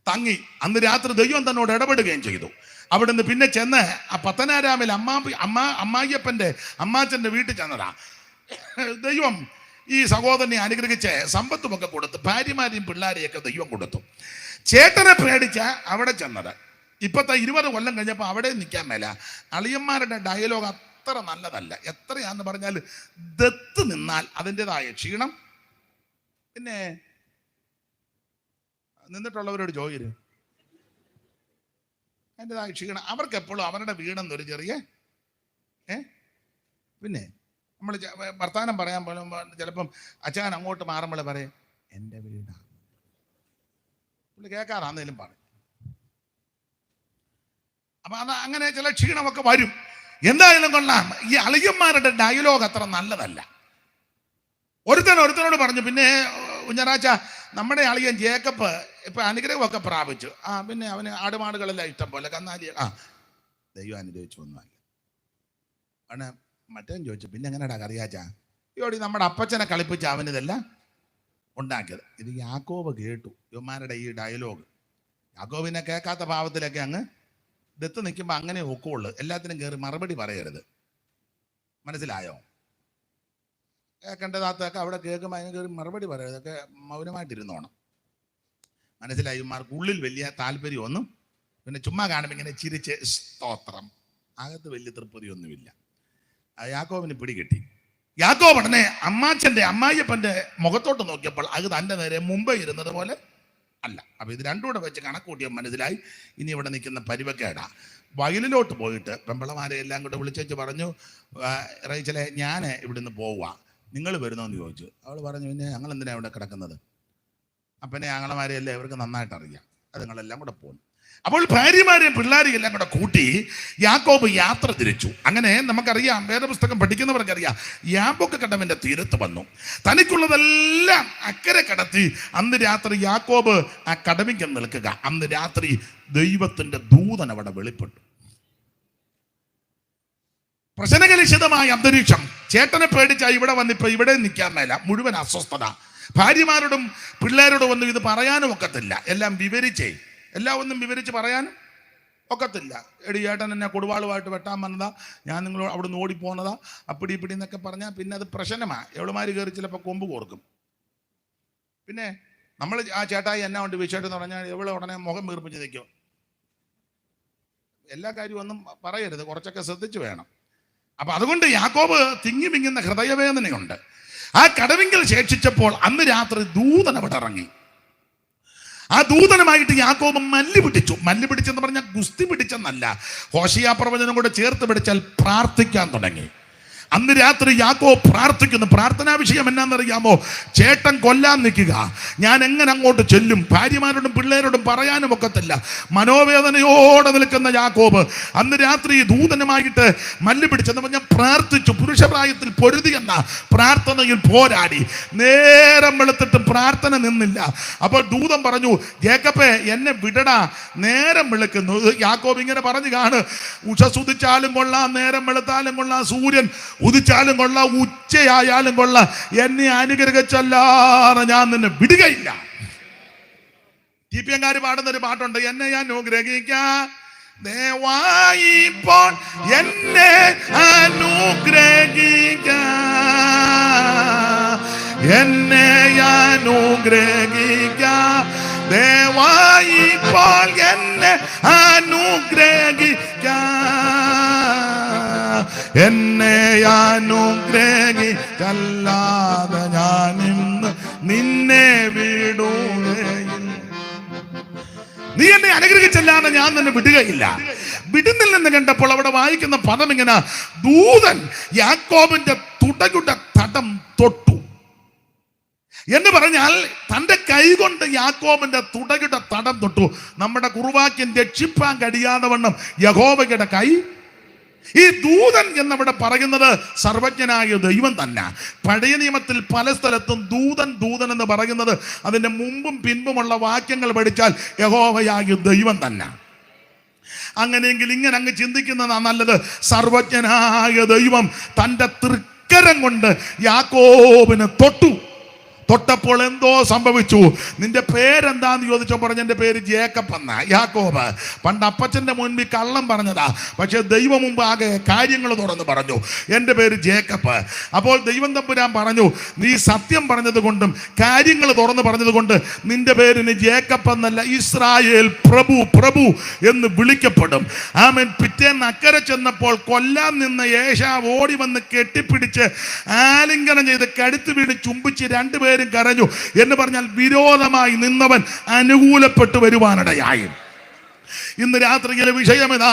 തങ്ങി. അന്ന് രാത്രി ദൈവം തന്നോട് ഇടപെടുകയും ചെയ്തു. അവിടുന്ന് പിന്നെ ചെന്ന് ആ 16-ാമിൽ അമ്മായിയപ്പന്റെ അമ്മാച്ചന്റെ വീട്ടിൽ ചെന്നതാ. ദൈവം ഈ സഹോദരനെ അനുഗ്രഹിച്ച് സമ്പത്തുമൊക്കെ കൊടുത്തു, ഭാര്യമാരെയും പിള്ളേരെയൊക്കെ ദൈവം കൊടുത്തു. ചേട്ടനെ പേടിച്ച അവിടെ ചെന്നത്. ഇപ്പത്തെ 20 കൊല്ലം കഴിഞ്ഞപ്പോൾ അവിടെ നിൽക്കാൻ മേല. അളിയന്മാരുടെ ഡയലോഗ് അത്ര നല്ലതല്ല. എത്രയാന്ന് പറഞ്ഞാൽ ദത്ത് നിന്നാൽ അതിൻ്റെതായ ക്ഷീണം. പിന്നെ നിന്നിട്ടുള്ളവരോട് ചോദിക്കരുത്, അതിൻ്റെതായ ക്ഷീണം. അവർക്ക് എപ്പോഴും അവരുടെ വീടെന്നൊരു ചെറിയ പിന്നെ നമ്മൾ വർത്താനം പറയാൻ പോലും ചിലപ്പം അച്ഛൻ അങ്ങോട്ട് മാറുമ്പോൾ പറയും എൻ്റെ വീടാണ്. പുള്ളി കേൾക്കാറാന്നേലും പറയും. അപ്പൊ അത് അങ്ങനെ ചില ക്ഷീണമൊക്കെ വരും. എന്തായാലും കൊള്ളാം. ഈ അളിയന്മാരുടെ ഡയലോഗ് അത്ര നല്ലതല്ല. ഒരുത്തനോട് പറഞ്ഞു, പിന്നെ ഞായറാഴ്ച നമ്മുടെ അളിയൻ ജേക്കബ് ഇപ്പൊ അനുഗ്രഹമൊക്കെ പ്രാപിച്ചു. പിന്നെ അവന് ആടുമാടുകളെല്ലാം ഇഷ്ടം പോലെ കന്നാലി ദൈവം അനുഗ്രഹിച്ചു ഒന്നുമല്ല. അവന് മറ്റേ ചോദിച്ചു, പിന്നെ എങ്ങനെയാടാ കറിയാച്ചാ? ഇയോടി നമ്മുടെ അപ്പച്ചനെ കളിപ്പിച്ച് അവനിതെല്ലാം ഉണ്ടാക്കിയത്. ഇത് യാക്കോബ് കേട്ടു യുവമാരുടെ ഈ ഡയലോഗ്. യാക്കോബിനെ കേൾക്കാത്ത ഭാവത്തിലൊക്കെ അങ്ങ് ദത്ത് നിൽക്കുമ്പോൾ അങ്ങനെ ഒക്കുള്ളൂ. എല്ലാത്തിനും കയറി മറുപടി പറയരുത്. മനസ്സിലായോ? കേൾക്കേണ്ടതാത്തൊക്കെ അവിടെ കേൾക്കുമ്പോൾ അതിന് കയറി മറുപടി പറയരുത്. ഒക്കെ മൗനമായിട്ടിരുന്നോണം. മനസ്സിലായി? ഇവന്മാർക്ക് ഉള്ളിൽ വലിയ താല്പര്യമൊന്നും, പിന്നെ ചുമ്മാ കാണുമ്പോൾ ഇങ്ങനെ ചിരിച്ച് സ്തോത്രം, അകത്ത് വലിയ തൃപ്തിയൊന്നുമില്ല. യാക്കോബിന് പിടികിട്ടി. യാക്കോബ് ഉടനെ അമ്മായിയപ്പൻ്റെ മുഖത്തോട്ട് നോക്കിയപ്പോൾ അത് തൻ്റെ നേരെ മുമ്പേ ഇരുന്നത് പോലെ അല്ല. അപ്പൊ ഇത് രണ്ടും കൂടെ വെച്ച് കണക്കൂട്ടിയ മനസ്സിലായി ഇനി ഇവിടെ നിൽക്കുന്ന പരിവക്കേടാ. വയലിലോട്ട് പോയിട്ട് പെമ്പളമാരെ എല്ലാം കൂടെ വിളിച്ചു പറഞ്ഞു, റേച്ചലെ ഞാൻ ഇവിടുന്ന് പോവുക, നിങ്ങൾ വരുന്നോന്ന് ചോദിച്ചു. അവൾ പറഞ്ഞു, പിന്നെ ഞങ്ങൾ എന്തിനാണ് ഇവിടെ കിടക്കുന്നത്? അപ്പനെ ആങ്ങളമാരെയല്ലേ അവർക്ക് നന്നായിട്ട് അറിയാം, അത് നിങ്ങളെല്ലാം കൂടെ പോകുന്നു. അപ്പോൾ ഭാര്യമാരെയും പിള്ളേരെയും എല്ലാം കൂടെ കൂട്ടി യാക്കോബ് യാത്ര തിരിച്ചു. അങ്ങനെ നമുക്കറിയാം, വേദപുസ്തകം പഠിക്കുന്നവർക്കറിയാം, യാബോക്ക് കടവിന്റെ തീരത്ത് വന്നു. തനിക്കുള്ളതെല്ലാം അക്കരെ കടത്തി അന്ന് രാത്രി യാക്കോബ് ആ കടവിൽ നിൽക്കുക. അന്ന് രാത്രി ദൈവത്തിന്റെ ദൂതൻ അവിടെ വെളിപ്പെട്ടു. പ്രശ്നകലുഷിതമായ അന്തരീക്ഷം. ചേട്ടനെ പേടിച്ചാൽ ഇവിടെ വന്നിപ്പോ ഇവിടെ നിൽക്കാൻ മേല, മുഴുവൻ അസ്വസ്ഥത. ഭാര്യമാരോടും പിള്ളേരോടും ഒന്നും ഇത് പറയാനും ഒക്കത്തില്ല. എല്ലാം വിവരിച്ചേ, എല്ലാം ഒന്നും വിവരിച്ച് പറയാനും ഒക്കത്തില്ല. എടി ചേട്ടൻ എന്നെ കൊടുവാളുമായിട്ട് വെട്ടാൻ വന്നതാ, ഞാൻ നിങ്ങൾ അവിടെ നിന്ന് ഓടിപ്പോന്നതാ, അപ്പിടി ഇപ്പിടി എന്നൊക്കെ പറഞ്ഞാൽ പിന്നെ അത് പ്രശ്നമാണ്. എവളുമാര് കയറി ചിലപ്പോൾ കൊമ്പ് കൊടുക്കും. പിന്നെ നമ്മൾ ആ ചേട്ടായി എന്നാ കൊണ്ട് വിഷയമെന്ന് പറഞ്ഞാൽ എവളെ ഉടനെ മുഖം വീർപ്പിച്ച് നിൽക്കും. എല്ലാ കാര്യവും ഒന്നും പറയരുത്, കുറച്ചൊക്കെ ശ്രദ്ധിച്ചു വേണം. അപ്പൊ അതുകൊണ്ട് യാക്കോബ് തിങ്ങി മിങ്ങുന്ന ഹൃദയവേദനയുണ്ട്. ആ കടവിങ്കൽ ശേഷിച്ചപ്പോൾ അന്ന് രാത്രി ദൂതൻ അവിടെ ഇറങ്ങി. ആ ദൂതനുമായിട്ട് യാക്കോബ് മല്ലി പിടിച്ചെന്ന് പറഞ്ഞാൽ ഗുസ്തി പിടിച്ചെന്നല്ല, ഹോശിയ പ്രവചനം കൂടെ ചേർത്ത് പിടിച്ചാൽ പ്രാർത്ഥിക്കാൻ തുടങ്ങി. അന്ന് രാത്രി യാക്കോബ് പ്രാർത്ഥിക്കുന്നു. പ്രാർത്ഥനാ വിഷയം എന്നാന്നറിയാമോ? ചേട്ടൻ കൊല്ലാൻ നിൽക്കുക, ഞാൻ എങ്ങനെ അങ്ങോട്ട് ചെല്ലും? ഭാര്യമാരോടും പിള്ളേരോടും പറയാനും ഒക്കത്തില്ല. മനോവേദനയോടെ നിൽക്കുന്ന യാക്കോബ് അന്ന് രാത്രി ദൂതനുമായിട്ട് മല്ലി പിടിച്ചെന്ന് പറഞ്ഞാൽ പ്രാർത്ഥിച്ചു. പുരുഷപ്രായത്തിൽ പൊരുതി എന്ന പ്രാർത്ഥനയിൽ പോരാടി. നേരം വെളുത്തിട്ട് പ്രാർത്ഥന നിന്നില്ല. അപ്പോൾ ദൂതൻ പറഞ്ഞു, ജേക്കബേ എന്നെ വിടടാ, നേരം വെളുക്കുന്നു. യാക്കോബ് ഇങ്ങനെ പറഞ്ഞു കാണ്, ഉഷസുദിച്ചാലും കൊള്ളാം, നേരം വെളുത്താലും കൊള്ളാം, സൂര്യൻ ഉദിച്ചാലും കൊള്ളാം, ഉച്ചയായാലും കൊള്ളാം, എന്നെ അനുഗ്രഹിച്ചല്ലാതെ ഞാൻ നിന്നെ വിടുകയില്ല. ടിപിഎംകാര് പാടുന്നൊരു പാട്ടുണ്ട്, എന്നെ ഞാൻ അനുഗ്രഹിക്കാം ദയവായിപ്പോൾ എന്നെ അനുഗ്രഹിക്കാം, എന്നെ അനുഗ്രഹിക്കാം, ദയവായിപ്പോൾ എന്നെ അനുഗ്രഹിക്കാം, എന്നെ അനുഗ്രഹിക്കല്ലാതെ ഞാൻ ഇന്ന് നിന്നെ വിടുകയില്ല. നീ എന്നെ അനുഗ്രഹിച്ചല്ലാതെ ഞാൻ നിന്നെ വിടുകയില്ല. വിടുന്നില്ലെന്ന് കണ്ടപ്പോൾ അവിടെ വായിക്കുന്ന പദം ഇങ്ങനെ, ദൂതൻ യാക്കോബിന്റെ തുടയുടെ തടം തൊട്ടു എന്ന് പറഞ്ഞാൽ തൻ്റെ കൈകൊണ്ട് യാക്കോബിന്റെ തുടയുടെ തടം തൊട്ടു. നമ്മുടെ കുറുവാക്യം രക്ഷിപ്പാൻ കഴിയാതെ വണ്ണം യഹോവയുടെ കൈ. ഈ ദൂതൻ എന്നവിടെ പറയുന്നത് സർവജ്ഞനായ ദൈവം തന്നെ. പഴയ നിയമത്തിൽ പല സ്ഥലത്തും ദൂതൻ ദൂതൻ എന്ന് പറയുന്നത് അതിന്റെ മുമ്പും പിൻപുമുള്ള വാക്യങ്ങൾ പഠിച്ചാൽ യഹോവയായ ദൈവം തന്നെ. അങ്ങനെയെങ്കിൽ ഇങ്ങനെ അങ്ങ് ചിന്തിക്കുന്നതാണ് നല്ലത്. സർവജ്ഞനായ ദൈവം തൻ്റെ തൃക്കരം കൊണ്ട് യാക്കോബിനെ തൊട്ടപ്പോൾ എന്തോ സംഭവിച്ചു. നിന്റെ പേരെന്താന്ന് ചോദിച്ചപ്പോൾ പറഞ്ഞ എൻ്റെ പേര് ജേക്കബ് എന്ന. യാക്കോബ് പണ്ട് അപ്പച്ചൻ്റെ മുൻപിൽ കള്ളം പറഞ്ഞതാ, പക്ഷെ ദൈവം മുമ്പ് ആകെ കാര്യങ്ങൾ തുറന്ന് പറഞ്ഞു, എൻ്റെ പേര് ജേക്കബ്. അപ്പോൾ ദൈവം തമ്പുരാൻ പറഞ്ഞു, നീ സത്യം പറഞ്ഞത് കൊണ്ടും കാര്യങ്ങൾ തുറന്ന് പറഞ്ഞത് കൊണ്ട് നിന്റെ പേരിന് ജേക്കബ് എന്നല്ല, ഇസ്രായേൽ പ്രഭു എന്ന് വിളിക്കപ്പെടും. ആമേൻ. പിറ്റേന്ന് അക്കരെ ചെന്നപ്പോൾ കൊല്ലാൻ നിന്ന ഏശാവ് ഓടി വന്ന് കെട്ടിപ്പിടിച്ച് ആലിംഗനം ചെയ്ത് കഴുത്ത് വീണ് ചുംബിച്ച് രണ്ടുപേരും കരഞ്ഞു എന്ന് പറഞ്ഞാൽ വിരോധമായി നിന്നവൻ അനുകൂലപ്പെട്ടു വരുവാനിടയായി. ഇന്ന് രാത്രിയിലെ വിഷയം ഇതാ,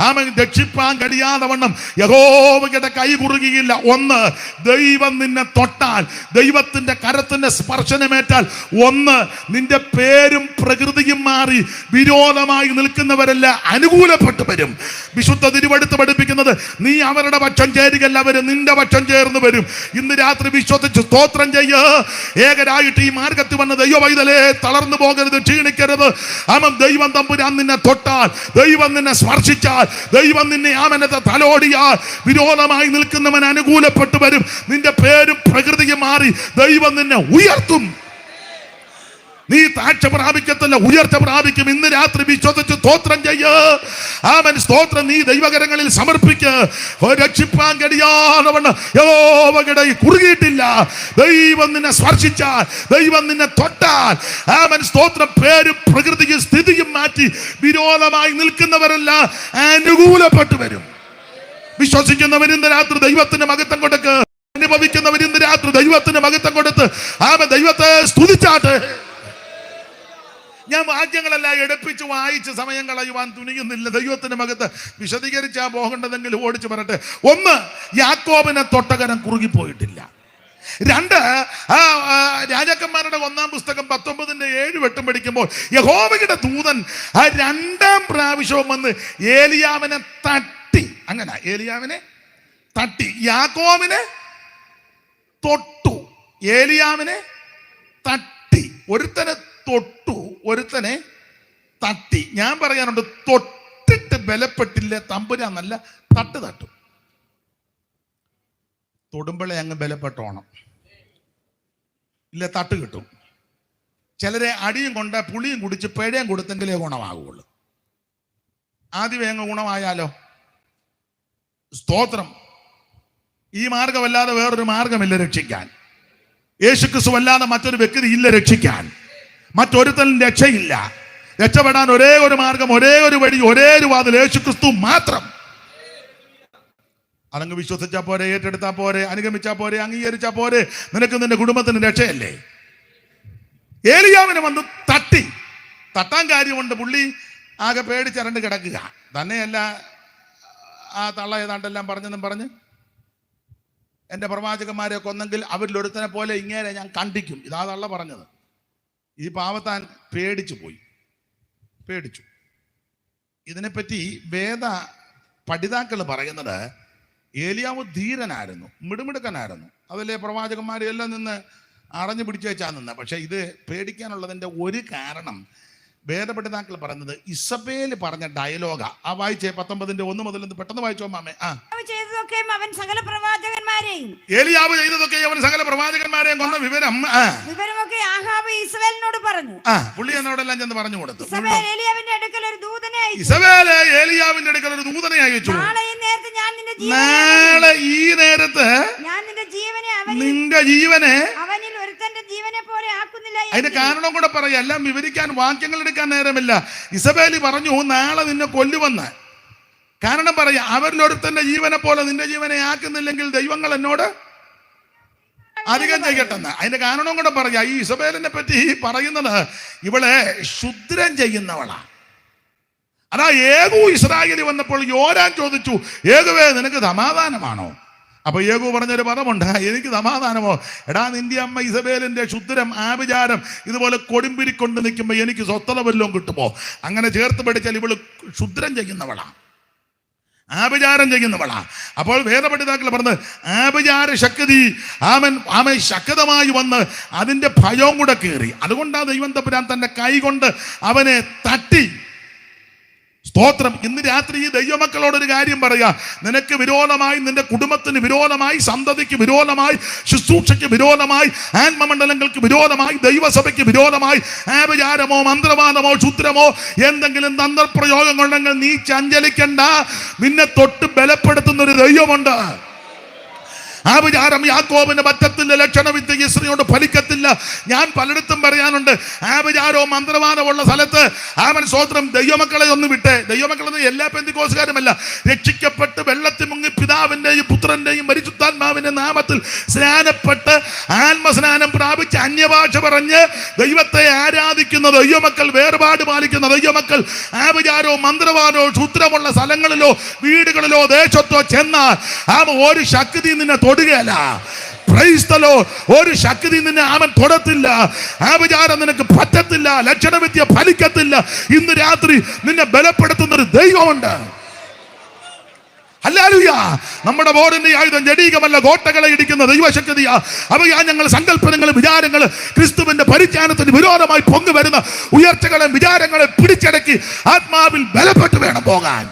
അവൻ രക്ഷിപ്പാൻ കഴിയാതെ വണ്ണം യഹോവയുടെ കൈ കുറുകിയില്ല. ഒന്ന്, ദൈവം നിന്നെ തൊട്ടാൽ, ദൈവത്തിന്റെ കരത്തിന്റെ സ്പർശനമേറ്റാൽ, ഒന്ന് നിന്റെ പേരും പ്രകൃതിയും മാറി വിരോധമായി നിൽക്കുന്നവരെല്ലാം അനുകൂലപ്പെട്ടു വരും. വിശുദ്ധ തിരുവെടുത്ത് പഠിപ്പിക്കുന്നത്, നീ അവരുടെ പക്ഷം ചേരുകയല്ല, അവര് നിന്റെ പക്ഷം ചേർന്ന് വരും. ഇന്ന് രാത്രി വിശ്വസിച്ച് സ്തോത്രം ചെയ്യ്. ഏകരായിട്ട് ഈ മാർഗത്തിൽ വന്ന് ദൈവവൈതലേ തളർന്നു പോകരുത്, ക്ഷീണിക്കരുത്. അവൻ ദൈവം തമ്പുരാൻ നിന്നെ തൊട്ടാൽ, ദൈവം നിന്നെ സ്പർശിച്ചാൽ, ദൈവം നിന്നെ ആമനത്തെ തലോടിയാൽ, വിരോധമായി നിൽക്കുന്നവൻ അനുകൂലപ്പെട്ടു വരും. നിന്റെ പേരും പ്രകൃതിയും മാറി ദൈവം നിന്നെ ഉയർത്തും. നീ താഴ്ച പ്രാപിക്കത്തില്ല, ഉയർച്ച പ്രാപിക്കും. ഇന്ന് രാത്രി വിശ്വസിച്ച് സ്തോത്രം ചെയ്യ്. അവൻ സ്തോത്രം നീ ദൈവകരങ്ങളിൽ സമർപ്പിക്ക്. രക്ഷിപ്പാൻ കഴിയാതെ യഹോവയുടെ കുറുകിയിട്ടില്ല. ദൈവം നിന്നെ സ്പർശിച്ചാൽ, ദൈവം നിന്നെ തൊട്ടാൽ, അവൻ സ്തോത്രം പേരും പ്രകൃതിയും സ്ഥിതിയും മാറ്റി വിരോധമായി നിൽക്കുന്നവരെല്ലാം അനുകൂലപ്പെട്ടു വരും. വിശ്വസിക്കുന്നവർ ഇന്ന് രാത്രി ദൈവത്തിന് മഹത്വം കൊടുക്ക്. അനുഭവിക്കുന്നവർ ഇന്ന് രാത്രി ദൈവത്തിന് മഹത്വം കൊടുത്ത് അവൻ ദൈവത്തെ സ്തുതിച്ചാട്ടെ. ഞാൻ വാക്യങ്ങളെല്ലാം എടുപ്പിച്ച് വായിച്ച് സമയം കളയുവാൻ തുനിയുന്നില്ല. ദൈവത്തിന്റെ മകത്ത് വിശദീകരിച്ചാ പോകേണ്ടതെങ്കിലും ഓടിച്ചു പറട്ടെ. ഒന്ന്, യാക്കോബിനെ തൊട്ടകരം കുറുകിപ്പോയിട്ടില്ല. രണ്ട്, രാജാക്കന്മാരുടെ 1-ാം പുസ്തകം 19:7 പഠിക്കുമ്പോൾ യഹോവയുടെ ദൂതൻ രണ്ടാം പ്രാവശ്യവും വന്ന് ഏലിയാവിനെ തട്ടി. അങ്ങനെ ഏലിയാവിനെ തട്ടി. യാക്കോബിനെ തൊട്ടു, ഏലിയാവിനെ തട്ടി. ഒരുത്തനെ തൊട്ടു, ഒരുത്തനെ തട്ടി. ഞാൻ പറയാനുണ്ട്, തൊട്ടിട്ട് ബലപ്പെട്ടില്ലേ തമ്പുരാന്നല്ല, തട്ടും. തൊടുമ്പളെ അങ്ങ് ബലപ്പെട്ടോണം, ഇല്ല തട്ട് കിട്ടും. ചിലരെ അടിയും കൊണ്ട് പുളിയും കുടിച്ച് പിഴയും കൊടുത്തെങ്കിലേ ഗുണമാകുള്ളൂ. ആദ്യമേ അങ്ങ് ഗുണമായാലോ? സ്തോത്രം. ഈ മാർഗമല്ലാതെ വേറൊരു മാർഗമില്ല രക്ഷിക്കാൻ. യേശുക്രിസ്തു അല്ലാതെ മറ്റൊരു വ്യക്തി ഇല്ല രക്ഷിക്കാൻ. മറ്റൊരുത്തനും രക്ഷയില്ല. രക്ഷപ്പെടാൻ ഒരേ ഒരു മാർഗം, ഒരേ ഒരു വഴി, ഒരേ ഒരു വാതിൽ, യേശുക്രിസ്തു മാത്രം. അതങ്ങ് വിശ്വസിച്ചാ പോരെ, ഏറ്റെടുത്താ പോരെ, അനുഗമിച്ചാ പോരെ, അംഗീകരിച്ചാ പോരെ. നിനക്ക് നിന്റെ കുടുംബത്തിന് രക്ഷയല്ലേ. ഏലിയാവിനെ വന്ന് തട്ടി. തട്ടാൻ കാര്യമുണ്ട്. പുള്ളി ആകെ പേടിച്ചരണ്ട് കിടക്കുക. തന്നെയല്ല ആ തള്ള ഏതാണ്ടെല്ലാം പറഞ്ഞ് എൻ്റെ പ്രവാചകന്മാരെ കൊന്നെങ്കിൽ അവരിൽ ഒരുത്തനെ പോലെ ഇങ്ങനെ ഞാൻ കണ്ടിക്കും. ഇതാ തള്ള പറഞ്ഞത്. ഈ പാവത്താൻ പേടിച്ചു. ഇതിനെപ്പറ്റി വേദ പഠിതാക്കൾ പറയുന്നത്, ഏലിയാവ് ധീരനായിരുന്നു, മിടുമിടുക്കനായിരുന്നു. അതല്ലേ പ്രവാചകന്മാരെല്ലാം നിന്ന് അറഞ്ഞു പിടിച്ചു വെച്ചാൽ നിന്ന്. പക്ഷെ ഇത് പേടിക്കാനുള്ളതിൻ്റെ ഒരു കാരണം വേദപഠിതാക്കൾ പറയുന്നത് ഇസബേല് പറഞ്ഞ ഡയലോഗാ. ആ വായിച്ചേ 19:1 മുതൽ പെട്ടെന്ന് വായിച്ചോ മാമേ. അവൻ സകല പ്രവാചകന്മാരെയും, ഏലിയാവ് ചെയ്തതൊക്കെ അവൻ സകല പ്രവാചകന്മാരെയും കൊന്ന വിവരമൊക്കെ ആഹാബ് ഇസ്രായേലിനോട് പറഞ്ഞു. പുള്ളി എന്നോടെല്ലാം ചെന്ന് പറഞ്ഞു കൊടുത്തു. ഇസബേൽ ഏലിയാവിന്റെ അടുക്കൽ ഒരു ദൂതനെ അയച്ചു. നാളെ ഈ നേരത്ത് നിന്റെ ജീവനെ അവനിൽ ഒരുത്തന്റെ ജീവനെ പോലെ ആക്കുന്നില്ല. അതിന്റെ കാരണം കൂടെ പറയാം. എല്ലാം വിവരിക്കാൻ വാക്യങ്ങൾ എടുക്കാൻ നേരമില്ല. ഇസബേലി പറഞ്ഞു, നാളെ നിന്നെ കൊല്ലുമെന്ന്. കാരണം പറയാ, അവരിലൊരുത്തന്റെ ജീവനെ പോലെ നിന്റെ ജീവനെ ആക്കുന്നില്ലെങ്കിൽ ദൈവങ്ങൾ എന്നോട് അധികം ചെയ്യട്ടെന്ന്. അതിന്റെ കാരണം കൂടെ പറയാ. ഈ ഇസബേലിനെ പറ്റി പറയുന്നത്, ഇവളെ ക്ഷുദ്രം ചെയ്യുന്നവളാ. അതാ യേഹൂ ഇസ്രായേലി വന്നപ്പോൾ യോരാൻ ചോദിച്ചു, യേഹൂവേ നിനക്ക് സമാധാനമാണോ? അപ്പൊ യേഹൂ പറഞ്ഞൊരു പദമുണ്ട്, എനിക്ക് സമാധാനമോ? എടാ, നിന്റെ അമ്മ ഇസബേലിന്റെ ക്ഷുദ്രം ആഭിചാരം ഇതുപോലെ കൊടുമ്പിരിക്കൊണ്ട് നിൽക്കുമ്പോ എനിക്ക് സ്വസ്ഥത വല്ലതും കിട്ടുമോ? അങ്ങനെ ചേർത്ത് പഠിച്ചാൽ ഇവള് ക്ഷുദ്രം ചെയ്യുന്നവളാ, ആഭിചാരം ചെയ്യുന്നവളാ. അപ്പോൾ വേദപഠിതാക്കൾ പറഞ്ഞത്, ആഭിചാര ശക്തി ആമൻ ശക്തമായി വന്ന് അതിന്റെ ഭയവും കൂടെ കയറി. അതുകൊണ്ടാണ് ദൈവം തമ്പുരാൻ തന്റെ കൈ കൊണ്ട് അവനെ തട്ടി. സ്തോത്രം. ഇന്ന് രാത്രി ഈ ദൈവമക്കളോടൊരു കാര്യം പറയാ. നിനക്ക് വിരോധമായി, നിന്റെ കുടുംബത്തിന് വിരോധമായി, സന്തതിക്ക് വിരോധമായി, ശുശ്രൂഷയ്ക്ക് വിരോധമായി, ആത്മമണ്ഡലങ്ങൾക്ക് വിരോധമായി, ദൈവസഭയ്ക്ക് വിരോധമായി ആഭിചാരമോ മന്ത്രവാദമോ ക്ഷുദ്രമോ എന്തെങ്കിലും തന്ത്രപ്രയോഗങ്ങളുണ്ടെങ്കിൽ നീ ചഞ്ചലിക്കണ്ട. നിന്നെ തൊട്ട് ബലപ്പെടുത്തുന്ന ഒരു ദൈവമുണ്ട്. ആ വിചാരം യാക്കോബിന് പറ്റത്തില്ല, ലക്ഷണവിദ്യ ഇസ്രയോട് ഫലിക്കത്തില്ല. ഞാൻ പലയിടത്തും പറയാനുണ്ട്, ആ വിചാരവും മന്ത്രവാദമുള്ള സ്ഥലത്ത് അവൻ സ്വോത്രം ദൈവമക്കളെ ഒന്ന് വിട്ടേ. ദൈവമക്കളെന്ന് എല്ലാ പെന്തിക്കോസുകാരുമല്ല, രക്ഷിക്കപ്പെട്ട് വെള്ളത്തിൽ മുങ്ങി പിതാവിന്റെയും പുത്രന്റെയും പരിശുദ്ധാത്മാവിന്റെ നാമത്തിൽ സ്നാനപ്പെട്ട് ആത്മസ്നാനം പ്രാപിച്ച് അന്യഭാഷ പറഞ്ഞ് ദൈവത്തെ ആരാധിക്കുന്ന ദൈവമക്കൾ, വേർപാട് പാലിക്കുന്ന ദൈവമക്കൾ ആ വിചാരവും മന്ത്രവാദവും ക്ഷുദ്രമുള്ള സ്ഥലങ്ങളിലോ വീടുകളിലോ ദേശത്തോ ചെന്നാൽ ഒരു ശക്തി നിന്നെ തൊടുകയല്ല. Price the Lord. ഒരു ശക്തി നിന്നെ അവൻ തൊടത്തില്ല. ആ വിചാരം നിനക്ക് പറ്റത്തില്ല. ലക്ഷണവിദ്യ ഫലിക്കത്തില്ല. ഇന്ന് രാത്രി നിന്നെ ബലപ്പെടുത്തുന്ന ഒരു ദൈവമുണ്ട്. ഹല്ലേലൂയ. നമ്മുടെ പോരിന്റെ ആയുധം ജഡീകമല്ല, കോട്ടകളെ ഇടിക്കുന്ന ദൈവശക്തിയാ. അവയാ ഞങ്ങൾ സങ്കല്പനങ്ങൾ, വിചാരങ്ങൾ, ക്രിസ്തുവിന്റെ പരിജ്ഞാനത്തിന് വിരോധമായി പൊങ്ങി വരുന്ന ഉയർച്ചകളെ വിചാരങ്ങളെ പിടിച്ചടക്കി ആത്മാവിൽ ബലപ്പെട്ട് വേണം പോകാൻ.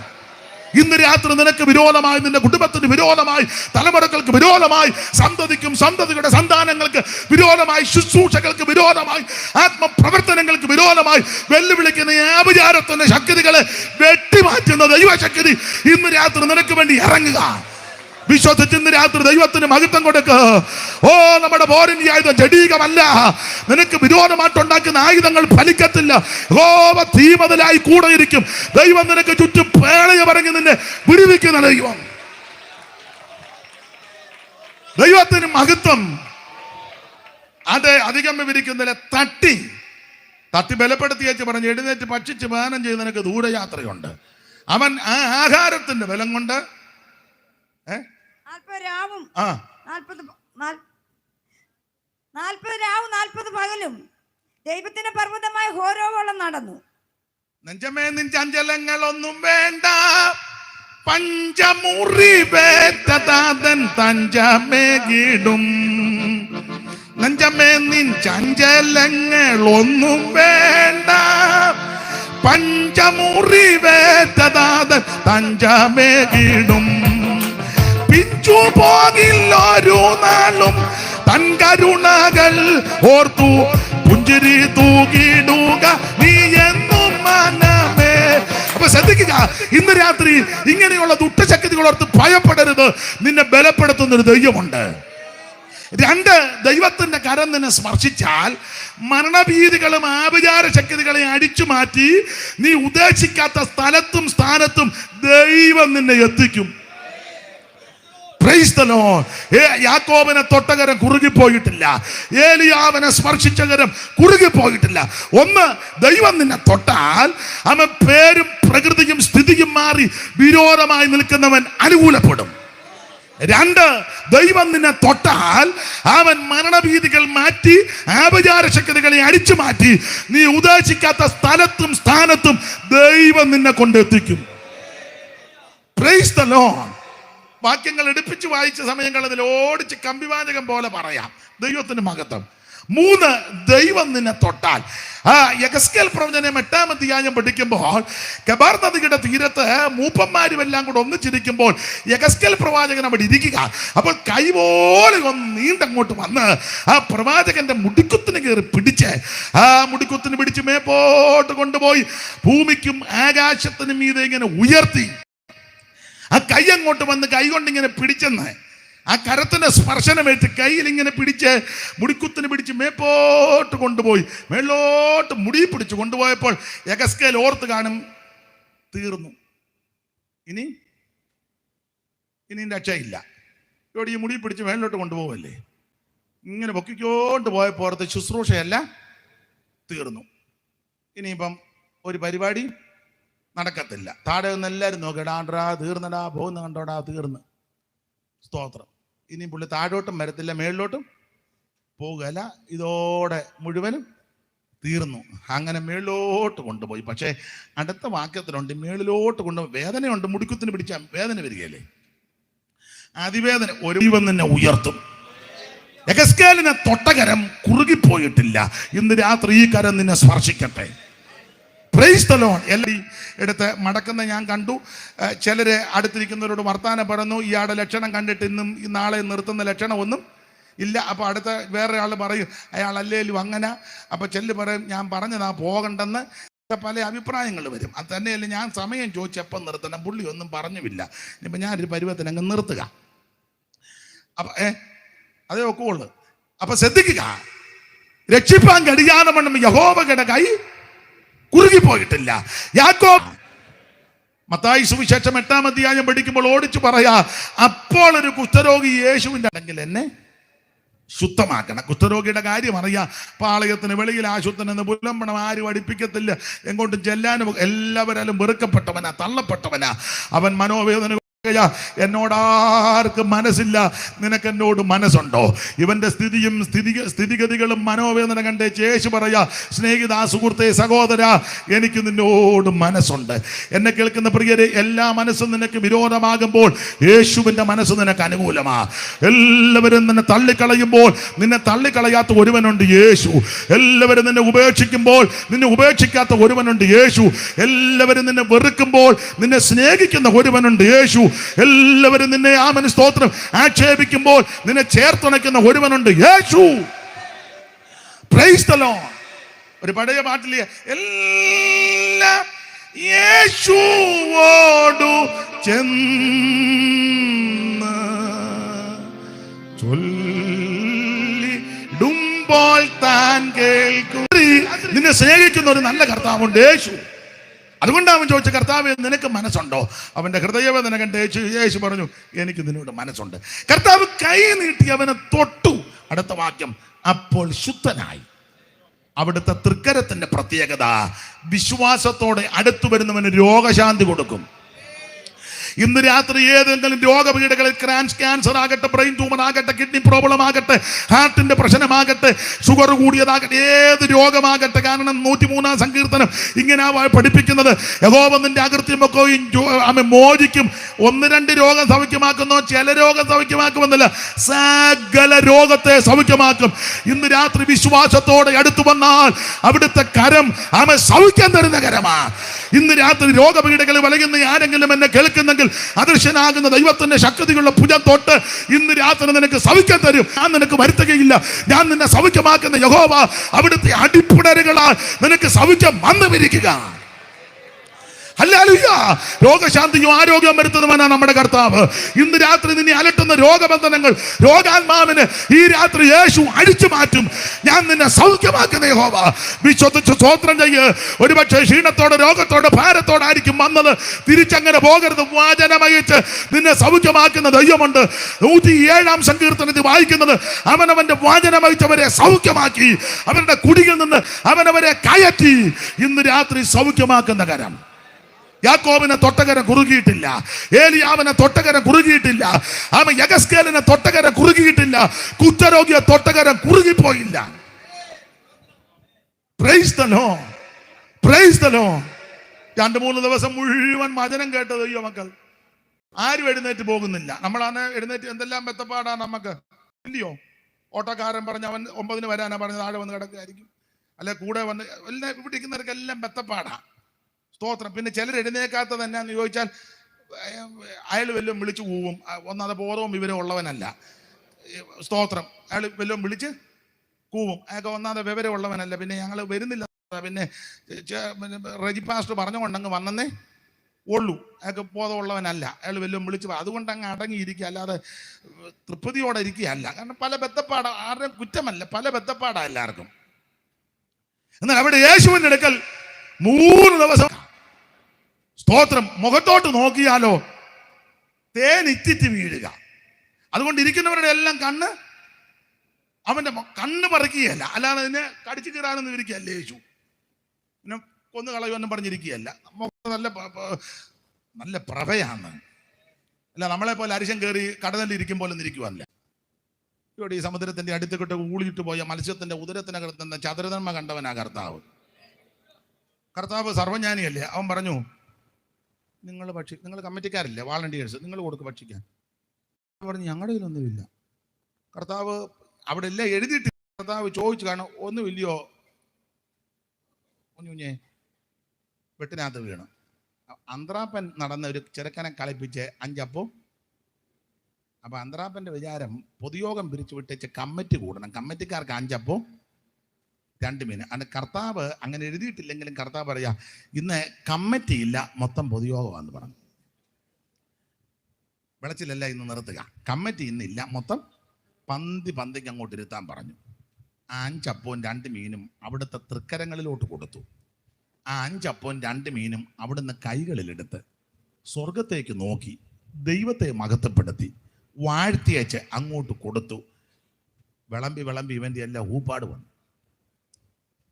ഇന്ന് രാത്രി നിനക്ക് വിരോധമായി, നിന്റെ കുടുംബത്തിന് വിരോധമായി, തലമുറകൾക്ക് വിരോധമായി, സന്തതിക്കും സന്തതിയുടെ സന്താനങ്ങൾക്ക് വിരോധമായി, ശുശ്രൂഷകൾക്ക് വിരോധമായി, ആത്മപ്രവർത്തനങ്ങൾക്ക് വിരോധമായി വെല്ലുവിളിക്കുന്ന ആഭിചാരത്തിന്റെ ശക്തികളെ വെട്ടിമാറ്റുന്ന ദൈവശക്തി ഇന്ന് രാത്രി നിനക്ക് വേണ്ടി ഇറങ്ങുക. വിശ്വസിച്ച് ഇന്ന് രാത്രി ദൈവത്തിന് മഹത്വം കൊടുക്ക്. ഓ, നമ്മുടെ പോരിന്റെ ആയുധം ജഡീകമല്ല. നിനക്ക് വിരോധമായിട്ടുണ്ടാക്കുന്ന ആയുധങ്ങൾ ഫലിക്കത്തില്ല. തീമതലായി കൂടെ ഇരിക്കും. ദൈവം നിനക്ക് ചുറ്റും പേളയ പറഞ്ഞ് നിന്നെ വിടുവിക്കുന്ന ദൈവം. ദൈവത്തിന് മഹത്വം. അത് അധികം വിവരിക്കുന്നില്ല. തട്ടി ബലപ്പെടുത്തി വെച്ച് പറഞ്ഞ് എഴുന്നേറ്റ് ഭക്ഷിച്ച് പാനം ചെയ്ത് നിനക്ക് ദൂരയാത്രയുണ്ട്. അവൻ ആ ആഹാരത്തിന്റെ ബലം കൊണ്ട് 40 രാവും 40 പകലും ദൈവത്തിന്റെ പർവ്വതമായ ഹോരോവോളം നടന്നു. നെഞ്ചമേ നിൻ ചഞ്ചലങ്ങളൊന്നും വേണ്ട, പഞ്ചമുറിവേറ്റതാതൻ തഞ്ചമേകിടും. നെഞ്ചമേ നിൻ ചഞ്ചലങ്ങളൊന്നും വേണ്ട, പഞ്ചമുറിവേറ്റതാതൻ തഞ്ചമേകിടും. പിഞ്ചു പോകില്ലൊരു നാളും തൻ കരുണകൾ ഓർത്തു പുഞ്ചിരി തൂകിടുക നീ എന്നും മനമേ. അപ്പൊ ശ്രദ്ധിക്കുക, ഇന്ന് രാത്രി ഇങ്ങനെയുള്ള ദുഷ്ടശക്തികൾ ഓർത്ത് ഭയപ്പെടരുത്. നിന്നെ ബലപ്പെടുത്തുന്നൊരു ദൈവമുണ്ട്. 2, ദൈവത്തിന്റെ കരം നിന്നെ സ്പർശിച്ചാൽ മരണഭീതികളും ആഭിചാര ശക്തികളെ അടിച്ചു മാറ്റി നീ ഉദ്ദേശിക്കാത്ത സ്ഥലത്തും സ്ഥാനത്തും ദൈവം നിന്നെ എത്തിക്കും. Price the Lord. യാക്കോബിനെ തൊട്ടകരം കുറുകിപ്പോയിട്ടില്ല. ഏലിയാവിനെ സ്പർശിച്ച കരം കുറുകിപ്പോയിട്ടില്ല. ഒന്ന്, ദൈവം നിന്നെ തൊട്ടാൽ അവൻ പേരും പ്രകൃതിയും സ്ഥിതിയും മാറി വിരോധമായി നിൽക്കുന്നവൻ അനുകൂലപ്പെടും. 2, ദൈവം നിന്നെ തൊട്ടാൽ അവൻ മരണഭീതികൾ മാറ്റി ആഭിചാര ശക്തികളെ അടിച്ചു മാറ്റി നീ ഉദ്ദേശിക്കാത്ത സ്ഥലത്തും സ്ഥാനത്തും ദൈവം നിന്നെ കൊണ്ടെത്തിക്കും. Price the Lord. വാക്യങ്ങൾ എടുപ്പിച്ച് വായിച്ച സമയങ്ങളിൽ ഓടിച്ച് കമ്പിവാചകം പോലെ പറയാം. ദൈവത്തിന് മഹത്വം. 3, ദൈവം നിന്നെ തൊട്ടാൽ. യെഹെസ്കേൽ പ്രവചനം 8-ാം അധ്യായം പഠിക്കുമ്പോൾ കെബാർ നദിയുടെ തീരത്ത് മൂപ്പന്മാരും എല്ലാം കൂടെ ഒന്നിച്ചിരിക്കുമ്പോൾ യെഹെസ്കേൽ പ്രവാചകൻ അവിടെ ഇരിക്കുക. അപ്പോൾ കൈപോലെ ഒന്ന് നീണ്ടങ്ങോട്ട് വന്ന് ആ പ്രവാചകന്റെ മുടിക്കുത്തിന് കയറി പിടിച്ച് ആ മുടിക്കുത്തിന് പിടിച്ച് മേപ്പോട്ട് കൊണ്ടുപോയി ഭൂമിക്കും ആകാശത്തിനും മീതെ ഇങ്ങനെ ഉയർത്തി. ആ കൈ അങ്ങോട്ട് വന്ന് കൈ കൊണ്ട് ഇങ്ങനെ പിടിച്ചെന്ന് ആ കരത്തിന്റെ സ്പർശനമേറ്റ് കയ്യിൽ ഇങ്ങനെ പിടിച്ച് മുടിക്കുത്തിന് പിടിച്ച് മേപ്പോട്ട് കൊണ്ടുപോയി മേലോട്ട് മുടി പിടിച്ച് കൊണ്ടുപോയപ്പോൾ യെഹെസ്കേൽ ഓർത്ത് കാണും, തീർന്നു, ഇനി രക്ഷയില്ല. ഇവിടെ ഈ മുടി പിടിച്ച് മേലോട്ട് കൊണ്ടുപോകല്ലേ. ഇങ്ങനെ പൊക്കിക്കോണ്ട് പോയപ്പോൾ ഓർത്ത് ശുശ്രൂഷയല്ല, തീർന്നു, ഇനിയിപ്പം ഒരു പരിപാടി നടക്കത്തില്ല. താഴെ ഒന്ന് എല്ലാവരും നോക്കടാ, തീർന്നടാ, പോകുന്ന കണ്ടോടാ, തീർന്ന്. സ്തോത്രം. ഇനി പുള്ളി താഴോട്ടും വരത്തില്ല, മേളിലോട്ടും പോകുകയല്ല. ഇതോടെ മുഴുവനും തീർന്നു. അങ്ങനെ മേളിലോട്ട് കൊണ്ടുപോയി. പക്ഷേ അടുത്ത വാക്യത്തിലുണ്ട്, മേളിലോട്ട് കൊണ്ടുപോയി വേദനയുണ്ട്. മുടിക്കുത്തിന് പിടിച്ചാൽ വേദന വരികയല്ലേ, അതിവേദന. ഒരു ദൈവം നിന്നെ ഉയർത്തും. യെഹെസ്കേലിനെ തൊട്ടകരം കുറുകിപ്പോയിട്ടില്ല. ഇന്ന് രാത്രി ഈ കരം നിന്നെ സ്പർശിക്കട്ടെ. Price the Lord. എല്ലാം എടുത്ത് മടക്കുന്ന ഞാൻ കണ്ടു. ചിലര് അടുത്തിരിക്കുന്നവരോട് വർത്താനം പറഞ്ഞു, ഇയാളുടെ ലക്ഷണം കണ്ടിട്ട് ഇന്നും നാളെ നിർത്തുന്ന ലക്ഷണം ഒന്നും ഇല്ല. അപ്പോൾ അടുത്ത വേറെ ആൾ പറയും അയാൾ അല്ലേലും അങ്ങനെ. അപ്പോൾ ചെല്ല് പറയും ഞാൻ പറഞ്ഞതാ പോകണ്ടെന്ന്. പല അഭിപ്രായങ്ങൾ വരും. അത് തന്നെയല്ല, ഞാൻ സമയം ചോദിച്ചപ്പം നിർത്തണം, പുള്ളി ഒന്നും പറഞ്ഞുമില്ല. ഇപ്പം ഞാനൊരു പരുവത്തിന് അങ്ങ് നിർത്തുക. അപ്പൊ അതേ ഒക്കുള്ളു. അപ്പൊ ശ്രദ്ധിക്കുക, രക്ഷിപ്പാൻ കഴിയാതെ വണ്ണം യഹോവയുടെ കൈ കുറുകിപ്പോയിട്ടില്ല. യാക്കോബ് മത്തായി സുവിശേഷം 8-ാം അധ്യായം പഠിക്കുമ്പോൾ ഓടിച്ചു പറയാ, അപ്പോൾ ഒരു കുഷ്ഠരോഗി യേശുവിൻ്റെ ആണെങ്കിൽ എന്നെ ശുദ്ധമാക്കണം. കുഷ്ഠരോഗിയുടെ കാര്യം അറിയാം. പാളയത്തിന് വെളിയിൽ ആശുദ്ധനെന്ന് പുലമ്പണം ആരും അടുപ്പിക്കത്തില്ല, എങ്ങോട്ടും ചെല്ലാനും എല്ലാവരാലും വെറുക്കപ്പെട്ടവനാ, തള്ളപ്പെട്ടവനാ. അവൻ മനോവേദന, എന്നോടാർക്കും മനസ്സില്ല, നിനക്ക് എന്നോട് മനസ്സുണ്ടോ? ഇവന്റെ സ്ഥിതിഗതികളും മനോവേദന കണ്ട് യേശു പറയാ, സ്നേഹിത, സുഹൃത്തെ, സഹോദര, എനിക്ക് നിന്നോട് മനസ്സുണ്ട്. എന്നെ കേൾക്കുന്ന പ്രിയരെ, എല്ലാ മനസ്സും നിനക്ക് വിരോധമാകുമ്പോൾ യേശുവിന്റെ മനസ്സ് നിനക്ക് അനുകൂലമാ. എല്ലാവരും നിന്നെ തള്ളിക്കളയുമ്പോൾ നിന്നെ തള്ളിക്കളയാത്ത ഒരുവനുണ്ട്, യേശു. എല്ലാവരും നിന്നെ ഉപേക്ഷിക്കുമ്പോൾ നിന്നെ ഉപേക്ഷിക്കാത്ത ഒരുവനുണ്ട്, യേശു. എല്ലാവരും നിന്നെ വെറുക്കുമ്പോൾ നിന്നെ സ്നേഹിക്കുന്ന ഒരുവനുണ്ട്, യേശു. എല്ലാവരും നിന്നെ ആമേൻ സ്തോത്രം ആക്ഷേപിക്കുമ്പോൾ നിന്നെ ചേർത്തുണയ്ക്കുന്ന ഒരുവനുണ്ട്, യേശു. Praise the Lord. ഒരു പഴയ പാട്ടിലെ എല്ലാം യേശുവോടു ചെന്ന് ചൊല്ലിടുമ്പോൾ താൻ കേൾക്കും. നിന്നെ സ്നേഹിക്കുന്ന ഒരു നല്ല കർത്താവുണ്ട്, യേശു. അതുകൊണ്ടാണ് അവൻ ചോദിച്ച, കർത്താവേ, നിനക്ക് മനസ്സുണ്ടോ? അവന്റെ ഹൃദയവേദന കണ്ട് യേശു പറഞ്ഞു, എനിക്ക് നിന്നോട് മനസ്സുണ്ട്. കർത്താവ് കൈ നീട്ടി അവനെ തൊട്ടു. അടുത്ത വാക്യം, അപ്പോൾ ശുദ്ധനായി. അവിടുത്തെ തൃക്കരത്തിന്റെ പ്രത്യേകത, വിശ്വാസത്തോടെ അടുത്തു വരുന്നവന് രോഗശാന്തി കൊടുക്കും. ഇന്ന് രാത്രി ഏതെങ്കിലും രോഗപീഠകളിൽ, ക്യാൻസർ ആകട്ടെ, ബ്രെയിൻ ട്യൂമർ ആകട്ടെ, കിഡ്നി പ്രോബ്ലം ആകട്ടെ, ഹാർട്ടിന്റെ പ്രശ്നമാകട്ടെ, ഷുഗർ കൂടിയതാകട്ടെ, ഏത് രോഗമാകട്ടെ, കാരണം 103-ാം സങ്കീർത്തനം ഇങ്ങനെ പഠിപ്പിക്കുന്നത്, യഹോവ നിന്റെ അകൃത്യമൊക്കെ മോചിക്കും. 1-2 രോഗം സൗഖ്യമാക്കുന്നോ, ചില രോഗം സൗഖ്യമാക്കുമെന്നല്ല, സകല രോഗത്തെ സൗഖ്യമാക്കും. ഇന്ന് രാത്രി വിശ്വാസത്തോടെ അടുത്തു വന്നാൽ അവിടുത്തെ കരം സൗഖ്യം തരുന്ന കരമാ. ഇന്ന് രാത്രി രോഗപീഠകളിൽ വലയുന്ന ആരെങ്കിലും എന്നെ കേൾക്കുന്നെങ്കിൽ, അദൃശ്യനാകുന്ന ദൈവത്തിന്റെ ശക്തിയുള്ള ഭുജം തൊട്ട് ഇന്ന് രാത്രി നിനക്ക് സൗഖ്യം തരും. ഞാൻ നിനക്ക് വരുത്തുകയില്ല, ഞാൻ നിന്നെ സൗഖ്യമാക്കുന്ന യഹോവ. അവിടുത്തെ അടിപ്പിടരുകളാൽ നിനക്ക് സൗഖ്യം വന്നു വിരിക്കുക. ഹല്ലേലൂയ. രോഗശാന്തിയും ആരോഗ്യം വരുത്തുന്നവനാണ് നമ്മുടെ കർത്താവ്. ഇന്ന് രാത്രി നിന്നെ അലട്ടുന്ന രോഗബന്ധനങ്ങൾ, രോഗാത്മാവിന് ഈ രാത്രി യേശു അഴിച്ചു മാറ്റും. ഞാൻ നിന്നെ സൗഖ്യമാക്കുന്ന യഹോവ. വിശ്വസിച്ച് സ്തോത്രം ചെയ്യ്. ഒരുപക്ഷെ ക്ഷീണത്തോടെ, രോഗത്തോടെ, ഭാരത്തോടായിരിക്കും വന്നത്. തിരിച്ചങ്ങനെ പോകരുത്. വചനമയച്ച് നിന്നെ സൗഖ്യമാക്കുന്ന ദൈവമുണ്ട്. 107-ാം സങ്കീർത്തനത്തിൽ വായിക്കുന്നത്, അവനവന്റെ വചനമയച്ചവരെ സൗഖ്യമാക്കി, അവരുടെ കുടിയിൽ നിന്ന് അവനവരെ കയറ്റി. ഇന്ന് രാത്രി സൗഖ്യമാക്കുന്ന കരം. യാക്കോബിനെ തൊട്ടകരം കുറുകിയിട്ടില്ല, ഏലിയാവിനെ തൊട്ടകരം കുറുകിയിട്ടില്ല, അവൻ യഗസ്കേലിനെ തൊട്ടകരം കുറുകിയിട്ടില്ല, കുഷ്ഠരോഗിയെ തൊട്ടകരം കുറുകിപ്പോയില്ല. Praise the Lord, praise the Lord. 2-3 ദിവസം മുഴുവൻ വചനം കേട്ടത് അയ്യോ മക്കൾ ആരും എഴുന്നേറ്റ് പോകുന്നില്ല. നമ്മളാണ് എഴുന്നേറ്റ്, എന്തെല്ലാം ബെത്തപ്പാടാണ് നമുക്ക്, ഇല്ലയോ? ഓട്ടോക്കാരൻ പറഞ്ഞ് അവൻ 9-ന് വരാനാ പറഞ്ഞത്, താഴെ വന്ന് കിടക്കുകയായിരിക്കും, അല്ലെ കൂടെ വന്ന് എല്ലാം ഇവിടെ ഇരിക്കുന്നവർക്കെല്ലാം ബെത്തപ്പാടാ. സ്തോത്രം. പിന്നെ ചിലർ എഴുന്നേക്കാത്തത് എന്നാന്ന് ചോദിച്ചാൽ, അയാൾ വല്ലതും വിളിച്ചു പോവും. ഒന്നാമത് ബോധവും വിവരവും ഉള്ളവനല്ല. സ്തോത്രം. അയാൾ വല്ലതും വിളിച്ച് കൂവും. അയാൾക്ക് ഒന്നാമത് വിവരം ഉള്ളവനല്ല. പിന്നെ ഞങ്ങൾ വരുന്നില്ല, പിന്നെ റെജി പാസ്റ്റർ പറഞ്ഞുകൊണ്ടങ്ങ് വന്നേ ഉള്ളൂ. അയാൾക്ക് ബോധമുള്ളവനല്ല. അയാൾ വല്ലതും വിളിച്ച്, അതുകൊണ്ട് അങ്ങ് അടങ്ങിയിരിക്കുക, അല്ലാതെ തൃപ്തിയോടെ ഇരിക്കുകയല്ല. കാരണം പല ബദ്ധപ്പാടാ, ആരുടെയും കുറ്റമല്ല, പല ബദ്ധപ്പാടാ എല്ലാവർക്കും. എന്നാൽ അവിടെ യേശുവിൻ്റെ അടുക്കൽ 3 ദിവസം സ്തോത്രം, മുഖത്തോട്ട് നോക്കിയാലോ തേനിറ്റിറ്റ് വീഴുക. അതുകൊണ്ട് ഇരിക്കുന്നവരുടെ എല്ലാം അവന്റെ കണ്ണ് പറിക്കുകയല്ല, അല്ലാതെ അതിനെ കടിച്ചു കീറാനൊന്നും ഇരിക്കുകയല്ല യേശു. പിന്നെ കൊന്നു കളയുമെന്നും പറഞ്ഞിരിക്കുകയല്ല. നല്ല നല്ല പ്രഭയാണ്. അല്ല നമ്മളെ പോലെ അരിശം കയറി കടലിൽ ഇരിക്കും പോലെ ഇരിക്കുവല്ല. ഇവിടെ ഈ സമുദ്രത്തിന്റെ അടുത്തേക്കിട്ട് ഊളിയിട്ട് പോയ മത്സ്യത്തിന്റെ ഉദരത്തിനകത്തുന്ന ചതുരനന്മ കണ്ടവനാ കർത്താവ്. കർത്താവ് സർവജ്ഞാനിയല്ലേ. അവൻ പറഞ്ഞു, നിങ്ങൾ കമ്മിറ്റിക്കാരില്ലേ, വാളണ്ടിയേഴ്സ്, നിങ്ങൾ കൊടുക്ക് ഭക്ഷിക്കാൻ. പറഞ്ഞു, ഞങ്ങളുടെ കയ്യിലൊന്നുമില്ല. കർത്താവ് അവിടെ എല്ലാം എഴുതിയിട്ട് കർത്താവ് ചോദിച്ചു കാണും, ഒന്നുമില്ലയോ കുഞ്ഞുഞ്ഞെ? വെട്ടിനകത്ത് വീണു. അന്ത്രാപ്പൻ നടന്ന ഒരു ചെറുക്കനെ കളിപ്പിച്ച് 5 അപ്പം. അപ്പൊ അന്ത്രാപ്പന്റെ വിചാരം പൊതുയോഗം പിരിച്ചു വിട്ടേച്ച് കമ്മിറ്റി കൂടണം, കമ്മിറ്റിക്കാർക്ക് 5 അപ്പം 2 മീൻ. അതിന് കർത്താവ് അങ്ങനെ എഴുതിയിട്ടില്ലെങ്കിലും കർത്താവ് പറയാ, ഇന്ന് കമ്മിറ്റി ഇല്ല, മൊത്തം പൊതുയോഗമാണെന്ന് പറഞ്ഞു. വിളച്ചിലല്ല ഇന്ന് നിർത്തുക. കമ്മിറ്റി ഇന്നില്ല, മൊത്തം പന്തിക്ക് അങ്ങോട്ട് ഇരുത്താൻ പറഞ്ഞു. 5 അപ്പവും 2 മീനും അവിടുത്തെ തൃക്കരങ്ങളിലോട്ട് കൊടുത്തു. 5 അപ്പവും 2 മീനും അവിടുന്ന് കൈകളിലെടുത്ത് സ്വർഗത്തേക്ക് നോക്കി ദൈവത്തെ മഹത്വപ്പെടുത്തി വാഴ്ത്തിയച്ച് അങ്ങോട്ട് കൊടുത്തു. വിളമ്പി ഇവൻ്റെ എല്ലാം ഊപ്പാട് വന്നു.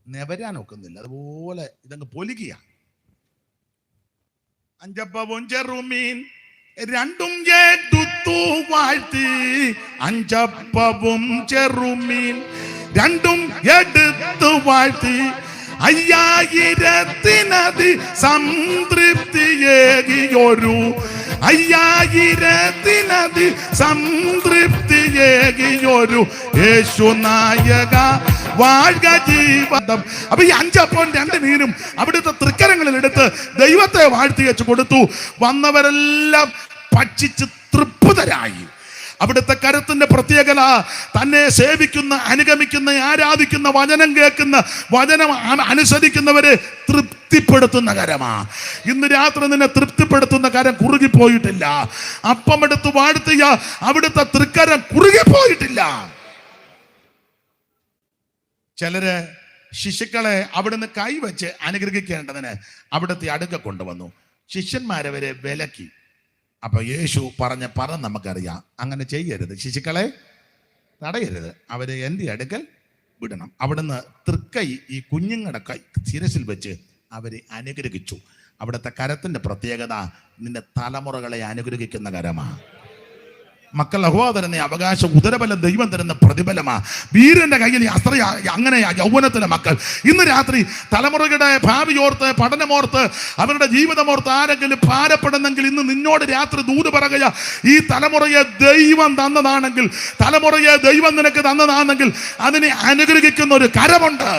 നെവരാനൊക്കുന്നില്ല, അതുപോലെ ഇതങ്ങ് പൊലിക്കുക. 5 അപ്പവും ചെറുമീൻ 2 എടുത്തു വാഴ്ത്തി. 5 അപ്പവും ചെറുമീൻ 2 എടുത്തു വാഴ്ത്തി. 5000 സംതൃപ്തിയേകിയൊരു 5000 സംതൃപ്തിയേകിയൊരു യേശു നായക വാഴ്ക ജീവിതം. അപ്പൊ ഈ 5 അപ്പവും 2 മീനും അവിടുത്തെ തൃക്കരങ്ങളിൽ എടുത്ത് ദൈവത്തെ വാഴ്ത്തി വെച്ച് കൊടുത്തു. വന്നവരെല്ലാം ഭക്ഷിച്ച് തൃപ്തരായി. അവിടുത്തെ കരത്തിന്റെ പ്രത്യേകത തന്നെ സേവിക്കുന്ന, അനുഗമിക്കുന്ന, ആരാധിക്കുന്ന, വചനം കേൾക്കുന്ന, വചനം അനുസരിക്കുന്നവരെ തൃപ്തിപ്പെടുത്തുന്ന കരമാ. ഇന്ന് രാത്രി നിന്നെ തൃപ്തിപ്പെടുത്തുന്ന കരം കുറുകിപ്പോയിട്ടില്ല. അപ്പമെടുത്ത് വാഴ്ത്തിയ അവിടുത്തെ തൃക്കരം കുറുകിപ്പോയിട്ടില്ല. ചിലര് ശിശുക്കളെ അവിടുന്ന് കൈവച്ച് അനുഗ്രഹിക്കേണ്ടതിന് അവിടുത്തെ അടുക്ക കൊണ്ടുവന്നു. ശിഷ്യന്മാരവരെ വിലക്കി. അപ്പൊ യേശു പറ നമുക്കറിയാം, അങ്ങനെ ചെയ്യരുത്, ശിശുക്കളെ തടയരുത്, അവരെ എൻ്റെ അടുക്കൽ വിടണം. അവിടുന്ന് തൃക്കൈ ഈ കുഞ്ഞുങ്ങളുടെ കൈ ശിരസിൽ വെച്ച് അവരെ അനുഗ്രഹിച്ചു. അവിടുത്തെ കരത്തിന്റെ പ്രത്യേകത നിന്റെ തലമുറകളെ അനുഗ്രഹിക്കുന്ന കരമാണ്. മക്കൾ അഹ്വാ തരുന്ന അവകാശം, ഉദരബലം ദൈവം തരുന്ന പ്രതിഫലമാ. വീരന്റെ കയ്യിൽ അസ്ത്ര, അങ്ങനെ യൗവനത്തിലെ മക്കൾ ഇന്ന് രാത്രി തലമുറകളുടെ ഭാവിയോർത്ത്, പഠനമോർത്ത്, അവരുടെ ജീവിതമോർത്ത് ആരെങ്കിലും ഭാരപ്പെടുന്നെങ്കിൽ ഇന്ന് നിന്നോട് രാത്രി ദൂത് പറയുക, ഈ തലമുറയെ ദൈവം തന്നതാണെങ്കിൽ, തലമുറയെ ദൈവം നിനക്ക് തന്നതാണെങ്കിൽ അതിനെ അനുഗ്രഹിക്കുന്ന ഒരു കരമുണ്ട്.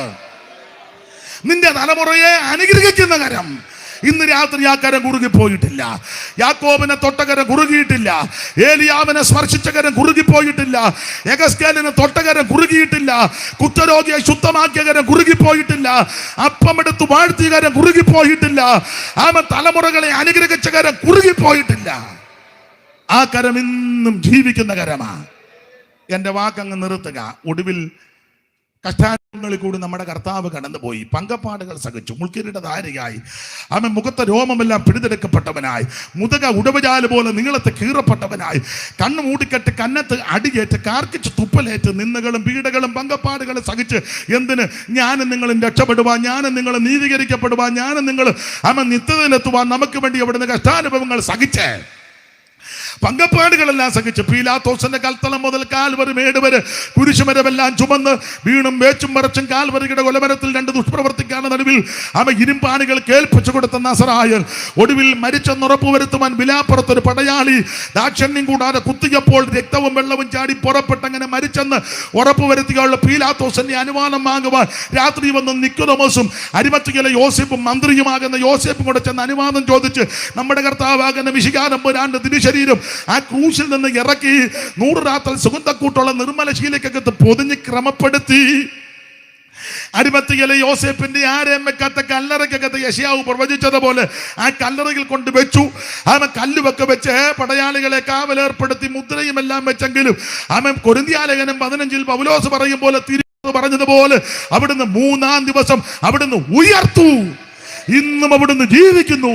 നിന്റെ തലമുറയെ അനുഗ്രഹിക്കുന്ന കരം. ഇന്ന് രാത്രി ആ കരം കുറുകിപ്പോയിട്ടില്ല. യാക്കോബിനെ തൊട്ടകരം കുറുകിയിട്ടില്ല. ഏലിയാവിനെ സ്പർശിച്ച കരം കുറുകിപ്പോയിട്ടില്ല. എഗസ്കേലിനെ തൊട്ടകരം കുറുകിയിട്ടില്ല. കുഷ്ഠരോഗിയെ ശുദ്ധമാക്കിയ കരം കുറുകിപ്പോയിട്ടില്ല. അപ്പമെടുത്ത് വാഴ്ത്തിയ കരം കുറുകിപ്പോയിട്ടില്ല. അവൻ തലമുറകളെ അനുഗ്രഹിച്ച കരം കുറുകിപ്പോയിട്ടില്ല. ആ കരം ഇന്നും ജീവിക്കുന്ന കരമാ. എൻ്റെ വാക്കങ്ങ് നിർത്തുക. ഒടുവിൽ കഷ്ടാനുഭവങ്ങളിൽ കൂടി നമ്മുടെ കർത്താവ് കടന്നുപോയി. പങ്കപ്പാടുകൾ സഹിച്ചു, മുൾക്കിരീട ധാരയായി, അവൻ മുഖത്തെ രോമമെല്ലാം പിടിതെടുക്കപ്പെട്ടവനായി, മുതക ഉടവജാല് പോലെ നീളത്തെ കീറപ്പെട്ടവനായി, കണ്ണ് മൂടിക്കെട്ട് കന്നത്ത് അടിയേറ്റ് കാർക്കിച്ച് തുപ്പലേറ്റ് നിന്ദകളും പീഡകളും പങ്കപ്പാടുകളും സഹിച്ച് എന്തിന്? ഞാനും നിങ്ങളും രക്ഷപ്പെടുവാൻ, ഞാനും നിങ്ങൾ നീതീകരിക്കപ്പെടുവാൻ, ഞാനും നിങ്ങൾ അവൻ നിത്യതയിലെത്തുവാൻ നമുക്ക് വേണ്ടി അവിടുന്ന് കഷ്ടാനുഭവങ്ങൾ സഹിച്ചേ. പങ്കപ്പാടുകളെല്ലാം സഹിച്ച് പീലാത്തോസിന്റെ കൽത്തളം മുതൽ കാൽവരി മേട് വരെ കുരിശുമരമെല്ലാം ചുമന്ന് വീണും വേച്ചും മറച്ചും കാൽവരിയുടെ കൊലമരത്തിൽ 2 ദുഷ്പ്രവർത്തിക്കാണ് നടുവിൽ അവ ഇരുമ്പാണികൾ കേൾപ്പിച്ചു കൊടുത്ത നസറായൻ ഒടുവിൽ മരിച്ചെന്നുറപ്പ് വരുത്തുവാൻ വിലാപ്പുറത്തൊരു പടയാളി ദാക്ഷണ്യം കൂടാതെ കുത്തിയപ്പോൾ രക്തവും വെള്ളവും ചാടി പുറപ്പെട്ടങ്ങനെ മരിച്ചെന്ന് ഉറപ്പ് വരുത്തിയുള്ള പീലാത്തോസിന്റെ അനുവാദം വാങ്ങുവാൻ രാത്രി വന്ന് നിക്കോദമോസും അരിമത്തിയിലെ യോസേപ്പും മന്ത്രിയുമാകുന്ന യോസേപ്പും കൂടെ ചെന്ന് അനുവാദം ചോദിച്ച് നമ്മുടെ കർത്താവാകുന്ന മിശിഹാനമ്പുരാന്റെ തിരുശരീരം ആ ക്രൂശിൽ നിന്ന് ഇറക്കി 100 രാത്രി സുഗന്ധക്കൂട്ടുള്ള നിർമ്മല ശീലക്കകത്ത് പൊതിഞ്ഞ് ക്രമപ്പെടുത്തി അരിമത്തിയിലെ യോസേപ്പിന്റെ ആരെയും വെക്കാത്ത കല്ലറയ്ക്കകത്ത് യെശയ്യാവ് പ്രവചിച്ചതുപോലെ ആ കല്ലറയിൽ കൊണ്ട് വെച്ചു. അവൻ കല്ലുവൊക്കെ വെച്ച് പടയാളികളെ കാവലേർപ്പെടുത്തി മുദ്രയും എല്ലാം വെച്ചെങ്കിലും അവൻ കൊരിന്ത്യലേഖനം 15 പൗലോസ് പറയും പോലെ പറഞ്ഞതുപോലെ അവിടുന്ന് 3-ാം ദിവസം അവിടുന്ന് ഉയർത്തു. ഇന്നും അവിടുന്ന് ജീവിക്കുന്നു.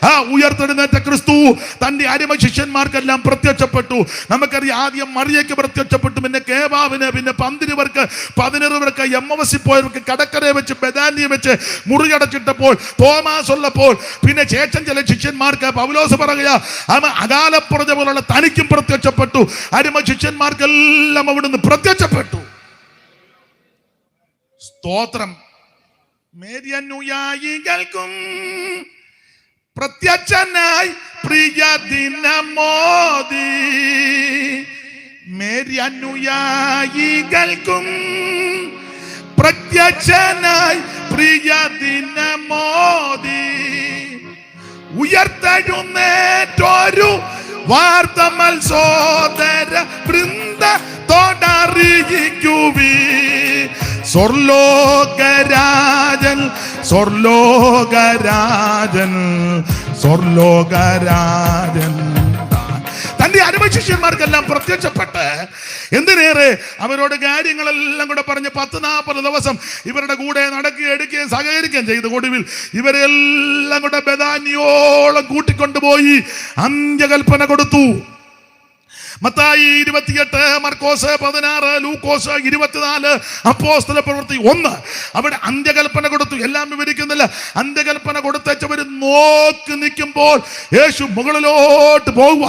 ആ ഉയർത്തെഴുന്നേറ്റ ക്രിസ്തു തന്റെ അടിമ ശിഷ്യന്മാർക്കെല്ലാം പ്രത്യക്ഷപ്പെട്ടു. നമുക്കറിയാം, ആദ്യം മറിയയ്ക്ക് പ്രത്യക്ഷപ്പെട്ടു, പിന്നെ കേബാവിന്, പിന്നെ 12 പേർക്ക്, 16 പേർക്ക്, എമ്മവസി പോയവർക്ക് കടക്കരയെ വെച്ച് ബെഥാനിയെ വെച്ച് മുറിയടച്ചിട്ടപ്പോൾ തോമാസ് ഉള്ളപ്പോൾ, പിന്നെ ശേഷം ചില ശിഷ്യന്മാർക്ക് പൗലോസ് പറയുക അവൻ അകാലപ്പുറജ പോലുള്ള തനിക്കും പ്രത്യക്ഷപ്പെട്ടു. അടിമ ശിഷ്യന്മാർക്കെല്ലാം അവിടുന്ന് പ്രത്യക്ഷപ്പെട്ടു. സ്തോത്രം. മേരിയനുയായികൾക്കും പ്രത്യക്ഷനായി പ്രിയ ദിനമോദി, മേരി അനുയായികൾക്കും പ്രത്യക്ഷനായി പ്രിയ ദിനമോദി, ഉയർത്തെഴുന്നേറ്റൊരു വാർത്ത മത്സോദര വൃന്ദത്തോടറിയിക്കുവീ. സ്വർലോകരാജൻ, സ്വർലോകരാജൻ, സ്വർലോകരാജൻ തന്റെ ശിഷ്യന്മാർക്കെല്ലാം പ്രത്യക്ഷപ്പെട്ട് എന്തിനേറെ അവരോട് കാര്യങ്ങളെല്ലാം കൂടെ പറഞ്ഞ് 10-40 ദിവസം ഇവരുടെ കൂടെ നടക്കുകയും എടുക്കുകയും സഹകരിക്കുകയും ചെയ്ത് ഒടുവിൽ ഇവരെല്ലാം കൂടെ ബെഥാനിയോളം കൂട്ടിക്കൊണ്ടുപോയി അന്ത്യകൽപ്പന കൊടുത്തു. മത്തായി 28, മർക്കോസ് 16, ലൂക്കോസ് 24, അപ്പോസ്തല പ്രവൃത്തി 1. അവിടെ അന്ത്യകൽപ്പന കൊടുത്തു. എല്ലാം വിവരിക്കുന്നില്ല. അന്ത്യകൽപ്പന കൊടുത്തവര് നോക്കി നിൽക്കുമ്പോൾ യേശു മുകളിലോട്ട് പോകുക.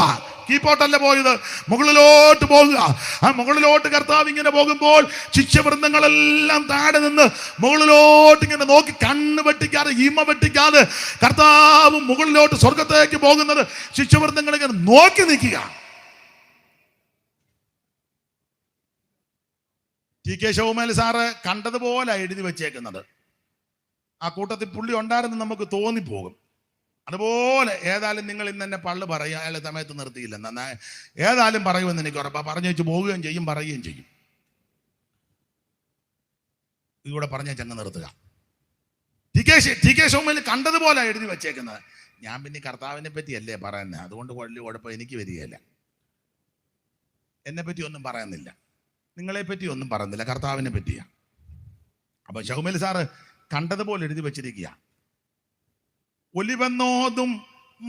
കീപ്പോട്ടല്ല പോയത്, മുകളിലോട്ട് പോകുക. ആ മുകളിലോട്ട് കർത്താവ് ഇങ്ങനെ പോകുമ്പോൾ ശിഷ്യവൃന്ദങ്ങളെല്ലാം താഴെ നിന്ന് മുകളിലോട്ട് ഇങ്ങനെ നോക്കി കണ്ണ് വെട്ടിക്കാതെ ഇമ വെട്ടിക്കാതെ കർത്താവ് മുകളിലോട്ട് സ്വർഗത്തേക്ക് പോകുന്നത് ശിഷ്യവൃന്ദങ്ങൾ ഇങ്ങനെ നോക്കി നിൽക്കുക. ടി കെ ശൗമേൽ സാറ് കണ്ടതുപോലെ എഴുതി വെച്ചേക്കുന്നത്. ആ കൂട്ടത്തിൽ പുള്ളി ഉണ്ടായിരുന്നു നമുക്ക് തോന്നിപ്പോകും. അതുപോലെ ഏതായാലും നിങ്ങൾ ഇന്ന് തന്നെ പള്ളു പറയുക, അയാളെ സമയത്ത് നിർത്തിയില്ല, നന്നായി ഏതായാലും പറയുമെന്ന് എനിക്ക് ഉറപ്പാണ്. പറഞ്ഞു വെച്ച് പോവുകയും ചെയ്യും, പറയുകയും ചെയ്യും. ഇവിടെ പറഞ്ഞ ചങ്ങ നിർത്തുക. ടി കെ ശൗമേൽ കണ്ടതുപോലെ എഴുതി വെച്ചേക്കുന്നത്. ഞാൻ പിന്നെ കർത്താവിനെ പറ്റിയല്ലേ പറയുന്നത്, അതുകൊണ്ട് വലിയ കുഴപ്പം എനിക്ക് വരികയില്ല. എന്നെ പറ്റി ഒന്നും പറയുന്നില്ല, നിങ്ങളെ പറ്റി ഒന്നും പറയുന്നില്ല, കർത്താവിനെ പറ്റിയാ. അപ്പൊ ശൗമേൽ സാറ് കണ്ടതുപോലെ എഴുതി വെച്ചിരിക്കുക. ഒലിവന്നോതും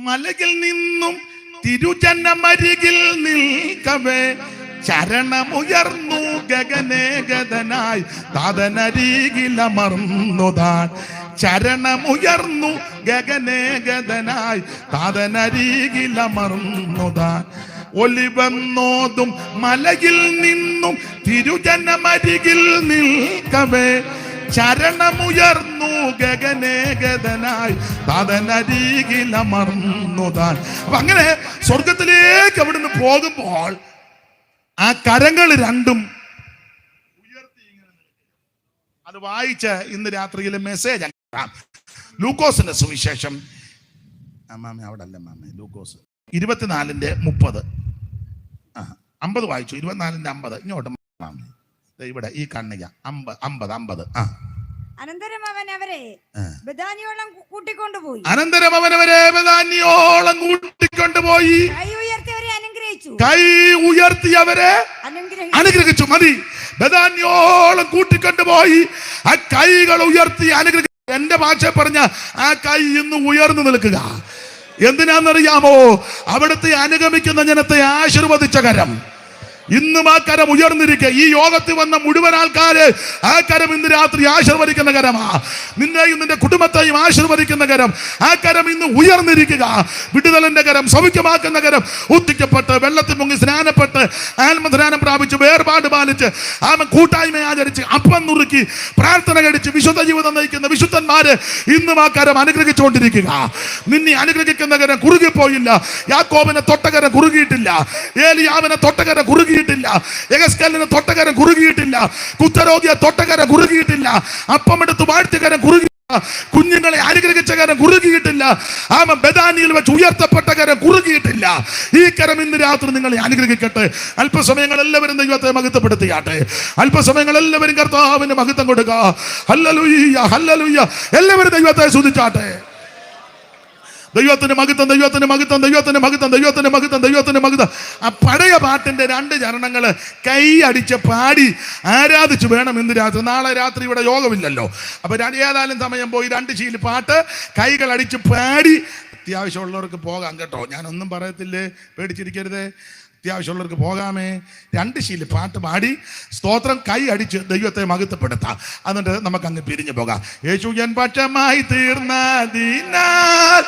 മലകിൽ നിന്നും തിരുജനമരികിൽ നിൽക്കവേ ചരണമുയർന്നു ഗഗനേഗതനായി താതനരികിലമർന്നുതാൻ. ചരണമുയർന്നു ഗഗനേഗതനായി താതനരികിലമർന്നുതാൻ. ഒലിവന്നോതും മലയിൽ നിന്നും തിരുജനമരികിൽ നിൽക്കവേ ചരണമുയർന്നു ഗഗനേഗതനായി താതനരികിലമർന്നുതാൻ. അപ്പൊ അങ്ങനെ സ്വർഗത്തിലേക്ക് അവിടുന്ന് പോകുമ്പോൾ ആ കരങ്ങൾ രണ്ടും ഉയർത്തി ഇങ്ങനെ. അത് വായിച്ച് ഇന്ന് രാത്രിയിലെ മെസ്സേജ് ലൂക്കോസിന്റെ സുവിശേഷം, മാമ അവിടെ അല്ല മാമ, ലൂക്കോസ് 24:30, 50 വായിച്ചു. 24:50 ഇങ്ങോട്ട് ഇവിടെ ഈ കണ്ണിക 50. അനന്തരം അവൻ അവരെ ബെഥാനിയോളം കൂട്ടിക്കൊണ്ടുപോയി. കൈ ഉയർത്തി അവരെ അനുഗ്രഹിച്ചു. മതി. ബെഥാനിയോളം കൂട്ടിക്കൊണ്ടുപോയി ആ കൈകൾ ഉയർത്തി അനുഗ്രഹിച്ചു. എന്റെ ഭാഷ പറഞ്ഞ ആ കൈ ഇന്ന് ഉയർന്നു നിൽക്കുക. എന്തിനാണെന്നറിയാമോ? അവിടുത്തെ അനുഗമിക്കുന്ന ജനത്തെ ആശീർവദിച്ച കരം. ഇന്നും ആ കരം ഉയർന്നിരിക്കുക. ഈ യോഗത്തിൽ വന്ന മുഴുവൻ ആൾക്കാരെ ആ കരം ഇന്ന് രാത്രി ആശീർവദിക്കുന്ന കരമാ. നിന്നെയും നിന്റെ കുടുംബത്തെയും ആശീർവദിക്കുന്ന കരം. ആ കരം ഇന്ന് ഉയർന്നിരിക്കുക. വിടുതലിന്റെ കരം, സൗഖ്യമാക്കുന്ന കരം. ഉത്തിക്കപ്പെട്ട് വെള്ളത്തിൽ മുങ്ങി സ്നാനപ്പെട്ട് ആത്മസ്നാനം പ്രാപിച്ച് വേർപാട് പാലിച്ച് കൂട്ടായ്മ ആചരിച്ച് അപ്പം നുറുക്കി പ്രാർത്ഥന കഴിച്ച് വിശുദ്ധ ജീവിതം നയിക്കുന്ന വിശുദ്ധന്മാര് ഇന്നും ആ കരം അനുഗ്രഹിച്ചുകൊണ്ടിരിക്കുക. നിന്നെ അനുഗ്രഹിക്കുന്ന കരം കുറുകിപ്പോയില്ല. യാക്കോബിനെ തൊട്ടകരം കുറുകിയിട്ടില്ല. ഏലിയാവിനെ തൊട്ടകരം കുറുകിയിട്ടില്ല. യഗസ്കലിനെ തൊട്ടകരം കുറുകിയിട്ടില്ല. കുഷ്ഠരോഗിയെ തൊട്ടകരം കുറുകിയിട്ടില്ല. അപ്പമെടുത്ത് വാഴ്ത്തിക്കരം കുറുകി, കുഞ്ഞുങ്ങളെ അനുഗ്രഹിച്ച കരം കുറുകിയിട്ടില്ല. ബെഥാനിയിൽ വെച്ച് ഉയർത്തപ്പെട്ട കരം കുറുകിയിട്ടില്ല. ഈ കരം ഇന്ന് രാത്രി നിങ്ങളെ അനുഗ്രഹിക്കട്ടെ. അല്പസമയങ്ങൾ എല്ലാവരും ദൈവത്തെ മഹത്വപ്പെടുത്തിയാട്ടെ. അല്പസമയങ്ങൾ എല്ലാവരും കർത്താവിന് മഹത്വം കൊടുക്കുക. Hallelujah, hallelujah. എല്ലാവരും ദൈവത്തെ സ്തുതിച്ചാട്ടെ. ദൈവത്തിന് മഹത്വം, ദൈവത്തിന് മഹത്വം, ദൈവത്തിന് മഹത്വം, ദൈവത്തിന് മഹത്വം, ദൈവത്തിന് മഹത്വം. ആ പഴയ പാട്ടിന്റെ 2 ചരണങ്ങൾ കൈ അടിച്ച് പാടി ആരാധിച്ചു വേണം ഇന്ന് രാത്രി. നാളെ രാത്രി ഇവിടെ യോഗമില്ലല്ലോ. അപ്പൊ ഏതായാലും സമയം പോയി 2 ശീലി പാട്ട് കൈകൾ അടിച്ച് പാടി. അത്യാവശ്യമുള്ളവർക്ക് പോകാം കേട്ടോ, ഞാനൊന്നും പറയത്തില്ലേ, പേടിച്ചിരിക്കരുത്. അത്യാവശ്യമുള്ളവർക്ക് പോകാമേ. 2 ശീലി പാട്ട് പാടി സ്തോത്രം കൈ അടിച്ച് ദൈവത്തെ മഹത്വപ്പെടുത്താം. എന്നിട്ട് നമുക്ക് അങ്ങ് പിരിഞ്ഞു പോകാം. യേശു എൻ പക്ഷമായി തീർന്നതിനാൽ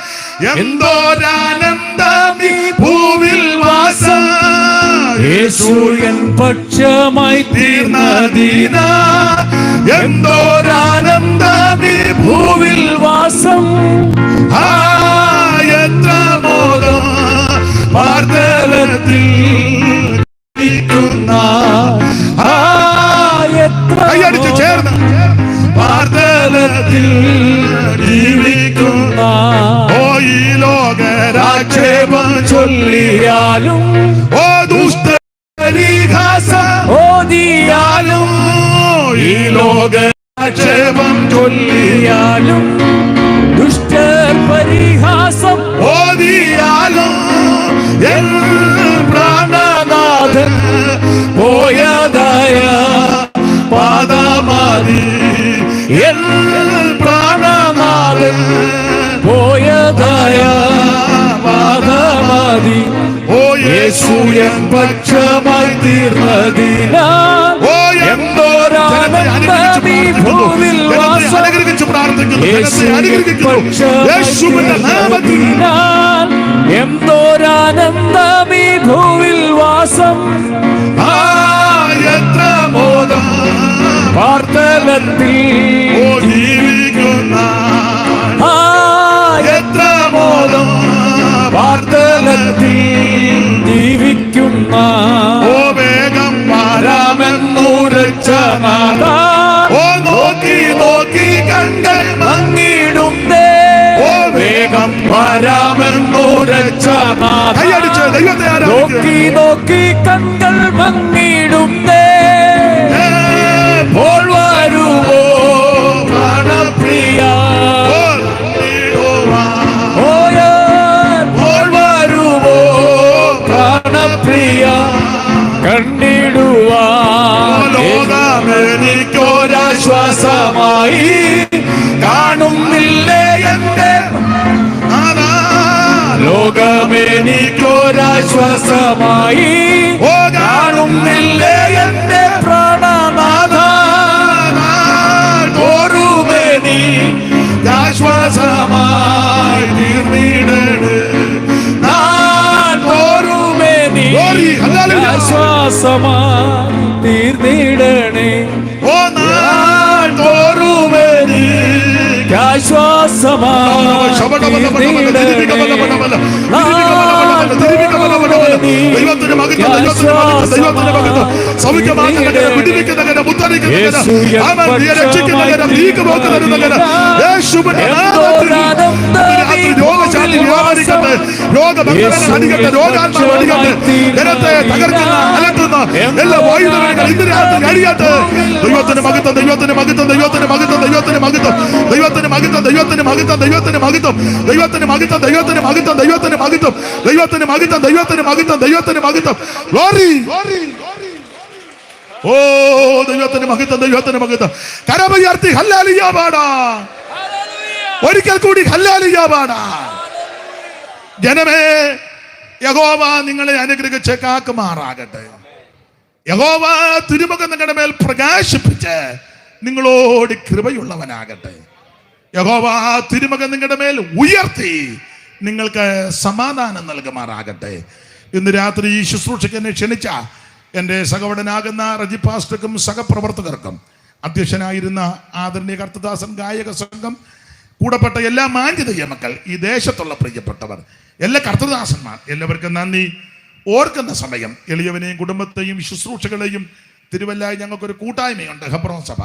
എന്തോരാനന്ദമീ ഭൂവിൽ വാസം. യേശു എൻ പക്ഷമായി തീർന്നതിനാൽ എന്തോരാനന്ദമീ ഭൂവിൽ വാസം. എത്ര മോദം പാർത്തലത്തിൽ കൈയടിച്ച് ചേർന്ന് പാർത്തലത്തിൽ ജീവിക്കുന്ന ഓ ഈ ലോകരാക്ഷേപം ചൊല്ലിയാലും ഓ ദുഷ്ടപരിഹാസം ഓതിയാലും ഈ ലോകരാക്ഷേപം ചൊല്ലിയാലും ദുഷ്ടപരിഹാസം ഓതിയാലും പ്രാണ ന്യായവാദമതി ഓ യേശു എൻ പക്ഷമായി തീർന്നതിനാൽ എന്തോരാനന്ദമീ ഭൂവിൽ വാസം യേശു എൻ പക്ഷമായി തീർന്നതിനാൽ എന്തോരാനന്ദമീ ഭൂവിൽ വാസം എത്ര മോദം വാർത്തലത്തിൽ ജീവിക്കുന്ന എത്ര മോദം വാർത്തലത്തിൽ ജീവിക്കുന്ന ഓ വേഗം വരാമെന്നുരച്ച നാഥ ഓ നോക്കി നോക്കി കണ്ടൽ മങ്ങിടുന്നേ ഓ വേഗം വരാമെന്നുരച്ച നാഥ കൈയടിച്ച് ദൈവത്തെ നോക്കി നോക്കി കണ്ണുകൾ മങ്ങിടുന്നേ പോൾ വരുമോ പ്രാണപ്രിയ പോൾ വരുമോ പ്രാണപ്രിയ കണ്ടിടുവാൻ ലോകമെനിക്കൊരാശ്വാസമായി കാണുന്നില്ലേ എന്റെ ലോകമെനിക്കൊരാശ്വാസമായി കാണുന്നില്ലേ എന്റെ പ്രാണനാഥ ഓർമ്മേനി ആശ്വാസമായി തീർന്നിടണേ ഞാൻ ഓർമ്മേനി ആശ്വാസമായി തീർന്നിടണേ ഓ ഞാൻ ഓർമ്മേനി ആശ്വാസമായി ദൈവത്തിന് മകത്വം ദൈവത്തിന് മകത്വം സൗഖ്യമാകുന്ന വിടുവിക്കുന്ന മുത്തറിക്കുന്ന രക്ഷിക്കുന്ന നീക്ക് പോക്ക് തരുന്ന യേശുവിന്റെ നാമത്തിൽ രോഗശാന്തി വ്യാപരിക്കട്ടെ രോഗബന്ധനങ്ങൾ അടിക്കട്ടെ രോഗാത്മാവ് അടിക്കട്ടെ ജനത്തെ തകർക്കുന്ന അലട്ടുന്ന എല്ലാ വായുധനങ്ങൾ ഇന്ന് രാത്രി കഴിയട്ടെ ദൈവത്തിന് മകത്വം ദൈവത്തിന് മകത്വം ദൈവത്തിന് മകത്വം ദൈവത്തിന് മകത്വം ദൈവത്തിന് മകത്വം ദൈവത്തിന് മകത്വം ദൈവത്തിന് മകത്വം ദൈവത്തിന് മകത്വം ദൈവത്തിന് മകത്വം ദൈവത്തിന് മകത്വം ദൈവത്തിന് മകത്വം ദൈവത്തിന് മകത്വം ദൈവത്തിന് മകത്വം ഗ്ലോറി ഓ ദൈവത്തിന് മകത്വം ദൈവത്തിന് മകത്വം കരമുയർത്തി ഹല്ലേലൂയ പാടാ ഒരിക്കൽ കൂടി ഹല്ലേലൂയ പാടാ ജനമേ യഹോവ നിങ്ങളെ അനുഗ്രഹിച്ച് കാക്കുമാറാകട്ടെ യഹോവ തിരുമുഖം നിങ്ങളുടെ മേൽ പ്രകാശിപ്പിച്ച് നിങ്ങളോട് കൃപയുള്ളവനാകട്ടെ യഹോവ തിരുമുഖം നിങ്ങളുടെ മേൽ ഉയർത്തി നിങ്ങൾക്ക് സമാധാനം നൽകുമാറാകട്ടെ ഇന്ന് രാത്രി ഈ ശുശ്രൂഷയ്ക്ക് എന്നെ ക്ഷണിച്ച എൻ്റെ സഹവടനാകുന്ന റജി പാസ്റ്റർക്കും സഹപ്രവർത്തകർക്കും അധ്യക്ഷനായിരുന്ന ആദരണീയ കർത്തദാസൻ ഗായക സംഘം കൂടപ്പെട്ട എല്ലാ മാന്യതയ മക്കൾ ഈ ദേശത്തുള്ള പ്രിയപ്പെട്ടവർ എല്ലാ കർത്തദാസന്മാർ എല്ലാവർക്കും നന്ദി. ഓർക്കുന്ന സമയം എളിയവനെയും കുടുംബത്തെയും ശുശ്രൂഷകളെയും തിരുവല്ലായി ഞങ്ങൾക്കൊരു കൂട്ടായ്മയുണ്ട് ഹെബ്രോൻ സഭ.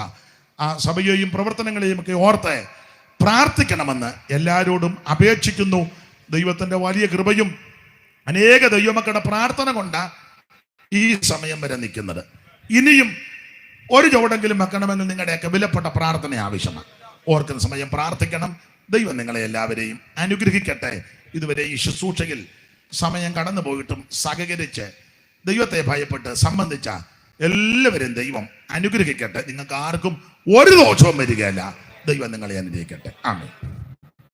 ആ സഭയെയും പ്രവർത്തനങ്ങളെയും ഒക്കെ ഓർത്ത് പ്രാർത്ഥിക്കണമെന്ന് എല്ലാവരോടും അപേക്ഷിക്കുന്നു. ദൈവത്തിൻ്റെ വലിയ കൃപയും അനേക ദൈവമക്കളുടെ പ്രാർത്ഥന കൊണ്ട് ഈ സമയം വരെ നിൽക്കുന്നത്. ഇനിയും ഒരു ചുവടെങ്കിലും വെക്കണമെന്ന് നിങ്ങളുടെയൊക്കെ വിലപ്പെട്ട പ്രാർത്ഥന ആവശ്യമാണ്. ഓർക്കുന്ന സമയം പ്രാർത്ഥിക്കണം. ദൈവം നിങ്ങളെ എല്ലാവരെയും അനുഗ്രഹിക്കട്ടെ. ഇതുവരെ ഈ ശുശ്രൂഷയിൽ സമയം കടന്നു പോയിട്ടും സഹകരിച്ച് ദൈവത്തെ ഭയപ്പെട്ട് സംബന്ധിച്ച എല്ലാവരെയും ദൈവം അനുഗ്രഹിക്കട്ടെ. നിങ്ങൾക്ക് ആർക്കും ഒരു ദോഷവും വരികയല്ല. ദൈവം നിങ്ങളെ അനുഗ്രഹിക്കട്ടെ. ആമേൻ.